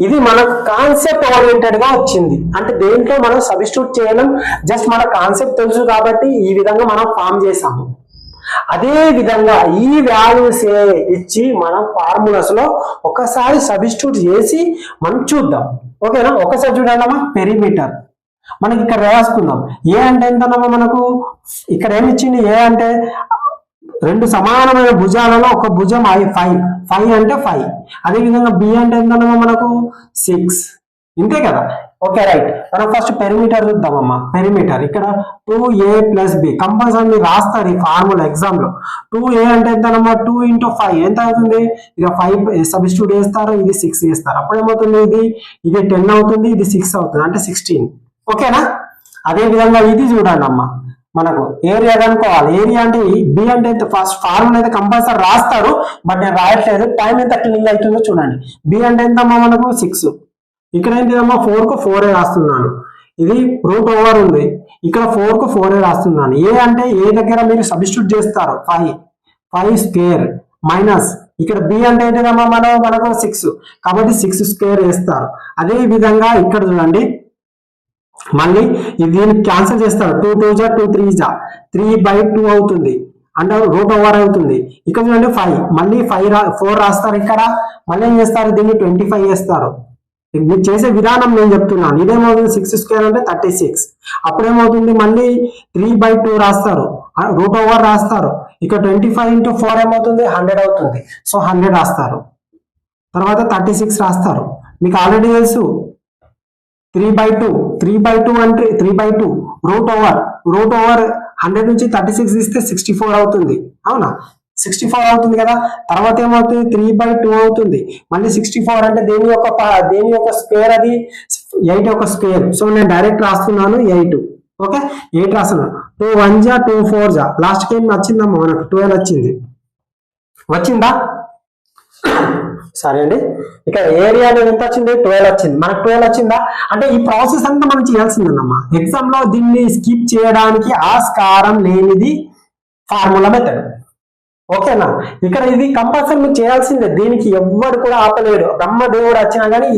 ఇది మనకు కాన్సెప్ట్ ఓరియంటెడ్ గా వచ్చింది. అంటే దేంట్లో మనం సబ్స్టిట్యూట్ చేయడం, జస్ట్ మన కాన్సెప్ట్ తెలుసు కాబట్టి ఈ విధంగా మనం ఫామ్ చేసాము. అదే విధంగా ఈ వాల్యూస్ ఇచ్చి మనం ఫార్ములాస్ లో ఒకసారి సబ్స్టిట్యూట్ చేసి మనం చూద్దాం. ఓకేనా, ఒకసారి చూడాలమ్మా. పెరిమీటర్ మనకి ఇక్కడ రాసుకుందాం. ఏ అంటే ఎంతనమ్మా మనకు, ఇక్కడ ఏమి ఇచ్చింది, ఏ అంటే 2 సమానమైన భుజాలలో ఒక భుజం 5 అంటే 5. అదే విధంగా బి అంటే ఎంతనమ్మా మనకు 6, ఇంతే కదా. ఓకే రైట్, మనం ఫస్ట్ పెరిమీటర్ చూద్దామమ్మా. పెరిమీటర్ ఇక్కడ 2a + b కంపల్సరీ రాస్తారు ఈ ఫార్ములా ఎగ్జామ్ లో. 2a అంటే ఎంతనమ్మా 2 into 5 ఎంత అవుతుంది, ఇక 5 సబ్స్టిట్యూట్ చేస్తారు, ఇది 6 చేస్తారు, అప్పుడు ఏమవుతుంది, ఇది 10 అవుతుంది, ఇది 6 అవుతుంది, అంటే 16. ఓకేనా. అదే విధంగా ఇది చూడండి అమ్మా, మనకు ఏరియా కనుక్కోవాలి. ఏరియా అంటే బి అంటే ఫస్ట్ ఫార్ములా అయితే కంపల్సరీ రాస్తారు, బట్ నేను రాయట్లేదు, టైం ఎంత క్లింగ్ అవుతుందో చూడండి. బి అంటే ఎంతమ్మా మనకు 6. ఇక్కడ ఏంటిదమ్మా 4 కు 4 రాస్తున్నాను, ఇది √over ఉంది, ఇక్కడ 4 కు 4 రాస్తున్నాను. ఏ అంటే ఏ దగ్గర మీరు సబ్స్టిట్యూట్ చేస్తారు 5 స్క్వేర్ మైనస్, ఇక్కడ బి అంటే ఏంటిదమ్మా మనకు 6 కాబట్టి 6 స్క్వేర్ వేస్తారు. అదే విధంగా ఇక్కడ చూడండి, మళ్ళీ దీన్ని క్యాన్సిల్ చేస్తారు, 2 2 జా 2 3 జా 3/2 అవుతుంది, అంటే √over అవుతుంది. ఇక్కడ చూడండి 5, మళ్ళీ 4 రాస్తారు, ఇక్కడ మళ్ళీ ఏం చేస్తారు, దీన్ని 25 చేస్తారు. మీరు చేసే విధానం నేను చెప్తున్నాను. ఇదేమవుతుంది 6 స్క్వేర్ అంటే 36, అప్పుడేమవుతుంది మళ్ళీ 3/2 రాస్తారు, √over రాస్తారు, ఇక్కడ 25 into 4 ఏమవుతుంది 100 అవుతుంది, సో 100 రాస్తారు. తర్వాత 36 రాస్తారు, మీకు ఆల్రెడీ తెలుసు 3/2 అంటే 3/2 √over 100 నుంచి 36 ఇస్తే 64 అవుతుంది. అవునా, 64 అవుతుంది కదా. తర్వాత ఏమవుతుంది 3/2 అవుతుంది, మళ్ళీ 64 అంటే దేని యొక్క స్క్వేర్, అది 8 యొక్క స్క్వేర్. సో నేను డైరెక్ట్ రాస్తున్నాను 8. ఓకే 8 రాస్తున్నాను. 2 1 జా 2 4 జా లాస్ట్ కి ఏం వచ్చిందమ్మా మనకు 12 వచ్చిందా. సరే అండి, ఇక్కడ ఏరియా అనేది ఎంత వచ్చింది 12 వచ్చింది, మనకు 12 వచ్చిందా. అంటే ఈ ప్రాసెస్ అంతా మనం చేయాల్సిందన్నమ్మా. ఎగ్జామ్ లో దీన్ని స్కిప్ చేయడానికి ఆస్కారం లేనిది ఫార్ములా మెథడ్. ఓకేనా, ఇక్కడ ఇది కంపల్సరీ మీరు చేయాల్సిందే, దీనికి ఎవ్వరు కూడా ఆపలేడు. బ్రహ్మదేవుడు వచ్చినా కానీ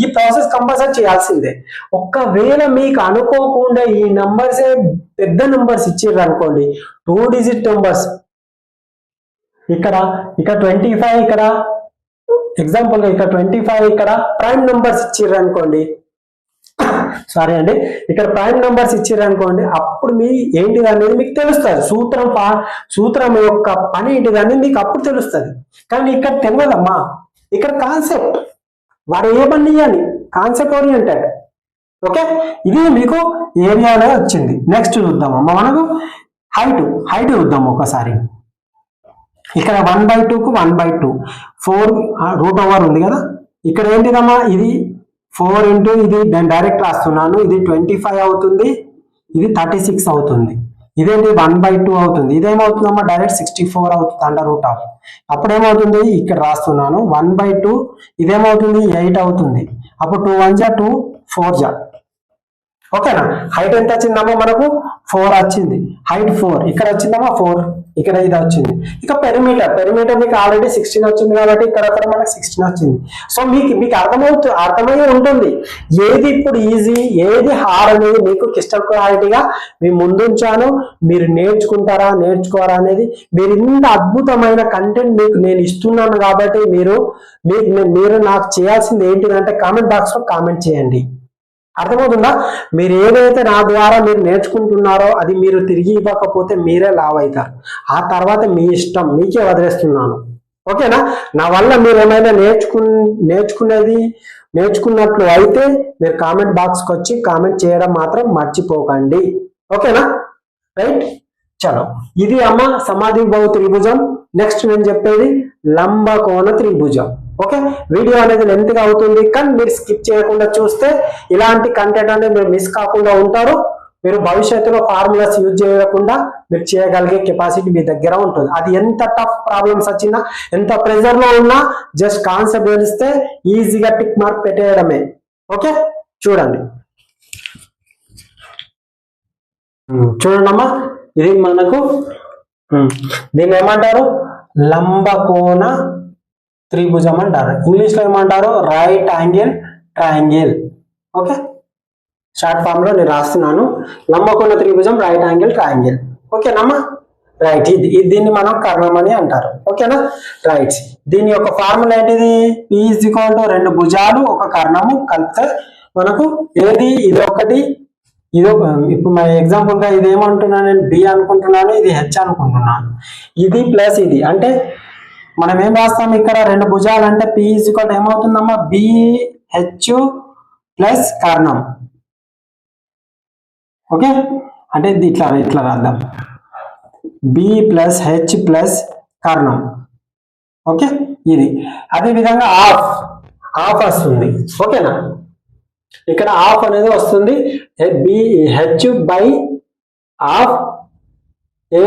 ఈ ప్రాసెస్ కంపల్సరీ చేయాల్సిందే. ఒకవేళ మీకు అనుకోకుండా ఈ నంబర్సే పెద్ద నంబర్స్ ఇచ్చిర్రు అనుకోండి, 2 digit నంబర్స్, ఇక్కడ 25, ఇక్కడ ఎగ్జాంపుల్ గా ఇక్కడ 25, ఇక్కడ ప్రైమ్ నంబర్స్ ఇచ్చిర్రు అనుకోండి, సారీ అండి, ఇక్కడ ప్రైమ్ నంబర్స్ ఇచ్చిర్రు అనుకోండి, అప్పుడు మీ ఏంటిది అనేది మీకు తెలుస్తుంది. సూత్రం యొక్క పని ఏంటిది అనేది మీకు అప్పుడు తెలుస్తుంది. కానీ ఇక్కడ తెలియదమ్మా, ఇక్కడ కాన్సెప్ట్ వాడు ఏమని అని కాన్సెప్ట్ ఓరియంటెడ్. ఓకే, ఇది మీకు ఏరియాలో వచ్చింది. నెక్స్ట్ చూద్దామమ్మా, మనకు హైట్ చూద్దాం ఒకసారి. ఇక్కడ 1/2 కు 1/2 4 √over ఉంది కదా. ఇక్కడ ఏంటిదమ్మా, ఇది 4 into ఇది నేను డైరెక్ట్ రాస్తున్నాను, ఇది 25 అవుతుంది, ఇది 36 అవుతుంది, ఇదేంటి 1/2 అవుతుంది, ఇదేమవుతుందమ్మా డైరెక్ట్ 64 అవుతుంది √. అప్పుడు ఏమవుతుంది, ఇక్కడ రాస్తున్నాను 1/2, ఇదేమవుతుంది 8 అవుతుంది, అప్పుడు 2 1 జా 2 4 జా. ఓకేనా, హైట్ ఎంత వచ్చిందమ్మా మనకు 4 వచ్చింది, హైట్ 4, ఇక్కడ వచ్చిందమ్మా 4. ఇక్కడ ఇది వచ్చింది. ఇక పెరిమీటర్ మీకు ఆల్రెడీ 16 వచ్చింది కాబట్టి ఇక్కడ మనకి 16 వచ్చింది. సో మీకు అర్థమై ఉంటుంది ఏది ఇప్పుడు ఈజీ ఏది హార్డ్ అనేది మీకు క్రిస్టల్ క్లారిటీగా మీ ముందుంచాను. మీరు నేర్చుకోరా అనేది మీరు ఇంత అద్భుతమైన కంటెంట్ మీకు నేను ఇస్తున్నాను కాబట్టి మీరు నాకు చేయాల్సింది ఏంటిదంటే కామెంట్ బాక్స్ లో కామెంట్ చేయండి. అర్థమవుతుందా? మీరు ఏదైతే నా ద్వారా మీరు నేర్చుకుంటున్నారో అది మీరు తిరిగి ఇవ్వకపోతే మీరే లావ్ అవుతారు. ఆ తర్వాత మీ ఇష్టం, మీకే వదిలేస్తున్నాను. ఓకేనా? నా వల్ల మీరు ఏమైనా నేర్చుకున్నట్లు అయితే మీరు కామెంట్ బాక్స్కి వచ్చి కామెంట్ చేయడం మాత్రం మర్చిపోకండి. ఓకేనా? రైట్, చలో. ఇది అమ్మ సమాధి బాహు త్రిభుజం. నెక్స్ట్ నేను చెప్పేది లంబకోణ త్రిభుజం. ఓకే, వీడియో అనేది లెంత్ గా అవుతుంది కానీ మీరు స్కిప్ చేయకుండా చూస్తే ఇలాంటి కంటెంట్ అనేది మీరు మిస్ కాకుండా ఉంటారు. మీరు భవిష్యత్తులో ఫార్ములాస్ యూజ్ చేయకుండా మీరు చేయగలిగే కెపాసిటీ మీ దగ్గర ఉంటుంది. అది ఎంత టఫ్ ప్రాబ్లమ్స్ వచ్చినా ఎంత ప్రెజర్ లో ఉన్నా జస్ట్ కాన్సెప్ట్ తెలిస్తే ఈజీగా టిక్ మార్క్ పెట్టేయడమే. ఓకే, చూడండి అమ్మా, ఇది మనకు దీన్ని ఏమంటారు? లంబకోణ త్రిభుజం అంటారు. ఇంగ్లీష్ లో ఏమంటారు? Right angle triangle. Okay, short form లో నేను రాస్తున్నాను. లంబకోణ త్రిభుజం, రైట్ యాంగిల్ ట్రయాంగిల్. ఓకేనమ్మా, రైట్. దీన్ని మనం కర్ణం అని అంటారు. ఓకేనా? రైట్. దీని యొక్క ఫార్ములా ఏంటిది? P = 2 భుజాలు 1 కర్ణము కలిపితే మనకు ఏది? ఇది ఒకటి, ఇప్పుడు మన ఎగ్జాంపుల్ గా ఇది ఏమంటున్నాను నేను? B అనుకుంటున్నాను, ఇది H అనుకుంటున్నాను. ఇది ప్లస్ ఇది అంటే మనం ఏం రాస్తాం ఇక్కడ? 2 భుజాలు అంటే P = ఏమవుతుందమ్మా? BH ప్లస్ కర్ణం. ఓకే, అంటే ఇట్లా రాద్దాం, B ప్లస్ H ప్లస్ కర్ణం. ఓకే, ఇది అదే విధంగా హాఫ్ వస్తుంది. ఓకేనా? ఇక్కడ హాఫ్ అనేది వస్తుంది, BH by half A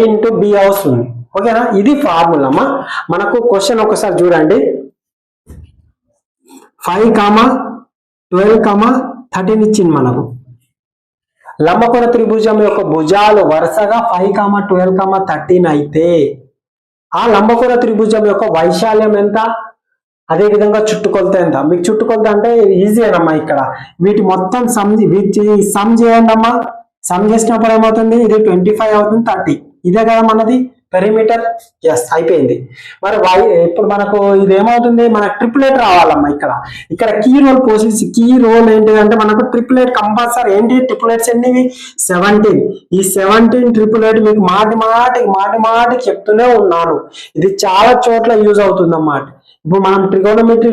into B వస్తుంది. ఓకేనా? ఇది ఫార్ములా అమ్మా. మనకు క్వశ్చన్ ఒకసారి చూడండి. 5, 12, 13 ఇచ్చింది మనకు. లంబకోణ త్రిభుజం యొక్క భుజాలు వరుసగా 5, 12, 13 అయితే ఆ లంబకోణ త్రిభుజం యొక్క వైశాల్యం ఎంత? అదే విధంగా చుట్టుకొలత ఎంత? మీకు చుట్టుకొలత అంటే ఈజీ అనమ్మా. ఇక్కడ వీటి మొత్తం సమ్ చేయండి అమ్మా. సమ్ చేసినప్పుడు ఏమవుతుంది? ఇది 25 అవుతుంది, 30. ఇదే కదా మనది పెరిమీటర్. ఎస్, అయిపోయింది. మరి ఇప్పుడు మనకు ఇది ఏమవుతుంది? మనకు ట్రిపులేట్ రావాలమ్మా. ఇక్కడ కీ రోల్ ఏంటిదంటే మనకు ట్రిపులేట్ కంపల్సరీ. ఏంటి ట్రిపులేట్స్ ఎన్నివి? 17. ఈ 17 ట్రిపులేట్ మీకు మాటి చెప్తూనే ఉన్నాను. ఇది చాలా చోట్ల యూజ్ అవుతుంది అన్నమాట. ఇప్పుడు మనం ట్రిగోనోమెట్రీ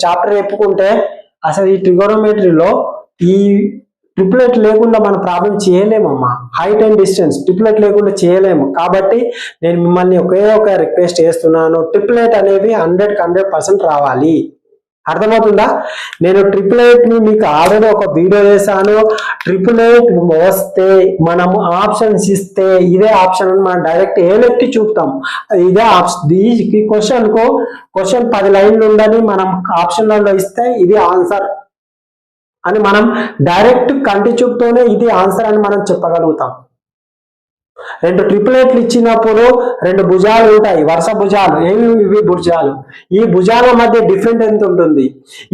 చాప్టర్ చెప్పుకుంటే అసలు ఈ ట్రిగోనోమెట్రీలో ఈ ట్రిపులేట్ లేకుండా మన ప్రాబ్లం చేయలేమమ్మా. హైట్ అండ్ డిస్టెన్స్ ట్రిపులేట్ లేకుండా చేయలేము. కాబట్టి నేను మిమ్మల్ని ఒకే ఒక రిక్వెస్ట్ చేస్తున్నాను, ట్రిపులేట్ అనేవి 100% రావాలి. అర్థమవుతుందా? నేను ట్రిపులేట్ ని మీకు ఆల్రెడీ ఒక వీడియో చేశాను. ట్రిపులేట్ వస్తే మనము ఆప్షన్స్ ఇస్తే ఇదే ఆప్షన్ అని మనం డైరెక్ట్ ఏలెత్తి చూపుతాం. ఇదే ఆప్షన్. ఈ క్వశ్చన్ 10 లైన్లు ఉందని మనం ఆప్షన్లలో ఇస్తే ఇది ఆన్సర్ అని మనం డైరెక్ట్ కంటి చూపుతోనే ఇది ఆన్సర్ అని మనం చెప్పగలుగుతాం. 2 ట్రిపులేట్లు ఇచ్చినప్పుడు 2 భుజాలు ఉంటాయి, వరుస భుజాలు. ఇవి భుజాలు. ఈ భుజాల మధ్య డిఫరెంట్ ఎంత ఉంటుంది?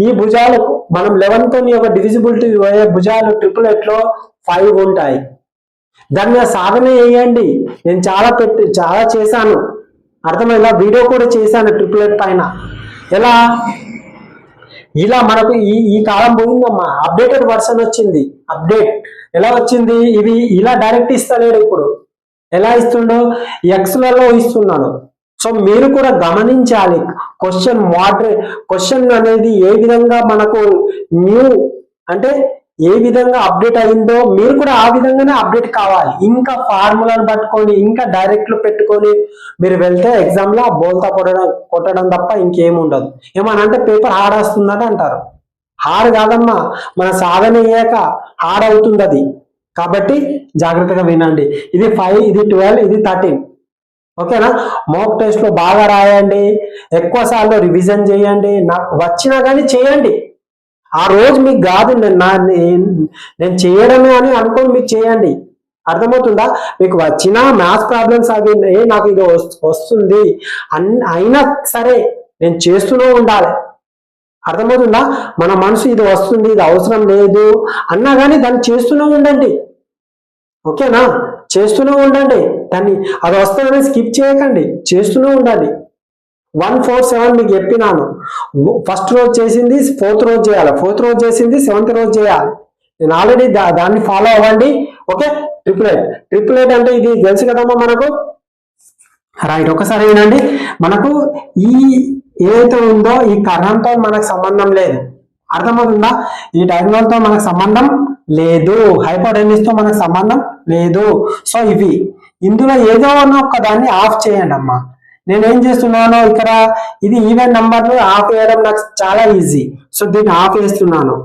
ఈ భుజాలకు మనం 11 తో ఒక డివిజిబిలిటీ అయ్యే భుజాలు ట్రిపులేట్ లో 5 ఉంటాయి. దాన్ని సాధన చేయండి. నేను చాలా చేశాను. అర్థమైందా? వీడియో కూడా చేశాను ట్రిపులేట్ పైన. ఎలా? ఇలా మనకు ఈ కాలం పోయిందమ్మా. అప్డేటెడ్ వర్షన్ వచ్చింది. అప్డేట్ ఎలా వచ్చింది? ఇవి ఇలా డైరెక్ట్ ఇస్తలేడు. ఇప్పుడు ఎలా ఇస్తుండో ఎక్స్లలో ఇస్తున్నాడు. సో మీరు కూడా గమనించాలి. క్వశ్చన్ అనేది ఏ విధంగా మనకు న్యూ అంటే ఏ విధంగా అప్డేట్ అయిందో మీరు కూడా ఆ విధంగానే అప్డేట్ కావాలి. ఇంకా ఫార్ములాను పట్టుకొని ఇంకా డైరెక్ట్ లో పెట్టుకొని మీరు వెళ్తే ఎగ్జామ్ లో బోల్తా కొట్టడం తప్ప ఇంకేం ఉండదు. ఏమనంటే పేపర్ హార్డ్ వస్తుందని అంటారు. హార్డ్ కాదమ్మా, మన సాధన అయ్యాక హార్డ్ అవుతుంది అది. కాబట్టి జాగ్రత్తగా వినండి. ఇది 5, ఇది 12, ఇది 13. ఓకేనా? మాక్ టెస్ట్ లో బాగా రాయండి, ఎక్కువ సార్లు రివిజన్ చేయండి. నాకు వచ్చినా కానీ చేయండి. ఆ రోజు మీకు కాదు నేను చేయడమే అని అనుకోని మీకు చేయండి. అర్థమవుతుందా? మీకు వచ్చిన మ్యాథ్స్ ప్రాబ్లమ్స్ అవి నాకు ఇది వస్తుంది అయినా సరే నేను చేస్తూనే ఉండాలి. అర్థమవుతుందా? మన మనసు ఇది వస్తుంది, ఇది అవసరం లేదు అన్నా కానీ దాన్ని చేస్తూనే ఉండండి. ఓకేనా? చేస్తూనే ఉండండి దాన్ని. అది వస్తుందని స్కిప్ చేయకండి, చేస్తూనే ఉండాలి. 1 4 7 మీకు చెప్పినాను. ఫస్ట్ రోజు చేసింది 4th రోజు చేయాలి, 4th రోజు చేసింది 7th రోజు చేయాలి. నేను ఆల్రెడీ దాన్ని ఫాలో అవ్వండి. ఓకే, ట్రిపుల్ ఎయిట్ అంటే ఇది తెలుసు కదమ్మా మనకు. రైట్, ఒకసారి వినండి. మనకు ఈ ఏదైతే ఉందో ఈ కర్ణంతో మనకు సంబంధం లేదు. అర్థమవుతుందా? ఈ డయాగ్నల్తో మనకు సంబంధం లేదు, హైపోటెన్యూస్ తో మనకు సంబంధం లేదు. సో ఇవి ఇందులో ఏదో ఒక దాన్ని ఆఫ్ చేయండి అమ్మా. నేనేం చేస్తున్నాను ఇక్కడ, ఇది ఈవెన్ నంబర్ ను ఆఫ్ చేయడం నాకు చాలా ఈజీ. సో దీన్ని ఆఫ్ చేస్తున్నాను.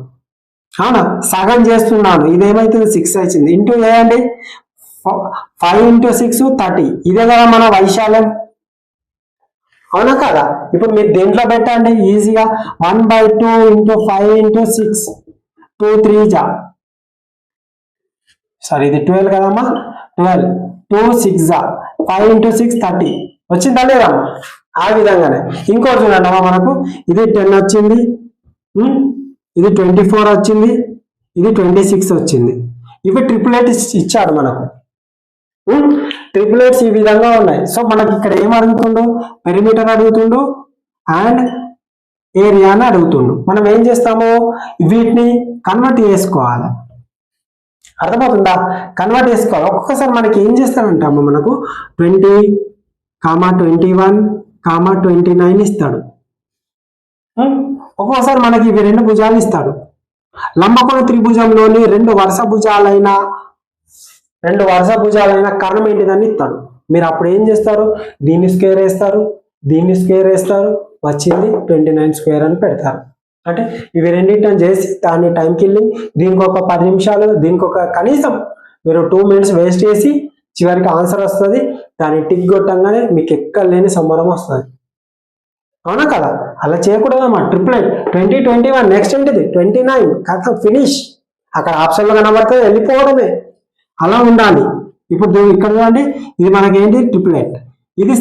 అవునా? సగం చేస్తున్నాను. ఇదేమైతుంది 6 వచ్చింది. ఇంటూ చేయండి, 5 × 6 30. ఇదే కదా మన వైశాల్యం. అవునా కదా? ఇప్పుడు మీరు దేంట్లో పెట్టండి ఈజీగా. 1/2 × 5 × 6 2 3 జా సారీ ఇది 12 కదమ్మా. 12 2 6 జా 5 × 6 30 వచ్చిందా లేదమ్మా? ఆ విధంగానే ఇంకోటి చూడండి అమ్మా, మనకు ఇది 10 వచ్చింది, ఇది 24 వచ్చింది, ఇది 26 వచ్చింది. ఇవి ట్రిపుల్ ఇచ్చాడు మనకు. ట్రిపులెట్స్ ఈ విధంగా ఉన్నాయి. సో మనకి ఇక్కడ ఏం అడుగుతుండు? పెరిమీటర్ అడుగుతుండు అండ్ ఏరియా అని అడుగుతుండు. మనం ఏం చేస్తాము, వీటిని కన్వర్ట్ చేసుకోవాలి. అర్థమవుతుందా? కన్వర్ట్ చేసుకోవాలి. ఒక్కొక్కసారి మనకి ఏం చేస్తాడంటాము, మనకు 20, 21, 29 ఇస్తాడు. ఒక్కొక్కసారి మనకి ఇవి 2 భుజాలు ఇస్తాడు. లంబకోణ త్రిభుజంలోని 2 వరుస భుజాలైన కర్ణం ఏంటిదని ఇస్తాడు. మీరు అప్పుడు ఏం చేస్తారు, దీన్ని స్క్వేర్ వేస్తారు, దీన్ని స్క్వేర్ వేస్తారు, వచ్చింది 29 స్క్వేర్ అని పెడతారు. అంటే ఇవి రెండింటిని చేసి దాన్ని టైం కిల్లింగ్, దీనికి ఒక 10 నిమిషాలు, దీనికి ఒక కనీసం మీరు 2 minutes వేస్ట్ చేసి చివరికి ఆన్సర్ వస్తుంది. దాన్ని టిక్ కొట్టంగానే మీకు ఎక్కలేని సంబరం వస్తుంది. అవునా కదా? అలా చేయకూడదమ్మా. ట్రిపులెట్ 20 21 నెక్స్ట్ ఏంటిది 29 కథ ఫినిష్. అక్కడ ఆప్షన్లో కనబడితే వెళ్ళిపోవడమే. అలా ఉండాలి. ఇప్పుడు ఇక్కడ చూడండి, ఇది మనకేంటి ట్రిపులెట్. ఇది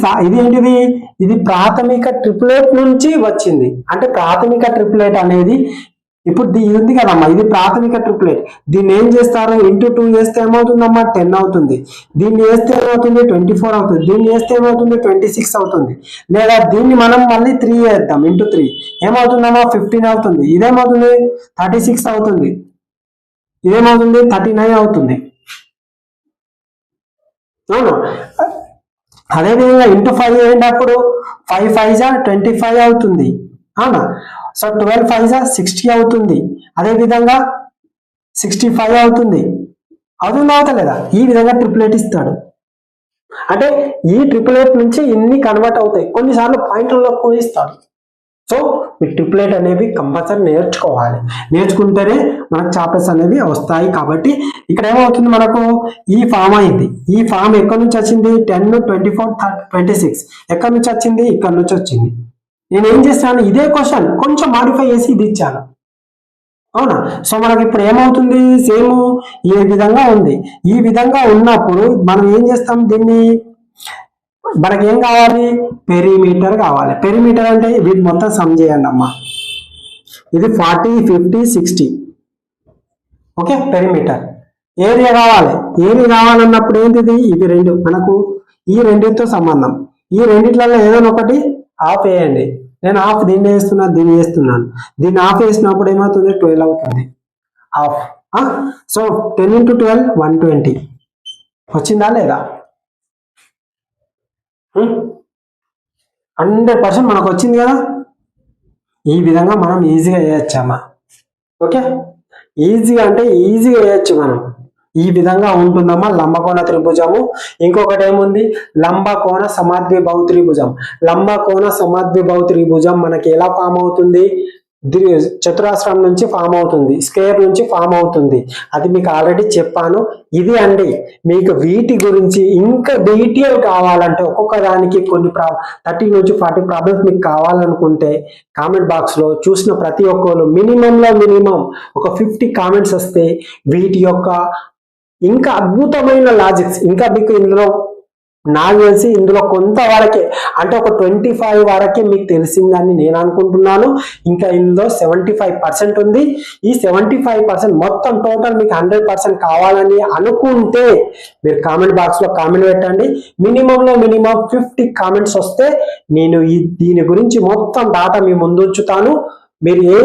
ఏంటిది, ఇది ప్రాథమిక ట్రిపులెట్ నుంచి వచ్చింది. అంటే ప్రాథమిక ట్రిపులెట్ అనేది ఇప్పుడు ఇది ఉంది కదమ్మా, ఇది ప్రాథమిక ట్రిపులెట్. దీన్ని ఏం చేస్తారు, ఇంటూ 2 చేస్తే ఏమవుతుందమ్మా 10 అవుతుంది. దీన్ని వేస్తే ఏమవుతుంది 24 అవుతుంది. దీన్ని వేస్తే ఏమవుతుంది 26 అవుతుంది. లేదా దీన్ని మనం మళ్ళీ 3 చేద్దాం, ఇంటూ 3 ఏమవుతుందమ్మా 15 అవుతుంది. ఇదేమవుతుంది 36 అవుతుంది. ఇదేమవుతుంది 39 అవుతుంది. అవును. అదేవిధంగా ఇంటూ 5 అయినప్పుడు 5 5 25 అవుతుంది. అవునా? సో 12 5 60 అవుతుంది. అదేవిధంగా 65 అవుతుంది. అవుతలేదా? ఈ విధంగా ట్రిపులెట్ ఇస్తాడు. అంటే ఈ ట్రిపులెట్ నుంచి ఇన్ని కన్వర్ట్ అవుతాయి. కొన్నిసార్లు పాయింట్లలో కూడా ఇస్తాడు. సో ఈ ట్రిపులెట్ అనేవి కంపల్సరీ నేర్చుకోవాలి. నేర్చుకుంటేనే మనకు చాప్టర్స్ అనేవి వస్తాయి. కాబట్టి ఇక్కడ ఏమవుతుంది, మనకు ఈ ఫామ్ అయింది. ఈ ఫామ్ ఎక్కడి నుంచి వచ్చింది 10 24 26 ఎక్కడి నుంచి వచ్చింది, ఇక్కడ నుంచి వచ్చింది. నేను ఏం చేస్తాను, ఇదే క్వశ్చన్ కొంచెం మాడిఫై చేసి ఇది ఇచ్చాను. అవునా? సో మనకి ఇప్పుడు ఏమవుతుంది, సేమ్ ఈ విధంగా ఉంది. ఈ విధంగా ఉన్నప్పుడు మనం ఏం చేస్తాం, దీన్ని మనకి ఏం కావాలి, పెరిమీటర్ కావాలి. పెరిమీటర్ అంటే వీటి మొత్తం సమ్ చేయండి అమ్మా. ఇది 40 50 60. Okay, perimeter. ఏరియా కావాలి. ఏరియా కావాలన్నప్పుడు ఏంటిది, ఇవి 2 మనకు ఈ రెండింటితో సంబంధం. ఈ రెండిట్లలో ఏదైనా ఒకటి ఆఫ్ వేయండి. నేను ఆఫ్ దీన్ని వేస్తున్నాను, దీన్ని వేస్తున్నాను. దీన్ని ఆఫ్ వేసినప్పుడు ఏమవుతుంది 12 అవుతుంది ఆఫ్. సో 10 × 12 120 వచ్చిందా లేదా? 100% మనకు వచ్చింది కదా. ఈ విధంగా మనం ఈజీగా వేయచ్చమ్మా. ఓకే, ఈజీగా అంటే ఈజీగా వేయచ్చు మనం. ఈ విధంగా ఉంటుందమ్మా లంబకోణ త్రిభుజము. ఇంకొకటి ఏముంది, లంబకోణ సమాద్విబాహు త్రిభుజం. లంబకోణ సమాద్విబాహు త్రిభుజం మనకి ఎలా ఫామ్ అవుతుంది, చతురాస్రం నుంచి ఫామ్ అవుతుంది, స్క్వేర్ నుంచి ఫామ్ అవుతుంది. అది మీకు ఆల్రెడీ చెప్పాను. ఇది అండి, మీకు వీటి గురించి ఇంకా డీటెయిల్ కావాలంటే ఒక్కొక్క దానికి కొన్ని 30 నుంచి 40 ప్రాబ్లమ్స్ మీకు కావాలనుకుంటే కామెంట్ బాక్స్ లో చూసిన ప్రతి ఒక్కరు మినిమం ఒక 50 కామెంట్స్ వస్తే వీటి యొక్క ఇంకా అద్భుతమైన లాజిక్స్, ఇంకా మీకు ఇందులో నాకు తెలిసి ఇందులో కొంతవరకే అంటే ఒక 25 వరకే మీకు తెలిసిందని నేను అనుకుంటున్నాను. ఇంకా ఇందులో 75% ఉంది. ఈ 75% మొత్తం టోటల్ మీకు 100% కావాలని అనుకుంటే మీరు కామెంట్ బాక్స్ లో కామెంట్ పెట్టండి. మినిమంలో మినిమం 50 కామెంట్స్ వస్తే నేను దీని గురించి మొత్తం డాటా మీ ముందు ఉంచుతాను. మీరు ఏ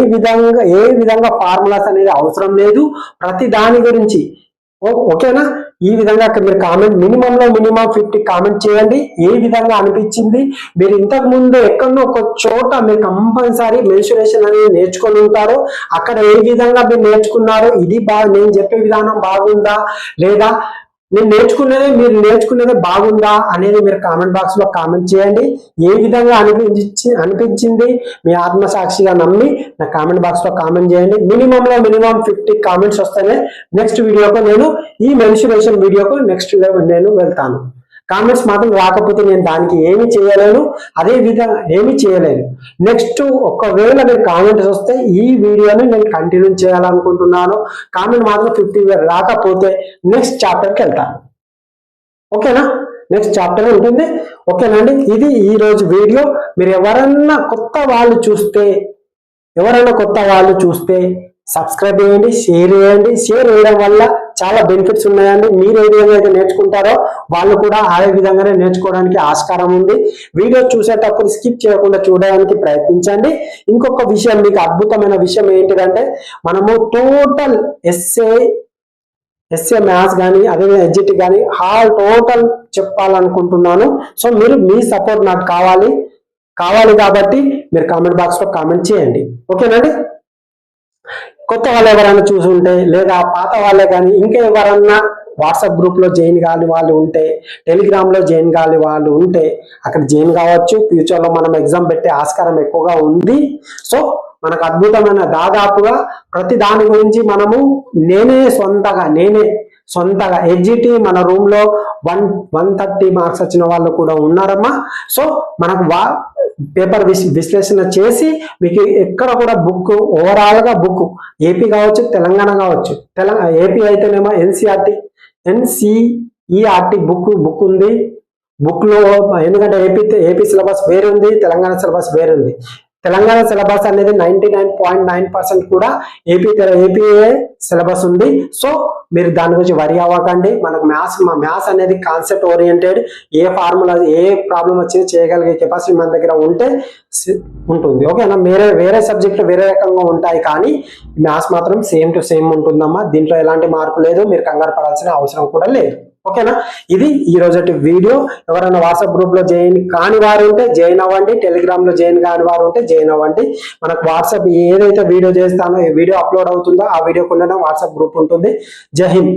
విధంగా ఫార్ములాస్ అనేది అవసరం లేదు. ప్రతి దాని గురించి ఓకేనా. ఈ విధంగా మీరు కామెంట్ మినిమంలో మినిమం 50 కామెంట్ చేయండి. ఏ విధంగా అనిపించింది, మీరు ఇంతకు ముందు ఎక్కడో ఒక చోట మీరు కంపల్సరీ మెన్సురేషన్ అనేది నేర్చుకొని ఉంటారు. అక్కడ ఏ విధంగా మీరు నేర్చుకున్నారు, ఇది నేను చెప్పే విధానం బాగుందా లేదా, మీరు నేర్చుకునేదే బాగుందా అనేది మీరు కామెంట్ బాక్స్ లో కామెంట్ చేయండి. ఏ విధంగా అనిపించింది మీ ఆత్మసాక్షిగా నమ్మి నా కామెంట్ బాక్స్ లో కామెంట్ చేయండి. మినిమంలో మినిమం 50 కామెంట్స్ వస్తేనే నెక్స్ట్ వీడియోకు నేను ఈ మెన్సురేషన్ వీడియోకు నెక్స్ట్ నేను వెళ్తాను. కామెంట్స్ మాత్రం రాకపోతే నేను దానికి ఏమి చేయలేను, అదే విధంగా ఏమి చేయలేను. నెక్స్ట్ ఒకవేళ మీరు కామెంట్స్ వస్తే ఈ వీడియోని నేను కంటిన్యూ చేయాలనుకుంటున్నాను. కామెంట్ మాత్రం 50 రాకపోతే నెక్స్ట్ చాప్టర్కి వెళ్తాను. ఓకేనా, నెక్స్ట్ చాప్టర్ ఉంటుంది. ఓకేనండి, ఇది ఈ రోజు వీడియో. మీరు ఎవరైనా కొత్త వాళ్ళు చూస్తే సబ్స్క్రైబ్ చేయండి, షేర్ చేయండి. షేర్ చేయడం వల్ల చాలా బెనిఫిట్స్ ఉన్నాయండి. మీరు ఏ విధంగా అయితే నేర్చుకుంటారో వాళ్ళు కూడా అదే విధంగానే నేర్చుకోవడానికి ఆస్కారం ఉంది. వీడియో చూసేటప్పుడు స్కిప్ చేయకుండా చూడడానికి ప్రయత్నించండి. ఇంకొక విషయం, మీకు అద్భుతమైన విషయం ఏంటిదంటే, మనము టోటల్ ఎస్ఏ మ్యాథ్స్ కానీ అదేవిధంగా ఎడ్జిటి కానీ టోటల్ చెప్పాలనుకుంటున్నాను. సో మీ సపోర్ట్ నాకు కావాలి కాబట్టి మీరు కామెంట్ బాక్స్ లో కామెంట్ చేయండి. ఓకేనండి. కొత్త వాళ్ళు ఎవరైనా చూసి ఉంటే లేదా పాత వాళ్ళే కానీ ఇంకా ఎవరన్నా వాట్సాప్ గ్రూప్ లో జాయిన్ కాని వాళ్ళు ఉంటే, టెలిగ్రామ్ లో జాయిన్ కాని వాళ్ళు ఉంటే అక్కడ జాయిన్ కావచ్చు. ఫ్యూచర్ లో మనం ఎగ్జామ్ పెట్టే ఆస్కారం ఎక్కువగా ఉంది. సో మనకు అద్భుతమైన దాదాపుగా ప్రతి దాని గురించి మనము నేనే సొంతగా ఎడ్జిటి మన రూమ్ లో 130 మార్క్స్ వచ్చిన వాళ్ళు కూడా ఉన్నారమ్మా. సో మనకు పేపర్ విశ్లేషణ చేసి మీకు ఎక్కడ కూడా బుక్ ఓవరాల్ గా బుక్ ఏపీ కావచ్చు, తెలంగాణ కావచ్చు. ఏపీ అయితేనేమో ఎన్సిఈఆర్టీ బుక్ ఉంది. బుక్ లో ఎందుకంటే ఏపీ సిలబస్ వేరు ఉంది, తెలంగాణ సిలబస్ వేరు ఉంది. తెలంగాణ సిలబస్ అనేది 99.9% కూడా ఏపీఏ సిలబస్ ఉంది. సో మీరు దాని గురించి వరి అవ్వకండి. మనకు మ్యాథ్స్ అనేది కాన్సెప్ట్ ఓరియంటెడ్. ఏ ఫార్ములా ఏ ప్రాబ్లం వచ్చినా చేయగలిగే కెపాసిటీ మన దగ్గర ఉంటుంది. ఓకేనా. వేరే సబ్జెక్టులు వేరే రకంగా ఉంటాయి, కానీ మ్యాథ్స్ మాత్రం సేమ్ టు సేమ్ ఉంటుందమ్మా. దీంట్లో ఎలాంటి మార్పు లేదు, మీరు కంగారు పడాల్సిన అవసరం కూడా లేదు. ఓకేనా. ఇది ఈ రోజటి వీడియో. ఎవరైనా వాట్సాప్ గ్రూప్ లో జాయిన్ కాని వారు ఉంటే జాయిన్ అవ్వండి, టెలిగ్రామ్ లో జాయిన్ కాని వారు ఉంటే జాయిన్ అవ్వండి. మనకు వాట్సాప్ ఏదైతే వీడియో చేస్తానో, ఏ వీడియో అప్లోడ్ అవుతుందో ఆ వీడియో కింద వాట్సాప్ గ్రూప్ ఉంటుంది. జై హింద్.